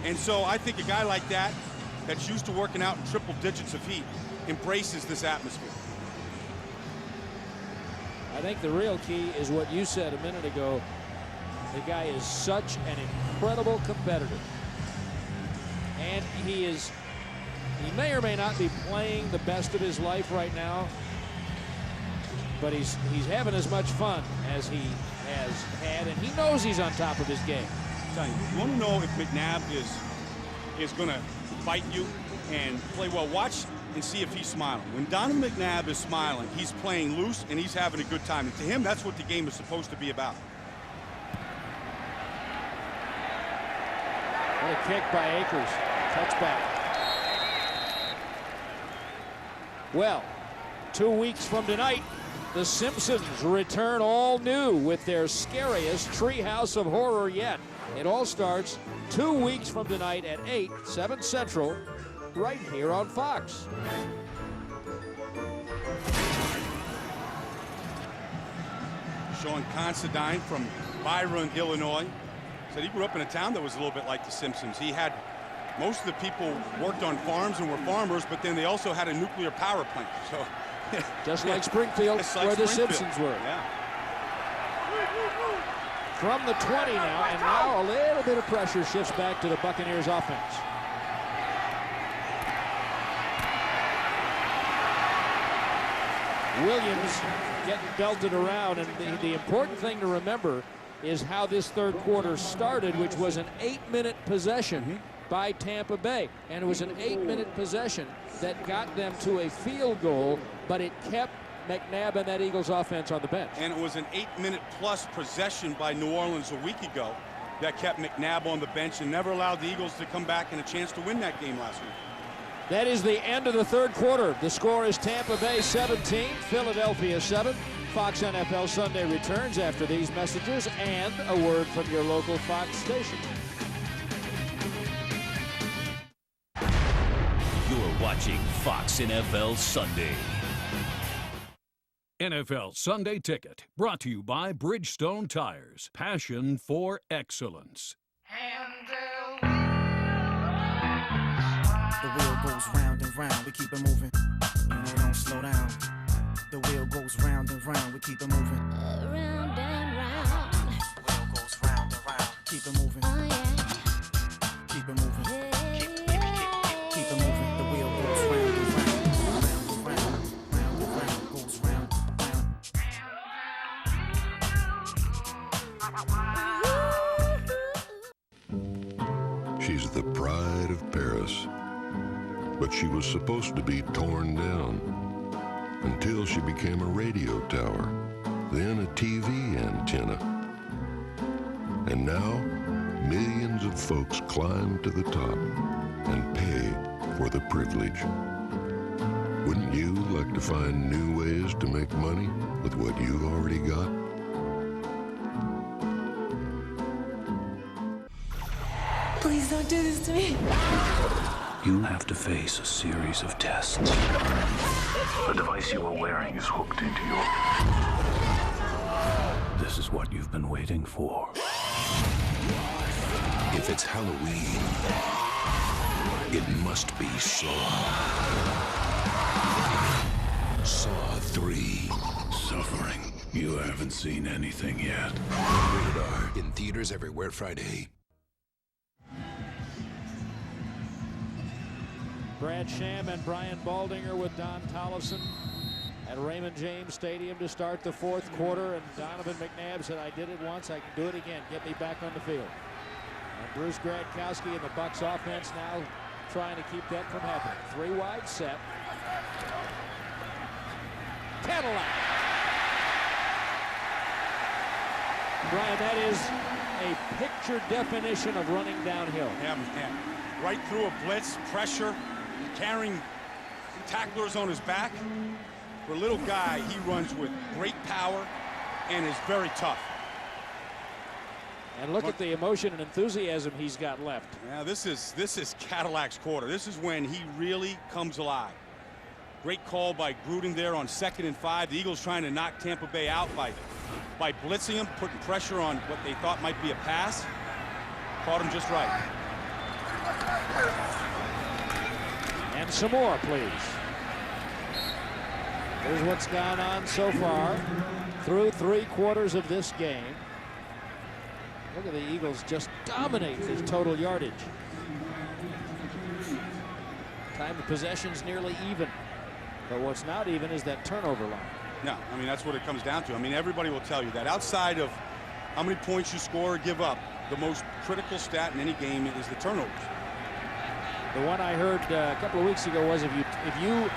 And so I think a guy like that, that's used to working out in triple digits of heat, embraces this atmosphere. I think the real key is what you said a minute ago. The guy is such an incredible competitor. And he may or may not be playing the best of his life right now, but he's having as much fun as he has had, and he knows he's on top of his game. You want to know if McNabb is going to fight you and play well? Watch and see if he's smiling. When Donovan McNabb is smiling, he's playing loose and he's having a good time. And to him, that's what the game is supposed to be about. What a kick by Akers. Touchback. Well, 2 weeks from tonight, the Simpsons return all new with their scariest treehouse of horror yet. It all starts 2 weeks from tonight at 8, 7 Central, right here on Fox. Sean Considine from Byron, Illinois, said he grew up in a town that was a little bit like the Simpsons. He had most of the people worked on farms and were farmers, but then they also had a nuclear power plant. So just like Springfield, where the Simpsons were. Yeah. From the 20 now, and now a little bit of pressure shifts back to the Buccaneers offense. Williams getting belted around, and the important thing to remember is how this third quarter started, which was an 8-minute possession by Tampa Bay. And it was an 8-minute possession that got them to a field goal, but it kept McNabb and that Eagles offense on the bench. And it was an 8-minute plus possession by New Orleans a week ago that kept McNabb on the bench and never allowed the Eagles to come back and a chance to win that game last week. That is the end of the third quarter. The score is Tampa Bay 17, Philadelphia 7. Fox NFL Sunday returns after these messages and a word from your local Fox station. You're watching Fox NFL Sunday. NFL Sunday Ticket, brought to you by Bridgestone Tires. Passion for excellence. The wheel goes round and round, we keep it moving, and we don't slow down. The wheel goes round and round, we keep it moving. Round and round. The wheel goes round and round, keep it moving. Oh yeah. Keep it moving. Keep it moving. The wheel goes round and round, round and round, round and round, goes round and round. She's the pride of Paris, but she was supposed to be torn down until she became a radio tower, then a TV antenna. And now, millions of folks climb to the top and pay for the privilege. Wouldn't you like to find new ways to make money with what you've already got? Please don't do this to me. You have to face a series of tests. The device you are wearing is hooked into your... This is what you've been waiting for. If it's Halloween, it must be Saw. Saw 3. Suffering. You haven't seen anything yet. Rated R. In theaters everywhere Friday. Brad Sham and Brian Baldinger with Don Tollefson at Raymond James Stadium to start the fourth quarter. And Donovan McNabb said, I did it once, I can do it again. Get me back on the field. And Bruce Gradkowski and the Bucs offense now trying to keep that from happening. 3 wide set. Cadillac. Brian, that is a picture definition of running downhill. Yeah, man. Right through a blitz, pressure, carrying tacklers on his back. For a little guy, he runs with great power and is very tough. And look at the emotion and enthusiasm he's got left. Yeah, this is Cadillac's quarter. This is when he really comes alive. Great call by Gruden there on 2nd and 5. The Eagles trying to knock Tampa Bay out by blitzing him, putting pressure on what they thought might be a pass. Caught him just right. And some more, please. Here's what's gone on so far through 3 quarters of this game. Look at the Eagles just dominate his total yardage. Time of possession's nearly even. But what's not even is that turnover line. No, I mean, that's what it comes down to. I mean, everybody will tell you that outside of how many points you score or give up, the most critical stat in any game is the turnovers. The one I heard a couple of weeks ago was if you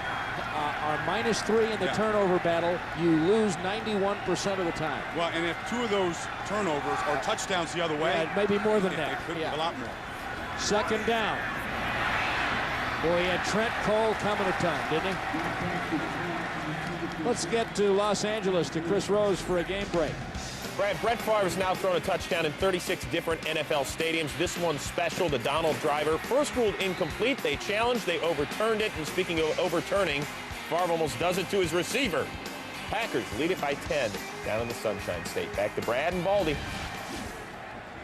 are -3 in the turnover battle, you lose 91% of the time. Well, and if 2 of those turnovers are touchdowns the other way, yeah, maybe more than that. It could be a lot more. 2nd down. Boy, he had Trent Cole coming a ton, didn't he? Let's get to Los Angeles, to Chris Rose for a game break. Brett Favre has now thrown a touchdown in 36 different NFL stadiums. This one's special. The Donald driver first ruled incomplete. They challenged, they overturned it. And speaking of overturning, Favre almost does it to his receiver. Packers lead it by 10 down in the Sunshine State. Back to Brad and Baldy.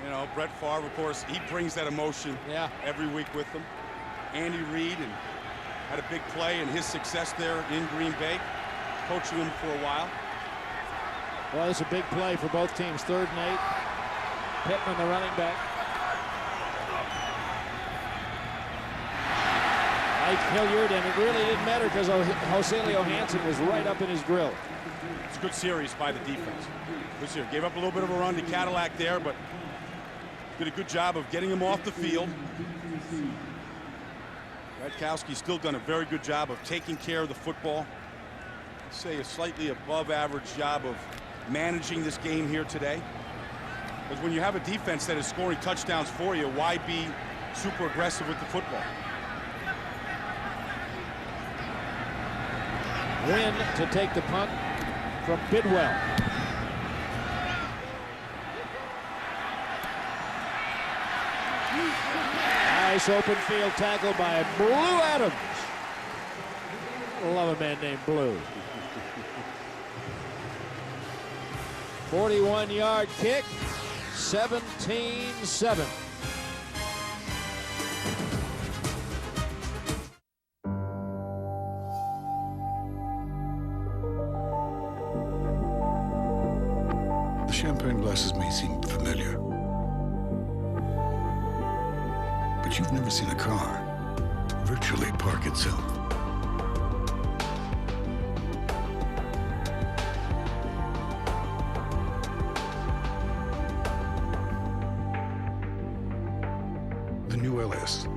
You know, Brett Favre, of course, he brings that emotion every week with them. Andy Reid and had a big play in his success there in Green Bay, coaching him for a while. Well, it's a big play for both teams. 3rd and 8. Pittman, the running back. Ike Hilliard, and it really didn't matter because Joselio Hansen was right up in his grill. It's a good series by the defense. Good series. Gave up a little bit of a run to Cadillac there, but did a good job of getting him off the field. Radkowski's still done a very good job of taking care of the football. I'd say a slightly above average job of managing this game here today. Because when you have a defense that is scoring touchdowns for you, why be super aggressive with the football? Wynn to take the punt from Bidwell. Nice open field tackle by Blue Adams. Love a man named Blue. 41-yard kick, 17-7. The champagne glasses may seem familiar, but you've never seen a car virtually park itself. The new LS.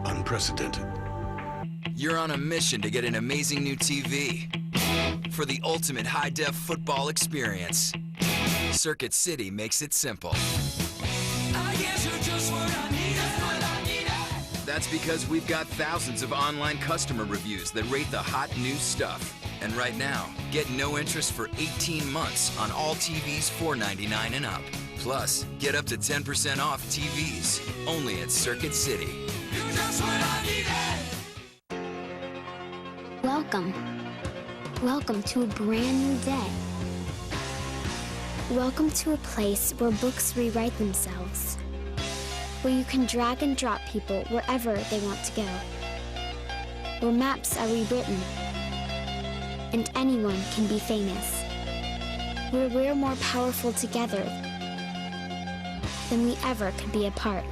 Unprecedented. You're on a mission to get an amazing new TV for the ultimate high-def football experience. Circuit City makes it simple. I guess you're just what I need. That's because we've got thousands of online customer reviews that rate the hot new stuff. And right now, get no interest for 18 months on all TVs $4.99 and up. Plus, get up to 10% off TVs, only at Circuit City. You're just what I needed. Welcome. Welcome to a brand new day. Welcome to a place where books rewrite themselves, where you can drag and drop people wherever they want to go, where maps are rewritten, and anyone can be famous, where we're more powerful together than we ever could be apart.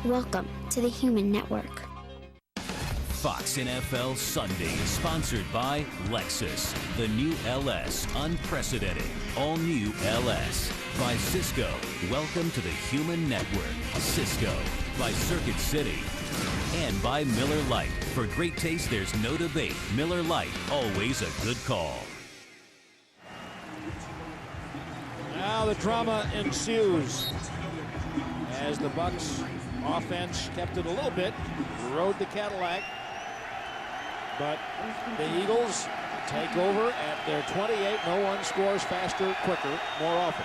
Welcome to the Human Network. Fox NFL Sunday, sponsored by Lexus. The new LS, unprecedented. All new LS. By Cisco, welcome to the Human Network. Cisco. By Circuit City. And by Miller Lite. For great taste, there's no debate. Miller Lite, always a good call. now the drama ensues as the Bucs offense kept it a little bit, rode the Cadillac, but the Eagles take over at their 28. No one scores faster, quicker, more often.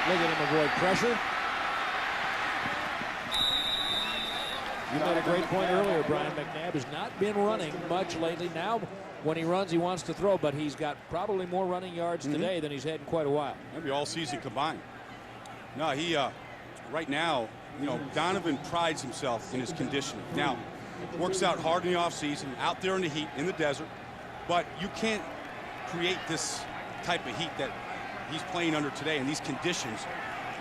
Look at him avoid pressure. You made a great point earlier, Brian. McNabb has not been running much lately. Now, when he runs, he wants to throw, but he's got probably more running yards today than he's had in quite a while. Maybe all season combined. No, he, right now, you know, Donovan prides himself in his conditioning. Now, works out hard in the offseason, out there in the heat, in the desert, but you can't create this type of heat that he's playing under today in these conditions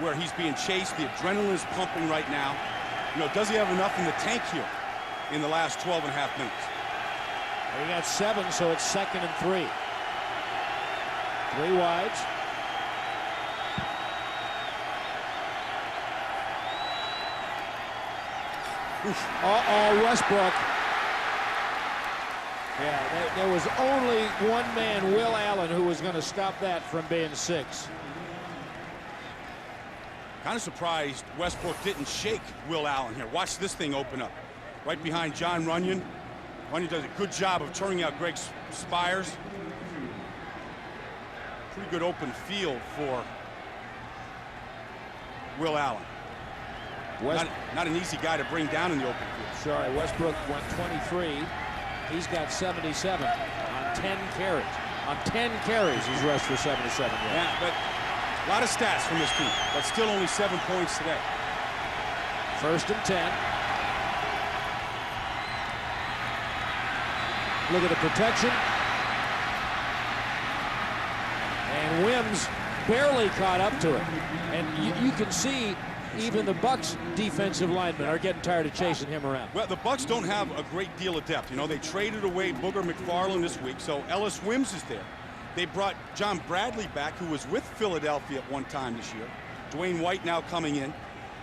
where he's being chased. The adrenaline is pumping right now. You know, does he have enough in the tank here in the last 12 and a half minutes? He got 7, so it's 2nd and 3. 3 wides. Uh-oh, Westbrook. Yeah, there was only one man, Will Allen, who was going to stop that from being 6. Kind of surprised Westbrook didn't shake Will Allen here. Watch this thing open up. Right behind John Runyon. Runyon does a good job of turning out Greg Spires. Pretty good open field for Will Allen. Not an easy guy to bring down in the open field. Sorry, Westbrook went 23. He's got 77 on 10 carries. On 10 carries, he's rushed for 77. Yeah, but a lot of stats from this team, but still only 7 points today. 1st and 10. Look at the protection. And Wims barely caught up to it. And you can see even the Bucs defensive linemen are getting tired of chasing him around. Well, the Bucs don't have a great deal of depth. You know, they traded away Booger McFarland this week, so Ellis Wims is there. They brought John Bradley back, who was with Philadelphia at one time this year. Dwayne White now coming in.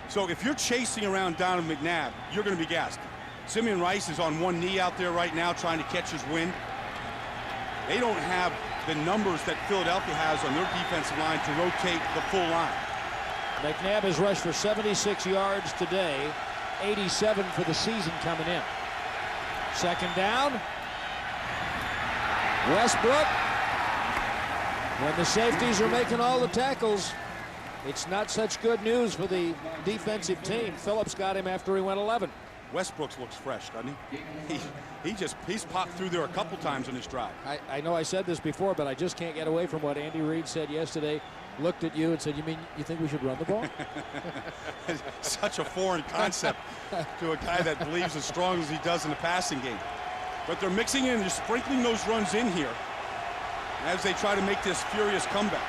So if you're chasing around Donovan McNabb, you're going to be gassed. Simeon Rice is on one knee out there right now trying to catch his wind. They don't have the numbers that Philadelphia has on their defensive line to rotate the full line. McNabb has rushed for 76 yards today, 87 for the season coming in. 2nd down. Westbrook. When the safeties are making all the tackles, it's not such good news for the defensive team. Phillips got him after he went 11. Westbrook looks fresh, doesn't he? He's popped through there a couple times in his drive. I know I said this before, but I just can't get away from what Andy Reid said yesterday. Looked at you and said, you think we should run the ball? Such a foreign concept to a guy that believes as strong as he does in the passing game. But they're mixing in, they're sprinkling those runs in here as they try to make this furious comeback.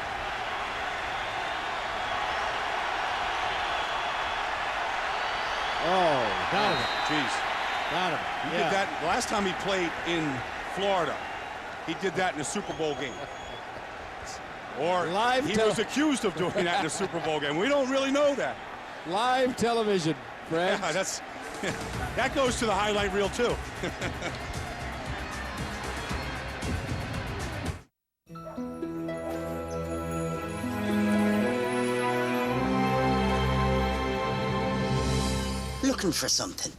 Oh, Donovan. Jeez. Donovan. He did that last time he played in Florida. He did that in a Super Bowl game. Or he was accused of doing that in a Super Bowl game. We don't really know that. Live television, Fred. Yeah, that goes to the highlight reel, too. Looking for something.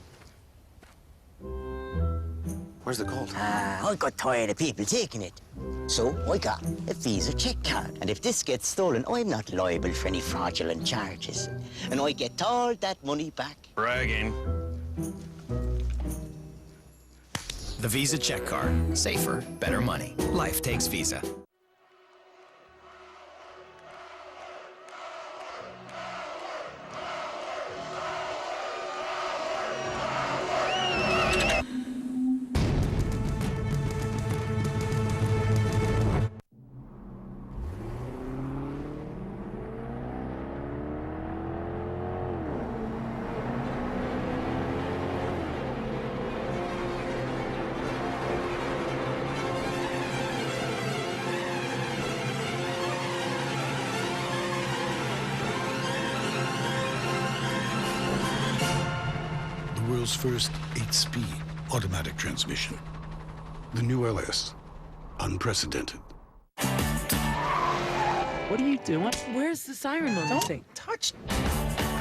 Where's the gold? I got tired of people taking it. So I got a Visa check card. And if this gets stolen, I'm not liable for any fraudulent charges. And I get all that money back. Bragging. The Visa check card. Safer, better money. Life takes Visa. World's first 8-speed automatic transmission. The new LS, unprecedented. What are you doing? Where's the siren on this thing? Touch.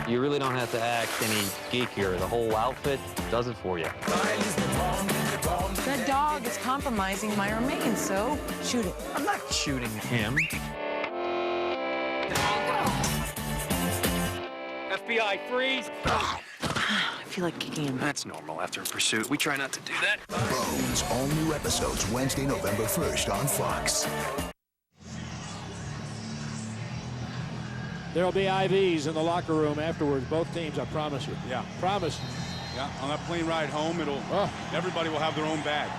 You really don't have to act any geekier. The whole outfit does it for you. That dog is compromising my remains, so shoot it. I'm not shooting him. FBI, freeze! I feel like kicking him. That's normal after a pursuit. We try not to do that. Bones, all new episodes Wednesday, November 1st on Fox. There'll be IVs in the locker room afterwards. Both teams, I promise you. Yeah. Promise. Yeah, on that plane ride home, everybody will have their own bag.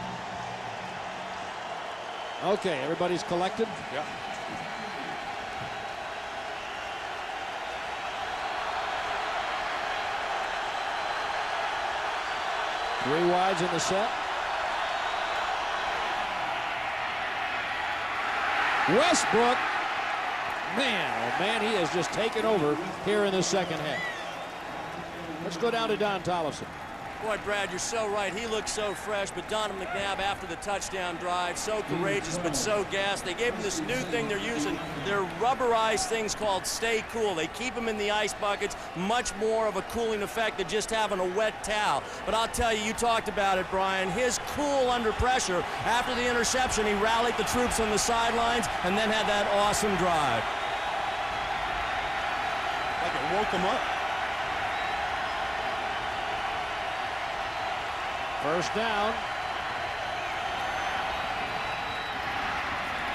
Okay, everybody's collected? Yeah. Three wides in the set. Westbrook. Man, oh man, he has just taken over here in the second half. Let's go down to Don Tollefson. Boy, Brad, you're so right. He looks so fresh, but Donovan McNabb, after the touchdown drive, so courageous, but so gassed. They gave him this new thing they're using. They're rubberized things called Stay Cool. They keep him in the ice buckets, much more of a cooling effect than just having a wet towel. But I'll tell you, you talked about it, Brian, his cool under pressure. After the interception, he rallied the troops on the sidelines and then had that awesome drive. Like it woke him up. First down.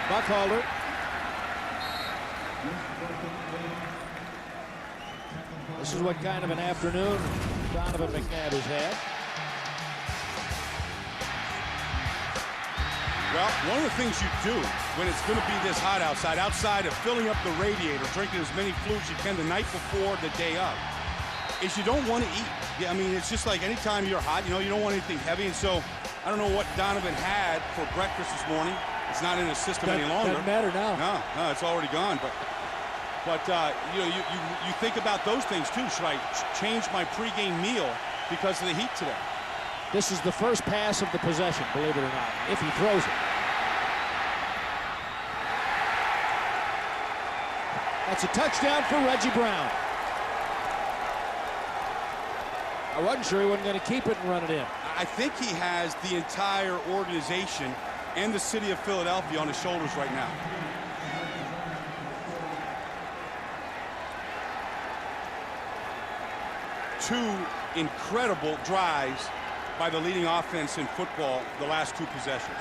Buckholder. This is what kind of an afternoon Donovan McNabb has had. Well, one of the things you do when it's going to be this hot outside of filling up the radiator, drinking as many fluids you can the night before, the day of, is you don't want to eat. Yeah, I mean, it's just like anytime you're hot, you don't want anything heavy. And so I don't know what Donovan had for breakfast this morning. It's not in his system any longer. Doesn't matter now. No, it's already gone. But you think about those things too. Should I change my pregame meal because of the heat today? This is the first pass of the possession, believe it or not, if he throws it. That's a touchdown for Reggie Brown. I wasn't sure he wasn't going to keep it and run it in. I think he has the entire organization and the city of Philadelphia on his shoulders right now. Two incredible drives by the leading offense in football the last two possessions.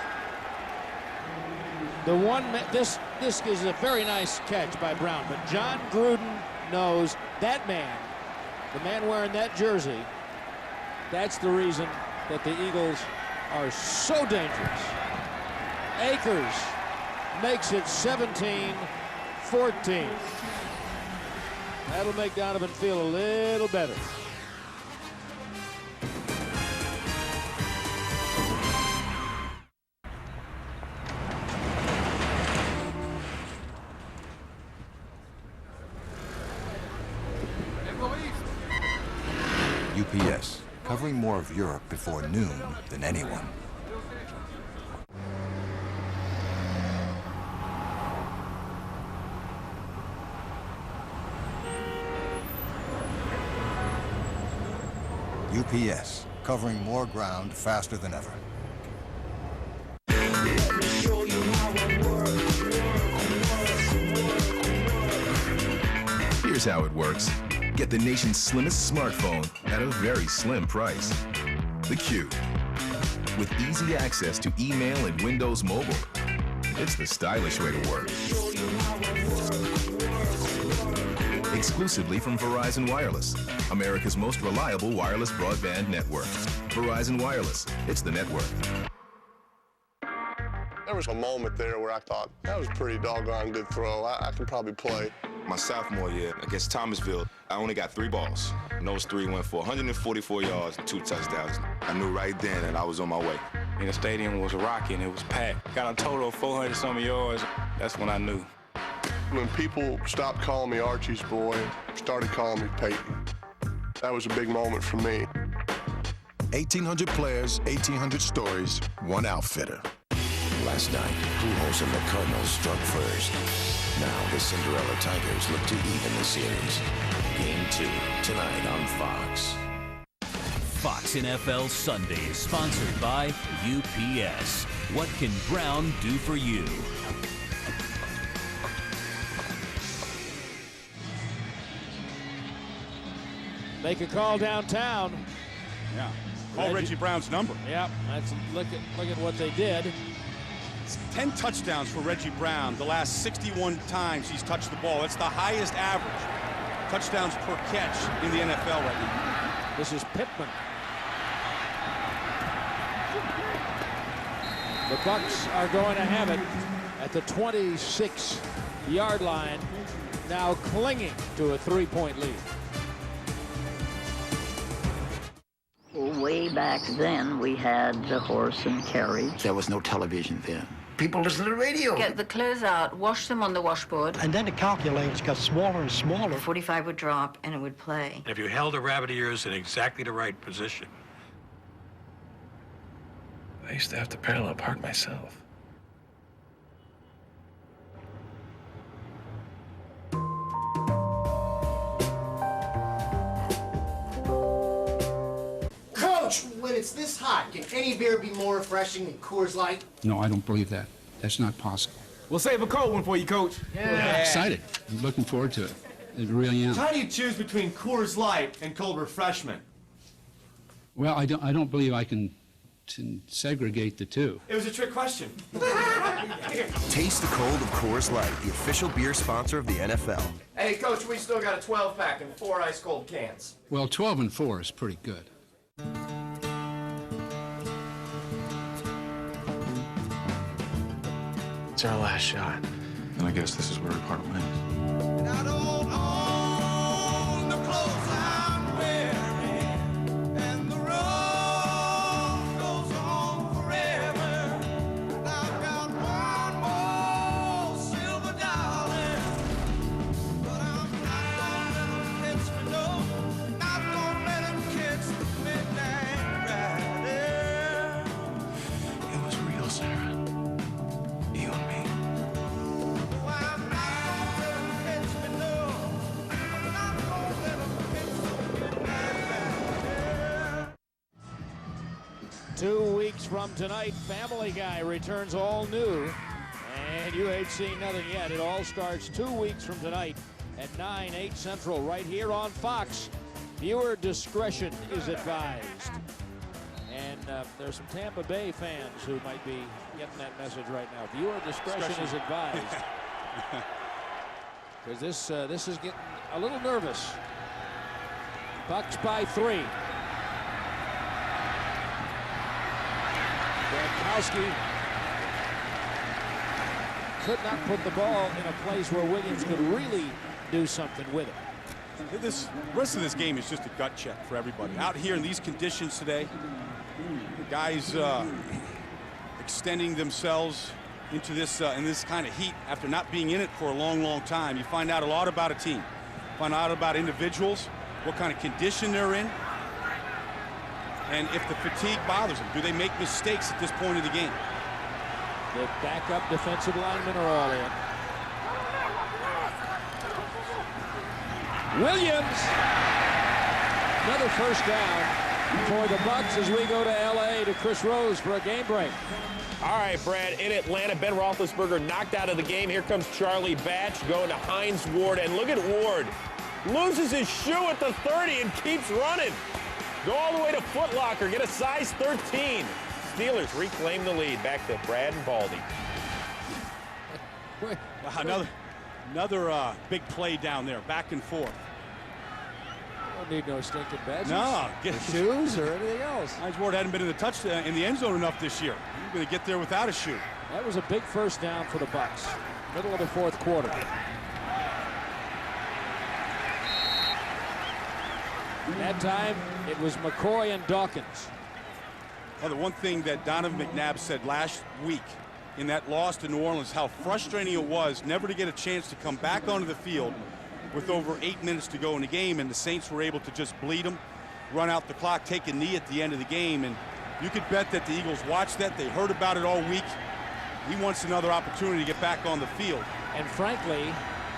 This is a very nice catch by Brown, but John Gruden knows that man, the man wearing that jersey, that's the reason that the Eagles are so dangerous. Akers makes it 17-14. That'll make Donovan feel a little better. UPS, covering more of Europe before noon than anyone. UPS, covering more ground faster than ever. Here's how it works. Get the nation's slimmest smartphone at a very slim price. The Q. With easy access to email and Windows Mobile. It's the stylish way to work. Exclusively from Verizon Wireless, America's most reliable wireless broadband network. Verizon Wireless, it's the network. There was a moment there where I thought, that was a pretty doggone good throw. I can probably play. My sophomore year against Thomasville, I only got 3 balls. And those 3 went for 144 yards and 2 touchdowns. I knew right then that I was on my way. And the stadium was rocking, it was packed. Got a total of 400-some yards. That's when I knew. When people stopped calling me Archie's boy, started calling me Peyton. That was a big moment for me. 1,800 players, 1,800 stories, one outfitter. Last night, Pujols and the Cardinals struck first. Now the Cinderella Tigers look to even the series. Game 2, tonight on Fox. Fox NFL Sunday is sponsored by UPS. What can Brown do for you? Make a call downtown. Yeah. Call Reggie Brown's number. Yep. Look at what they did. It's 10 touchdowns for Reggie Brown the last 61 times he's touched the ball. That's the highest average touchdowns per catch in the NFL right now. This is Pittman. The Bucs are going to have it at the 26-yard line, now clinging to a 3-point lead. Way back then, we had the horse and carriage. There was no television then. People listen to the radio. Get the clothes out, wash them on the washboard. And then the calculators got smaller and smaller. 45 would drop and it would play. If you held the rabbit ears in exactly the right position. I used to have to parallel park myself. Coach, when it's this hot, can any beer be more refreshing than Coors Light? No, I don't believe that. That's not possible. We'll save a cold one for you, Coach. Yeah. I'm excited. I'm looking forward to it. I really am. How do you choose between Coors Light and cold refreshment? Well, I don't believe I can segregate the two. It was a trick question. Taste the cold of Coors Light, the official beer sponsor of the NFL. Hey, Coach, we still got a 12-pack and 4 ice-cold cans. Well, 12 and 4 is pretty good. It's our last shot. And I guess this is where we part ways. From tonight, Family Guy returns all new, and you ain't seen nothing yet. It all starts 2 weeks from tonight at 9, 8 Central, right here on Fox. Viewer discretion is advised. And there's some Tampa Bay fans who might be getting that message right now. Viewer discretion is advised. Because this is getting a little nervous. Bucs by 3. Gronkowski could not put the ball in a place where Williams could really do something with it. This rest of this game is just a gut check for everybody. Out here in these conditions today, the guys extending themselves into this in this kind of heat after not being in it for a long, long time. You find out a lot about a team. Find out about individuals, what kind of condition they're in. And if the fatigue bothers them, do they make mistakes at this point of the game? The backup defensive linemen are all in. Williams, another first down for the Bucs as we go to L.A. to Chris Rose for a game break. All right, Brad, in Atlanta, Ben Roethlisberger knocked out of the game. Here comes Charlie Batch going to Hines Ward, and look at Ward. Loses his shoe at the 30 and keeps running. Go all the way to Foot Locker, get a size 13. Steelers reclaim the lead. Back to Brad and Baldy. Wow, another big play down there, back and forth. Don't need no stinking badges. No, get shoes or anything else. Hines Ward hadn't been in the touchdown in the end zone enough this year. He's going to get there without a shoe. That was a big first down for the Bucs. Middle of the fourth quarter. That time, it was McCoy and Dawkins. Well, the one thing that Donovan McNabb said last week in that loss to New Orleans, how frustrating it was never to get a chance to come back onto the field with over 8 minutes to go in the game, and the Saints were able to just bleed them, run out the clock, take a knee at the end of the game. And you could bet that the Eagles watched that. They heard about it all week. He wants another opportunity to get back on the field. And frankly,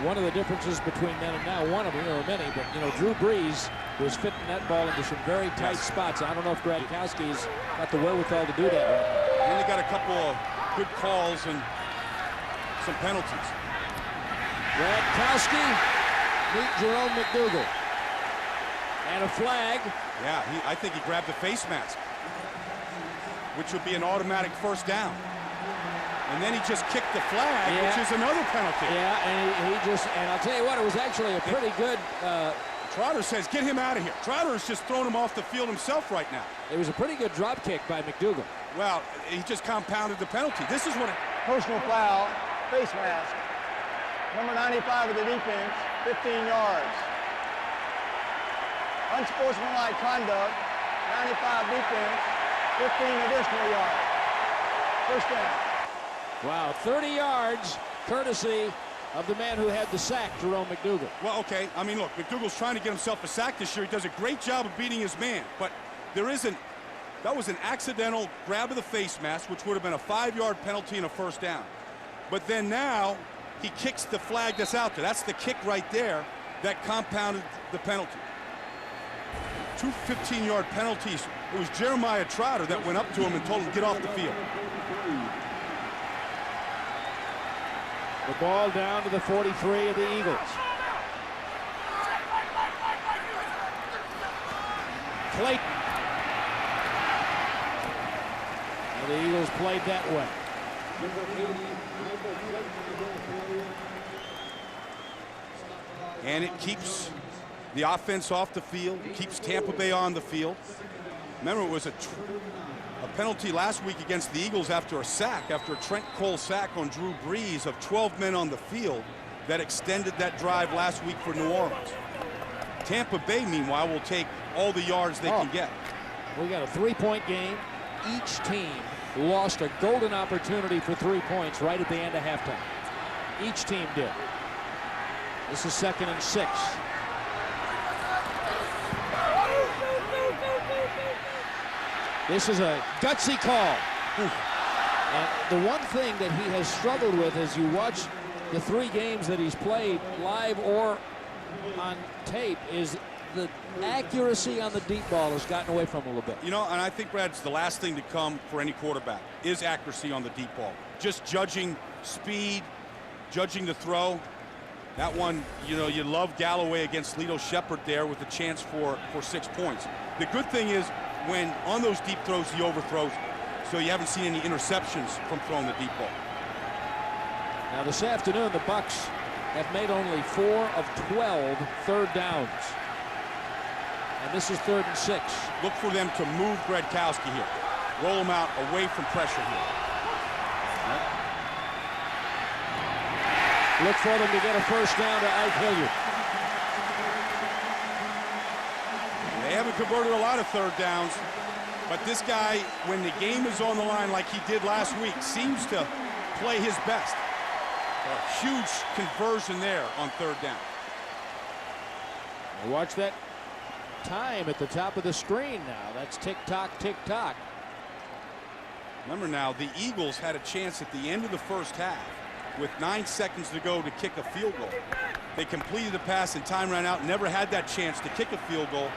one of the differences between then and now, one of them, there are many, but you know, Drew Brees was fitting that ball into some very tight spots. I don't know if Gradkowski's got the wherewithal to do that right now. He only got a couple of good calls and some penalties. Gradkowski meet Jerome McDougal. And a flag. Yeah, I think he grabbed the face mask, which would be an automatic first down. And then he just kicked the flag, which is another penalty. Yeah, and and I'll tell you what, it was actually a pretty good... Trotter says, get him out of here. Trotter has just thrown him off the field himself right now. It was a pretty good drop kick by McDougal. Well, he just compounded the penalty. This is what... Personal foul, face mask. Number 95 of the defense, 15 yards. Unsportsmanlike conduct, 95 defense, 15 additional yards. First down. Wow, 30 yards, courtesy of the man who had the sack, Jerome McDougal. Well, okay, I mean, look, McDougal's trying to get himself a sack this year. He does a great job of beating his man, but that was an accidental grab of the face mask, which would have been a 5-yard penalty and a first down. But then now, he kicks the flag that's out there. That's the kick right there that compounded the penalty. 2 15-yard penalties. It was Jeremiah Trotter that went up to him and told him to get off the field. The ball down to the 43 of the Eagles. Clayton. And the Eagles played that way. And it keeps the offense off the field. It keeps Tampa Bay on the field. Remember, it was a penalty last week against the Eagles after a Trent Cole sack on Drew Brees of 12 men on the field that extended that drive last week for New Orleans. Tampa Bay, meanwhile, will take all the yards they can get. We got a 3-point game. Each team lost a golden opportunity for 3 points right at the end of halftime. Each team did. This is 2nd and 6. This is a gutsy call. And the one thing that he has struggled with as you watch the 3 games that he's played live or on tape is the accuracy on the deep ball has gotten away from him a little bit. You know, and I think, Brad, it's the last thing to come for any quarterback is accuracy on the deep ball. Just judging speed, judging the throw. That one, you know, you love Galloway against Lito Shepherd there with a chance for 6 points. The good thing is when on those deep throws, he overthrows, so you haven't seen any interceptions from throwing the deep ball. Now this afternoon, the Bucs have made only 4 of 12 third downs. And this is 3rd and 6. Look for them to move Gradkowski here. Roll him out away from pressure here. Look for them to get a first down to Ike Hilliard. They haven't converted a lot of third downs, but this guy, when the game is on the line like he did last week, seems to play his best. A huge conversion there on 3rd down. Watch that time at the top of the screen now. That's tick-tock, tick-tock. Remember now, the Eagles had a chance at the end of the first half with 9 seconds to go to kick a field goal. They completed the pass and time ran out, never had that chance to kick a field goal.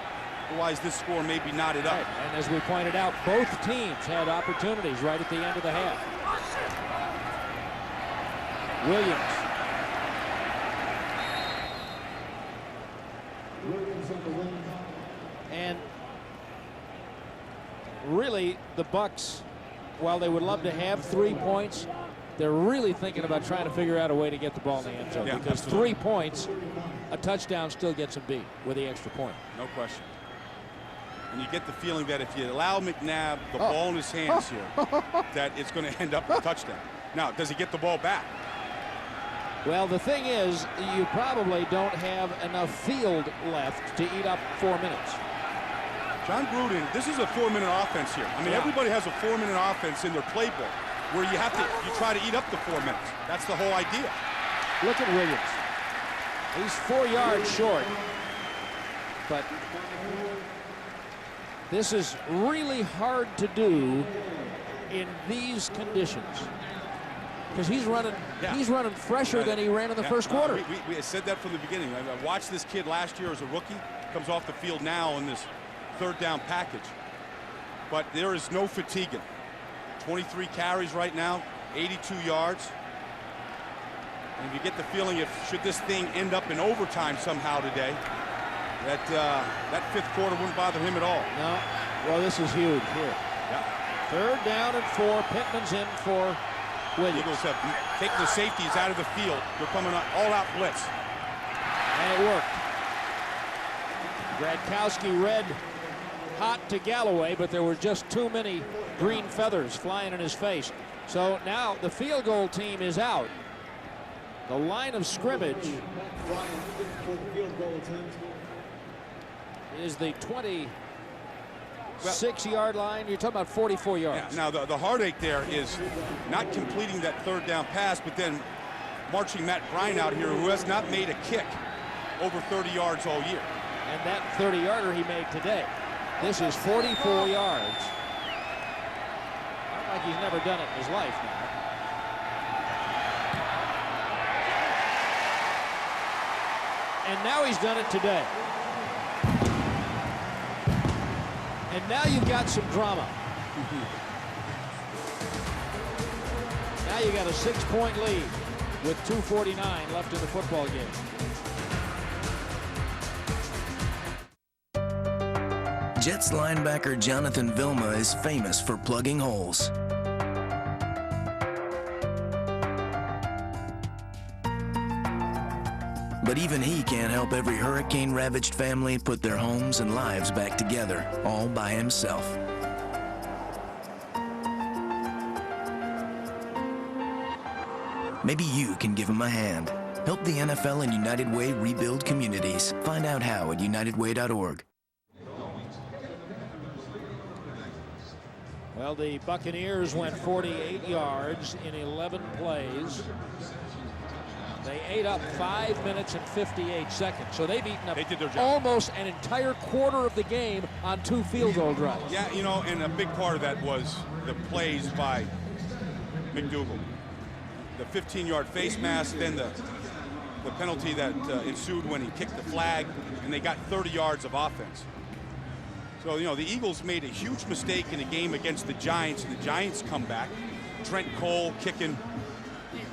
Otherwise, this score may be knotted up. Right. And as we pointed out, both teams had opportunities right at the end of the half. Williams. And really, the Bucs, while they would love to have 3 points, they're really thinking about trying to figure out a way to get the ball in the end zone. Because absolutely. 3 points, a touchdown still gets them beat with the extra point. No question. And you get the feeling that if you allow McNabb the ball in his hands here, that it's going to end up a touchdown. Now, does he get the ball back? Well, the thing is, you probably don't have enough field left to eat up 4 minutes. John Gruden, this is a 4-minute offense here. I mean, everybody has a 4-minute offense in their playbook where you try to eat up the 4 minutes. That's the whole idea. Look at Williams. He's 4 yards short. But this is really hard to do in these conditions. because he's running fresher than he ran in the first quarter. We said that from the beginning. I watched this kid last year as a rookie, comes off the field now in this third down package. But there is no fatiguing. 23 carries right now, 82 yards. And you get the feeling should this thing end up in overtime somehow today, that fifth quarter wouldn't bother him at all. No. Well, this is huge here. Yeah. Third down and 4. Pittman's in for Williams. Eagles have taken the safeties out of the field. They're coming all-out blitz. And it worked. Gradkowski read hot to Galloway, but there were just too many green feathers flying in his face. So now the field goal team is out. The line of scrimmage is the 26-yard line. You're talking about 44 yards. Yeah, now the heartache there is not completing that third down pass, but then marching Matt Bryant out here, who has not made a kick over 30 yards all year. And that 30-yarder he made today. This is 44 yards. Not like he's never done it in his life now. And now he's done it today. And now you've got some drama. Now you got a 6-point lead with 2:49 left in the football game. Jets linebacker Jonathan Vilma is famous for plugging holes. But even he can't help every hurricane-ravaged family put their homes and lives back together, all by himself. Maybe you can give him a hand. Help the NFL and United Way rebuild communities. Find out how at unitedway.org. Well, the Buccaneers went 48 yards in 11 plays. They ate up 5 minutes and 58 seconds. So they've eaten up almost an entire quarter of the game on 2 field goal drives. Yeah, you know, and a big part of that was the plays by McDougal. The 15-yard face mask, then the penalty that ensued when he kicked the flag, and they got 30 yards of offense. So, you know, the Eagles made a huge mistake in a game against the Giants, and the Giants come back. Trent Cole kicking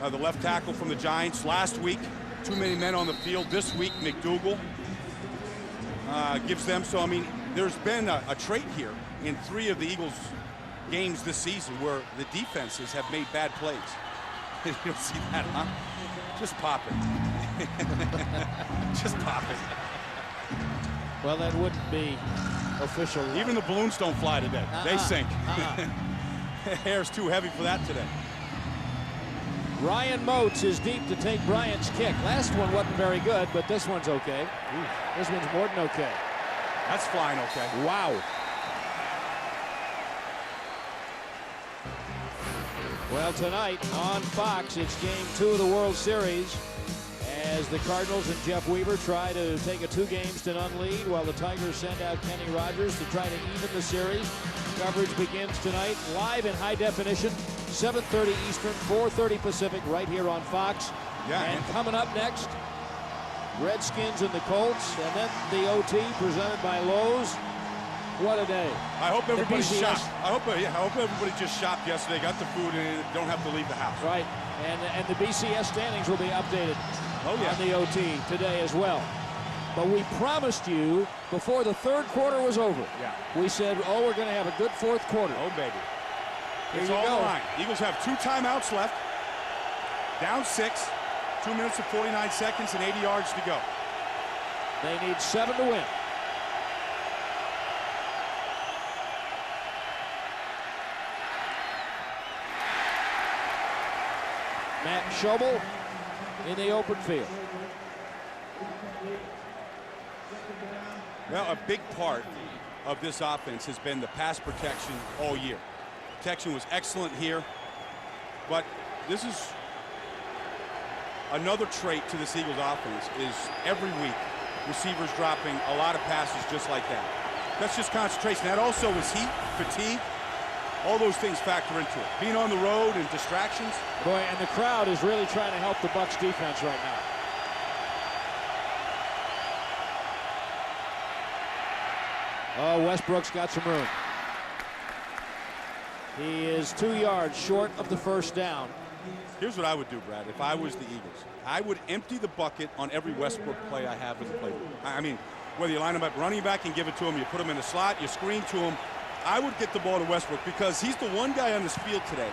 the left tackle from the Giants. Last week, too many men on the field. This week, McDougal gives them. So, I mean, there's been a trait here in 3 of the Eagles' games this season where the defenses have made bad plays. You don't see that, huh? Just pop it. Just pop it. Well, that wouldn't be official. Even the balloons don't fly today. They sink. Hair's too heavy for that today. Ryan Moats is deep to take Bryant's kick. Last one wasn't very good, but this one's okay. This one's more than okay. That's flying okay. Wow. Well, tonight on Fox, it's Game 2 of the World Series as the Cardinals and Jeff Weaver try to take a 2-games-to-none lead while the Tigers send out Kenny Rogers to try to even the series. Coverage begins tonight live in high definition, 7:30 Eastern, 4:30 Pacific, right here on Fox. Yeah. And coming up next, Redskins and the Colts, and then the OT presented by Lowe's. What a day. I hope everybody shopped. I hope everybody just shopped yesterday, got the food, and don't have to leave the house. Right. And the BCS standings will be updated on the OT today as well. But we promised you before the third quarter was over. Yeah. We said, oh, we're going to have a good fourth quarter. Oh, baby. Here It's you all go. the line. Eagles have 2 timeouts left. Down 6. 2 minutes and 49 seconds and 80 yards to go. They need 7 to win. Matt Schobel in the open field. Well, a big part of this offense has been the pass protection all year. Protection was excellent here, but this is another trait to this Eagles offense is every week receivers dropping a lot of passes just like that. That's just concentration. That also is heat, fatigue, All those things factor into it. Being on the road and distractions. Boy, and the crowd is really trying to help the Bucs defense right now. Oh, Westbrook's got some room. He is 2 yards short of the first down. Here's what I would do, Brad, if I was the Eagles. I would empty the bucket on every Westbrook play I have in the playbook. I mean, whether you line him up running back and give it to him, you put him in the slot, you screen to him, I would get the ball to Westbrook because he's the one guy on this field today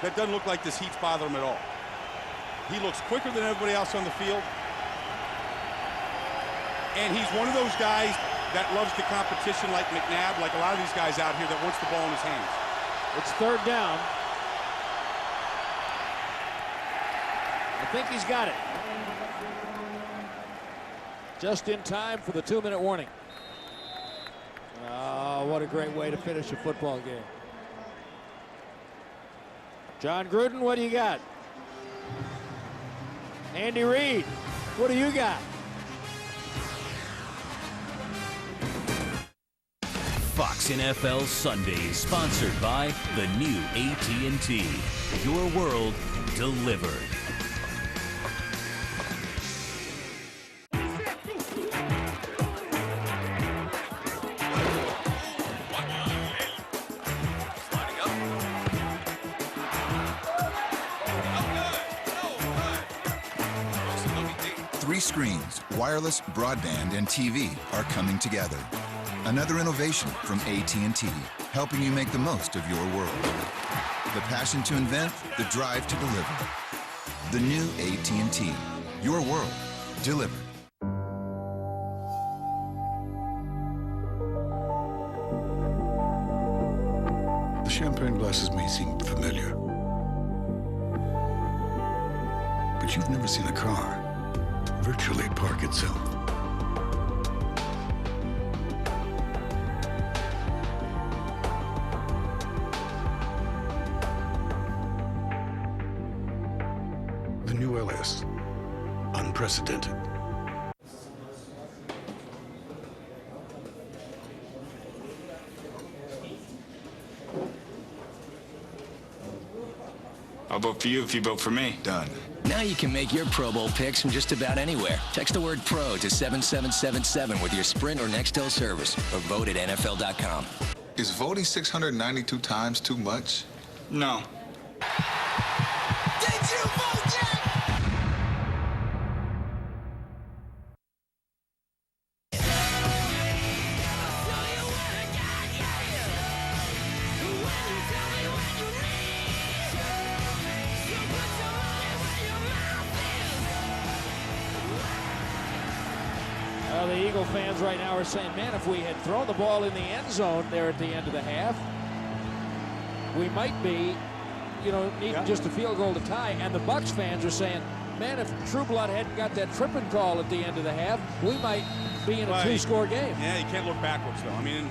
that doesn't look like this heat's bothering him at all. He looks quicker than everybody else on the field. And he's one of those guys that loves the competition like McNabb, like a lot of these guys out here that wants the ball in his hands. It's third down. I think he's got it. Just in time for the 2-minute warning. Oh, what a great way to finish a football game. John Gruden, what do you got? Andy Reid, what do you got? Fox NFL Sundays, sponsored by the new AT&T. Your world delivered. Three screens, wireless, broadband, and TV are coming together. Another innovation from AT&T, helping you make the most of your world. The passion to invent, the drive to deliver. The new AT&T, your world delivered. The champagne glasses may seem familiar, but you've never seen a car virtually park itself. The new LS, unprecedented. I'll vote for you if you vote for me. Done. Now you can make your Pro Bowl picks from just about anywhere. Text the word PRO to 7777 with your Sprint or Nextel service, or vote at NFL.com. Is voting 692 times too much? No. Did you vote yet? Well, the Eagle fans right now are saying, man, if we had thrown the ball in the end zone there at the end of the half, we might be, needing just a field goal to tie. And the Bucs fans are saying, man, if Trueblood hadn't got that tripping call at the end of the half, we might be in a two-score game. Yeah, you can't look backwards, though. I mean,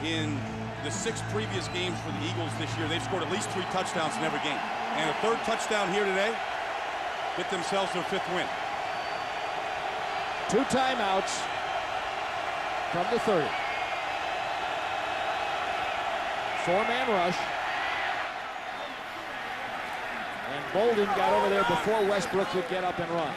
in the 6 previous games for the Eagles this year, they've scored at least 3 touchdowns in every game. And a 3rd touchdown here today, get themselves their 5th win. 2 timeouts from the 30. 4-man rush. And Bolden got over there before Westbrook could get up and run.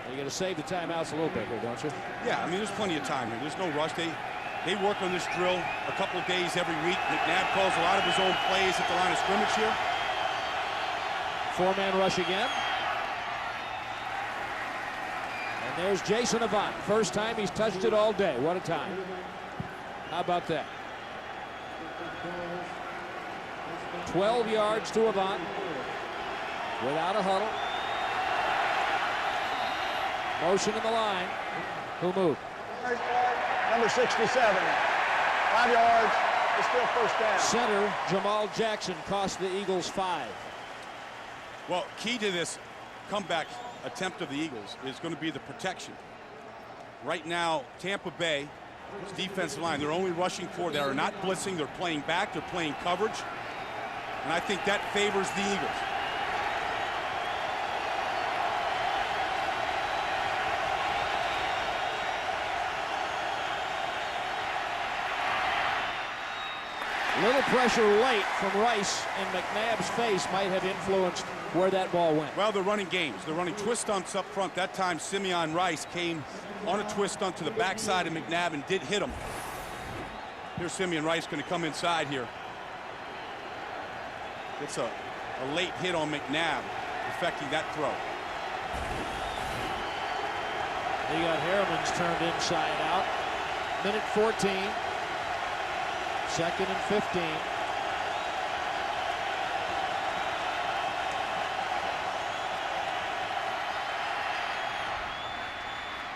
You're going to save the timeouts a little bit here, don't you? Yeah, I mean, there's plenty of time here. There's no rush. They work on this drill a couple of days every week. McNabb calls a lot of his own plays at the line of scrimmage here. 4-man rush again. And there's Jason Avant. First time he's touched it all day. What a time. How about that? 12 yards to Avant without a huddle. Motion in the line. Who moved? Number 67. 5 yards. It's still first down. Center Jamal Jackson cost the Eagles 5. Well, key to this comeback attempt of the Eagles is going to be the protection. Right now, Tampa Bay's defensive line, they're only rushing 4. They are not blitzing. They're playing back. They're playing coverage. And I think that favors the Eagles. Little pressure late from Rice in McNabb's face might have influenced where that ball went. Well, they're running games. They're running twist stunts up front. That time, Simeon Rice came on a twist stunt to the backside of McNabb and did hit him. Here's Simeon Rice going to come inside here. It's a late hit on McNabb, affecting that throw. They got Harriman's turned inside out. Minute 14. Second and 15.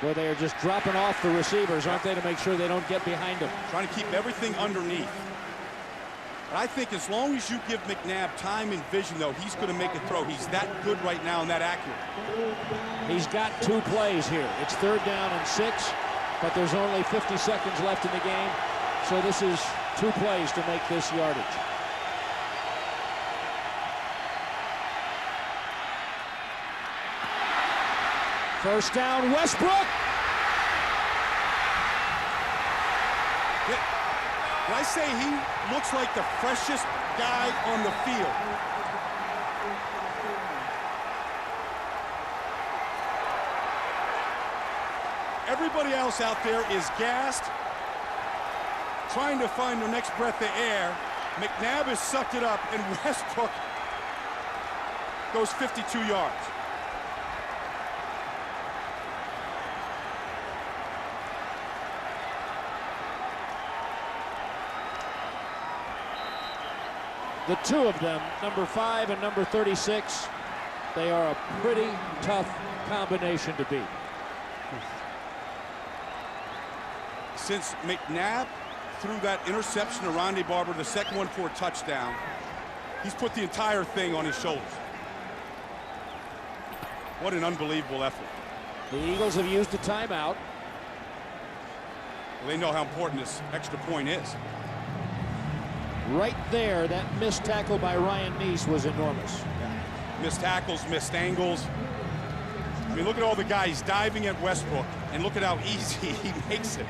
Well, they are just dropping off the receivers, aren't they, to make sure they don't get behind them. Trying to keep everything underneath. But I think as long as you give McNabb time and vision, though, he's going to make a throw. He's that good right now and that accurate. He's got 2 plays here. It's 3rd down and 6, but there's only 50 seconds left in the game. So this is 2 plays to make this yardage. First down, Westbrook. When I say he looks like the freshest guy on the field. Everybody else out there is gassed, trying to find their next breath of air. McNabb has sucked it up, and Westbrook goes 52 yards. The 2 of them, number 5 and number 36, they are a pretty tough combination to beat. Since McNabb threw that interception to Rondé Barber, the second one for a touchdown, he's put the entire thing on his shoulders. What an unbelievable effort. The Eagles have used a timeout. Well, they know how important this extra point is. Right there, that missed tackle by Ryan Neese was enormous. Yeah. Missed tackles, missed angles. I mean, look at all the guys diving at Westbrook, and look at how easy he makes it.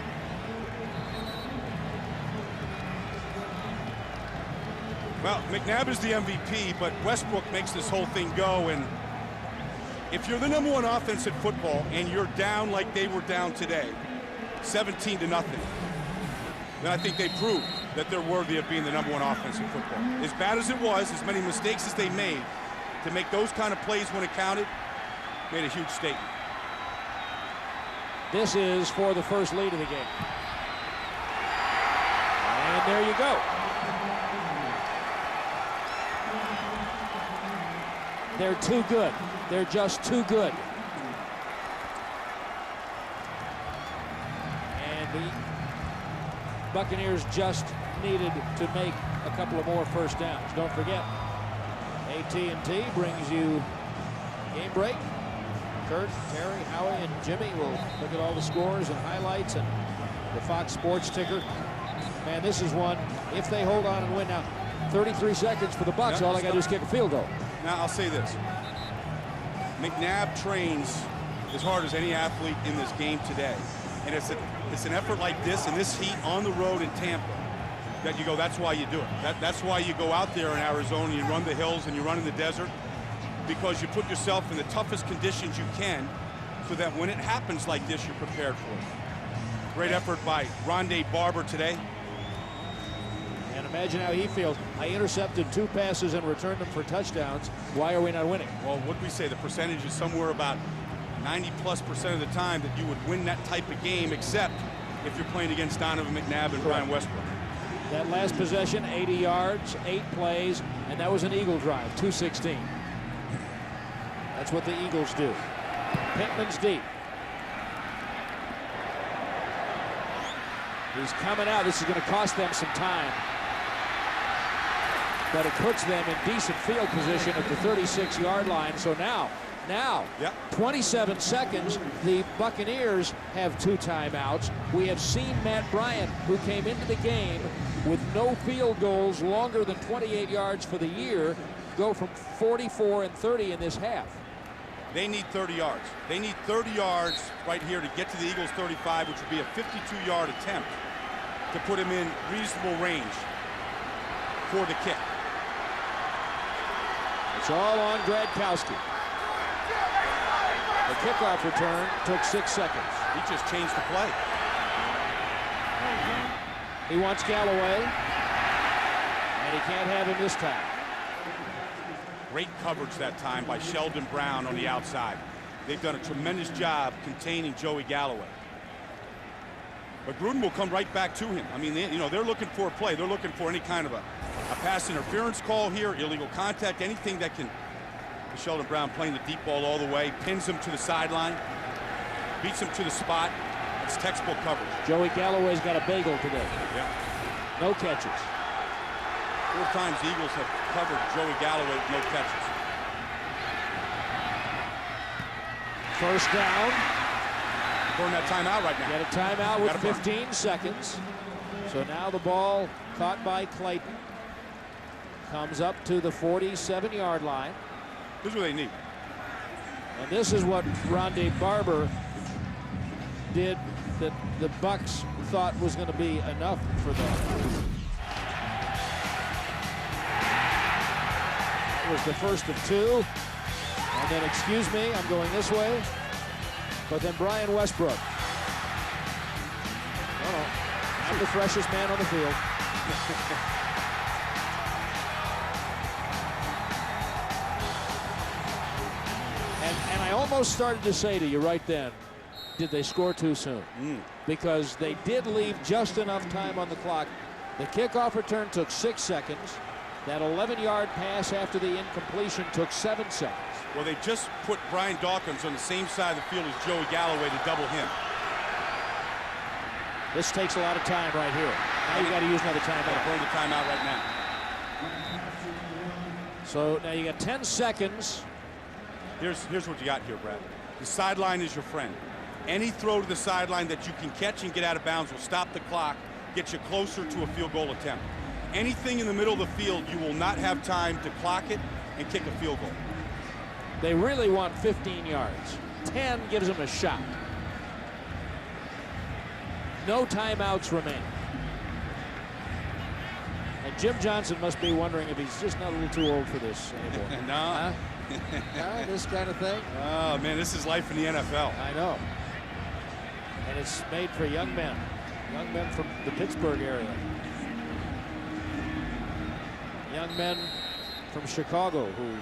Well, McNabb is the MVP, but Westbrook makes this whole thing go. And if you're the #1 offense in football and you're down like they were down today, 17-0, then I think they proved that they're worthy of being the #1 offense in football. As bad as it was, as many mistakes as they made, to make those kind of plays when it counted, made a huge statement. This is for the first lead of the game. And there you go. They're too good. They're just too good. And the Buccaneers just needed to make a couple of more first downs. Don't forget, AT&T brings you Game Break. Kurt, Terry, Howie, and Jimmy will look at all the scores and highlights and the Fox Sports ticker. Man, this is one, if they hold on and win now, 33 seconds for the Bucs. All I got to do is kick a field goal. Now, I'll say this. McNabb trains as hard as any athlete in this game today. And it's an effort like this in this heat on the road in Tampa that you go, that's why you do it. That's why you go out there in Arizona, you run the hills and you run in the desert, because you put yourself in the toughest conditions you can so that when it happens like this, you're prepared for it. Great effort by Rondé Barber today. And imagine how he feels. I intercepted 2 passes and returned them for touchdowns. Why are we not winning? Well, what we say, the percentage is somewhere about 90+% of the time that you would win that type of game, except if you're playing against Donovan McNabb and Brian Westbrook. That last possession, 80 yards, 8 plays, and that was an Eagle drive, 216. That's what the Eagles do. Pittman's deep. He's coming out. This is going to cost them some time. But it puts them in decent field position at the 36-yard line. So now, 27 seconds, the Buccaneers have 2 timeouts. We have seen Matt Bryant, who came into the game with no field goals longer than 28 yards for the year, go from 44 and 30 in this half. They need 30 yards. They need 30 yards right here to get to the Eagles' 35, which would be a 52-yard attempt to put him in reasonable range. for the kick. It's all on Gradkowski. The kickoff return took 6 seconds. He just changed the play. He wants Galloway, and he can't have him this time. Great coverage that time by Sheldon Brown on the outside. They've done a tremendous job containing Joey Galloway. But Gruden will come right back to him. I mean, they're looking for a play. They're looking for any kind of a pass interference call here, illegal contact, anything that can. Sheldon Brown playing the deep ball all the way, pins him to the sideline, beats him to the spot. It's textbook coverage. Joey Galloway's got a bagel today. Yeah. No catches. 4 times the Eagles have covered Joey Galloway with no catches. First down. Burn that timeout right now. Get a timeout with 15 seconds. So now the ball caught by Clayton. Comes up to the 47-yard line. This is what they need. And this is what Ronde Barber did that the Bucs thought was going to be enough for them. That was the first of 2. And then, excuse me, I'm going this way. But then Brian Westbrook. I'm the freshest man on the field. And I almost started to say to you right then, did they score too soon? Because they did leave just enough time on the clock. The kickoff return took 6 seconds. That 11-yard pass after the incompletion took 7 seconds. Well, they just put Brian Dawkins on the same side of the field as Joey Galloway to double him. This takes a lot of time right here. Now you got to use another timeout. Burn the timeout right now. So now you got 10 seconds. Here's what you got here, Brad. The sideline is your friend. Any throw to the sideline that you can catch and get out of bounds will stop the clock, get you closer to a field goal attempt. Anything in the middle of the field, you will not have time to clock it and kick a field goal. They really want 15 yards. 10 gives them a shot. No timeouts remain. And Jim Johnson must be wondering if he's just not a little too old for this anymore. No. Huh? This kind of thing? Oh, man, this is life in the NFL. I know. And it's made for young men from the Pittsburgh area. Young men from Chicago who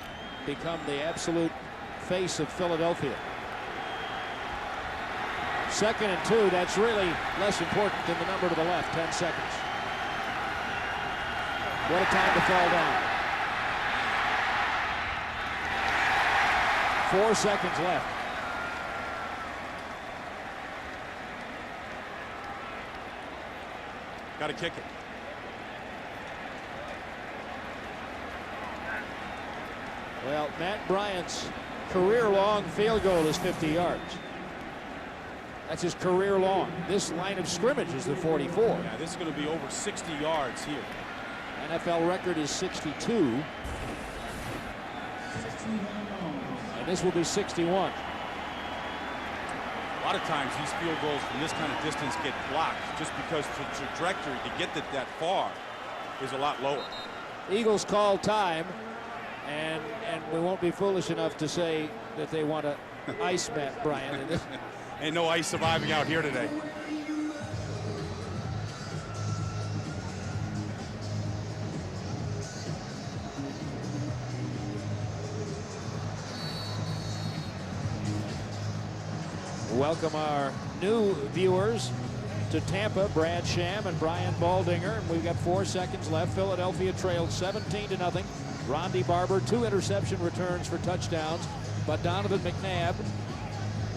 become the absolute face of Philadelphia. 2nd and 2, that's really less important than the number to the left, 10 seconds. What a time to fall down. 4 seconds left. Got to kick it. Well, Matt Bryant's career-long field goal is 50 yards. That's his career-long. This line of scrimmage is the 44. Yeah, this is going to be over 60 yards here. NFL record is 62. And this will be 61. A lot of times these field goals from this kind of distance get blocked just because the trajectory to get that far is a lot lower. Eagles call time, and we won't be foolish enough to say that they want to ice Matt Bryant. Ain't no ice surviving out here today. Welcome our new viewers to Tampa, Brad Sham and Brian Baldinger. And we've got 4 seconds left. Philadelphia trailed 17-0. Ronde Barber, 2 interception returns for touchdowns. But Donovan McNabb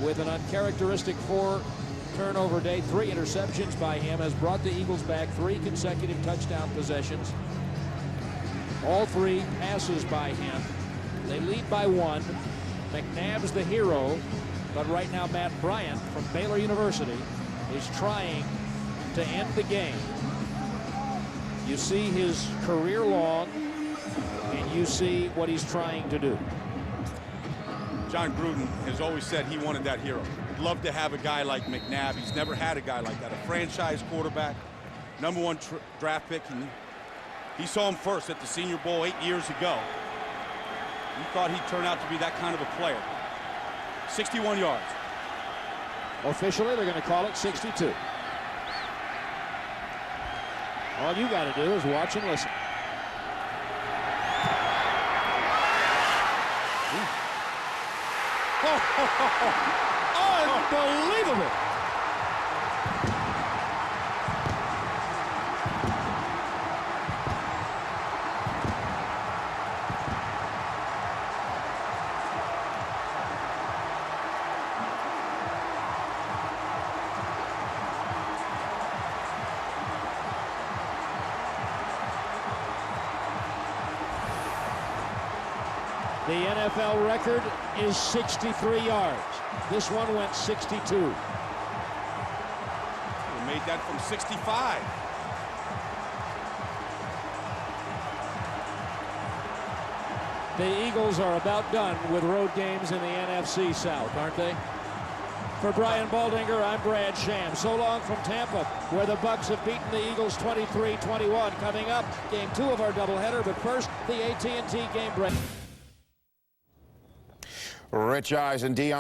with an uncharacteristic 4-turnover day, 3 interceptions by him, has brought the Eagles back 3 consecutive touchdown possessions. All 3 passes by him. They lead by 1. McNabb's the hero. But right now, Matt Bryant from Baylor University is trying to end the game. You see his career long, and you see what he's trying to do. John Gruden has always said he wanted that hero. He'd love to have a guy like McNabb. He's never had a guy like that. A franchise quarterback, #1 draft pick. And He saw him first at the Senior Bowl 8 years ago. He thought he'd turn out to be that kind of a player. 61 yards. Officially, they're going to call it 62. All you got to do is watch and listen. Unbelievable! The NFL record is 63 yards. This one went 62. He made that from 65. The Eagles are about done with road games in the NFC South, aren't they? For Brian Baldinger, I'm Brad Sham. So long from Tampa, where the Bucs have beaten the Eagles 23-21. Coming up, game 2 of our doubleheader, but first, the AT&T game break. Rich Eisen, Dion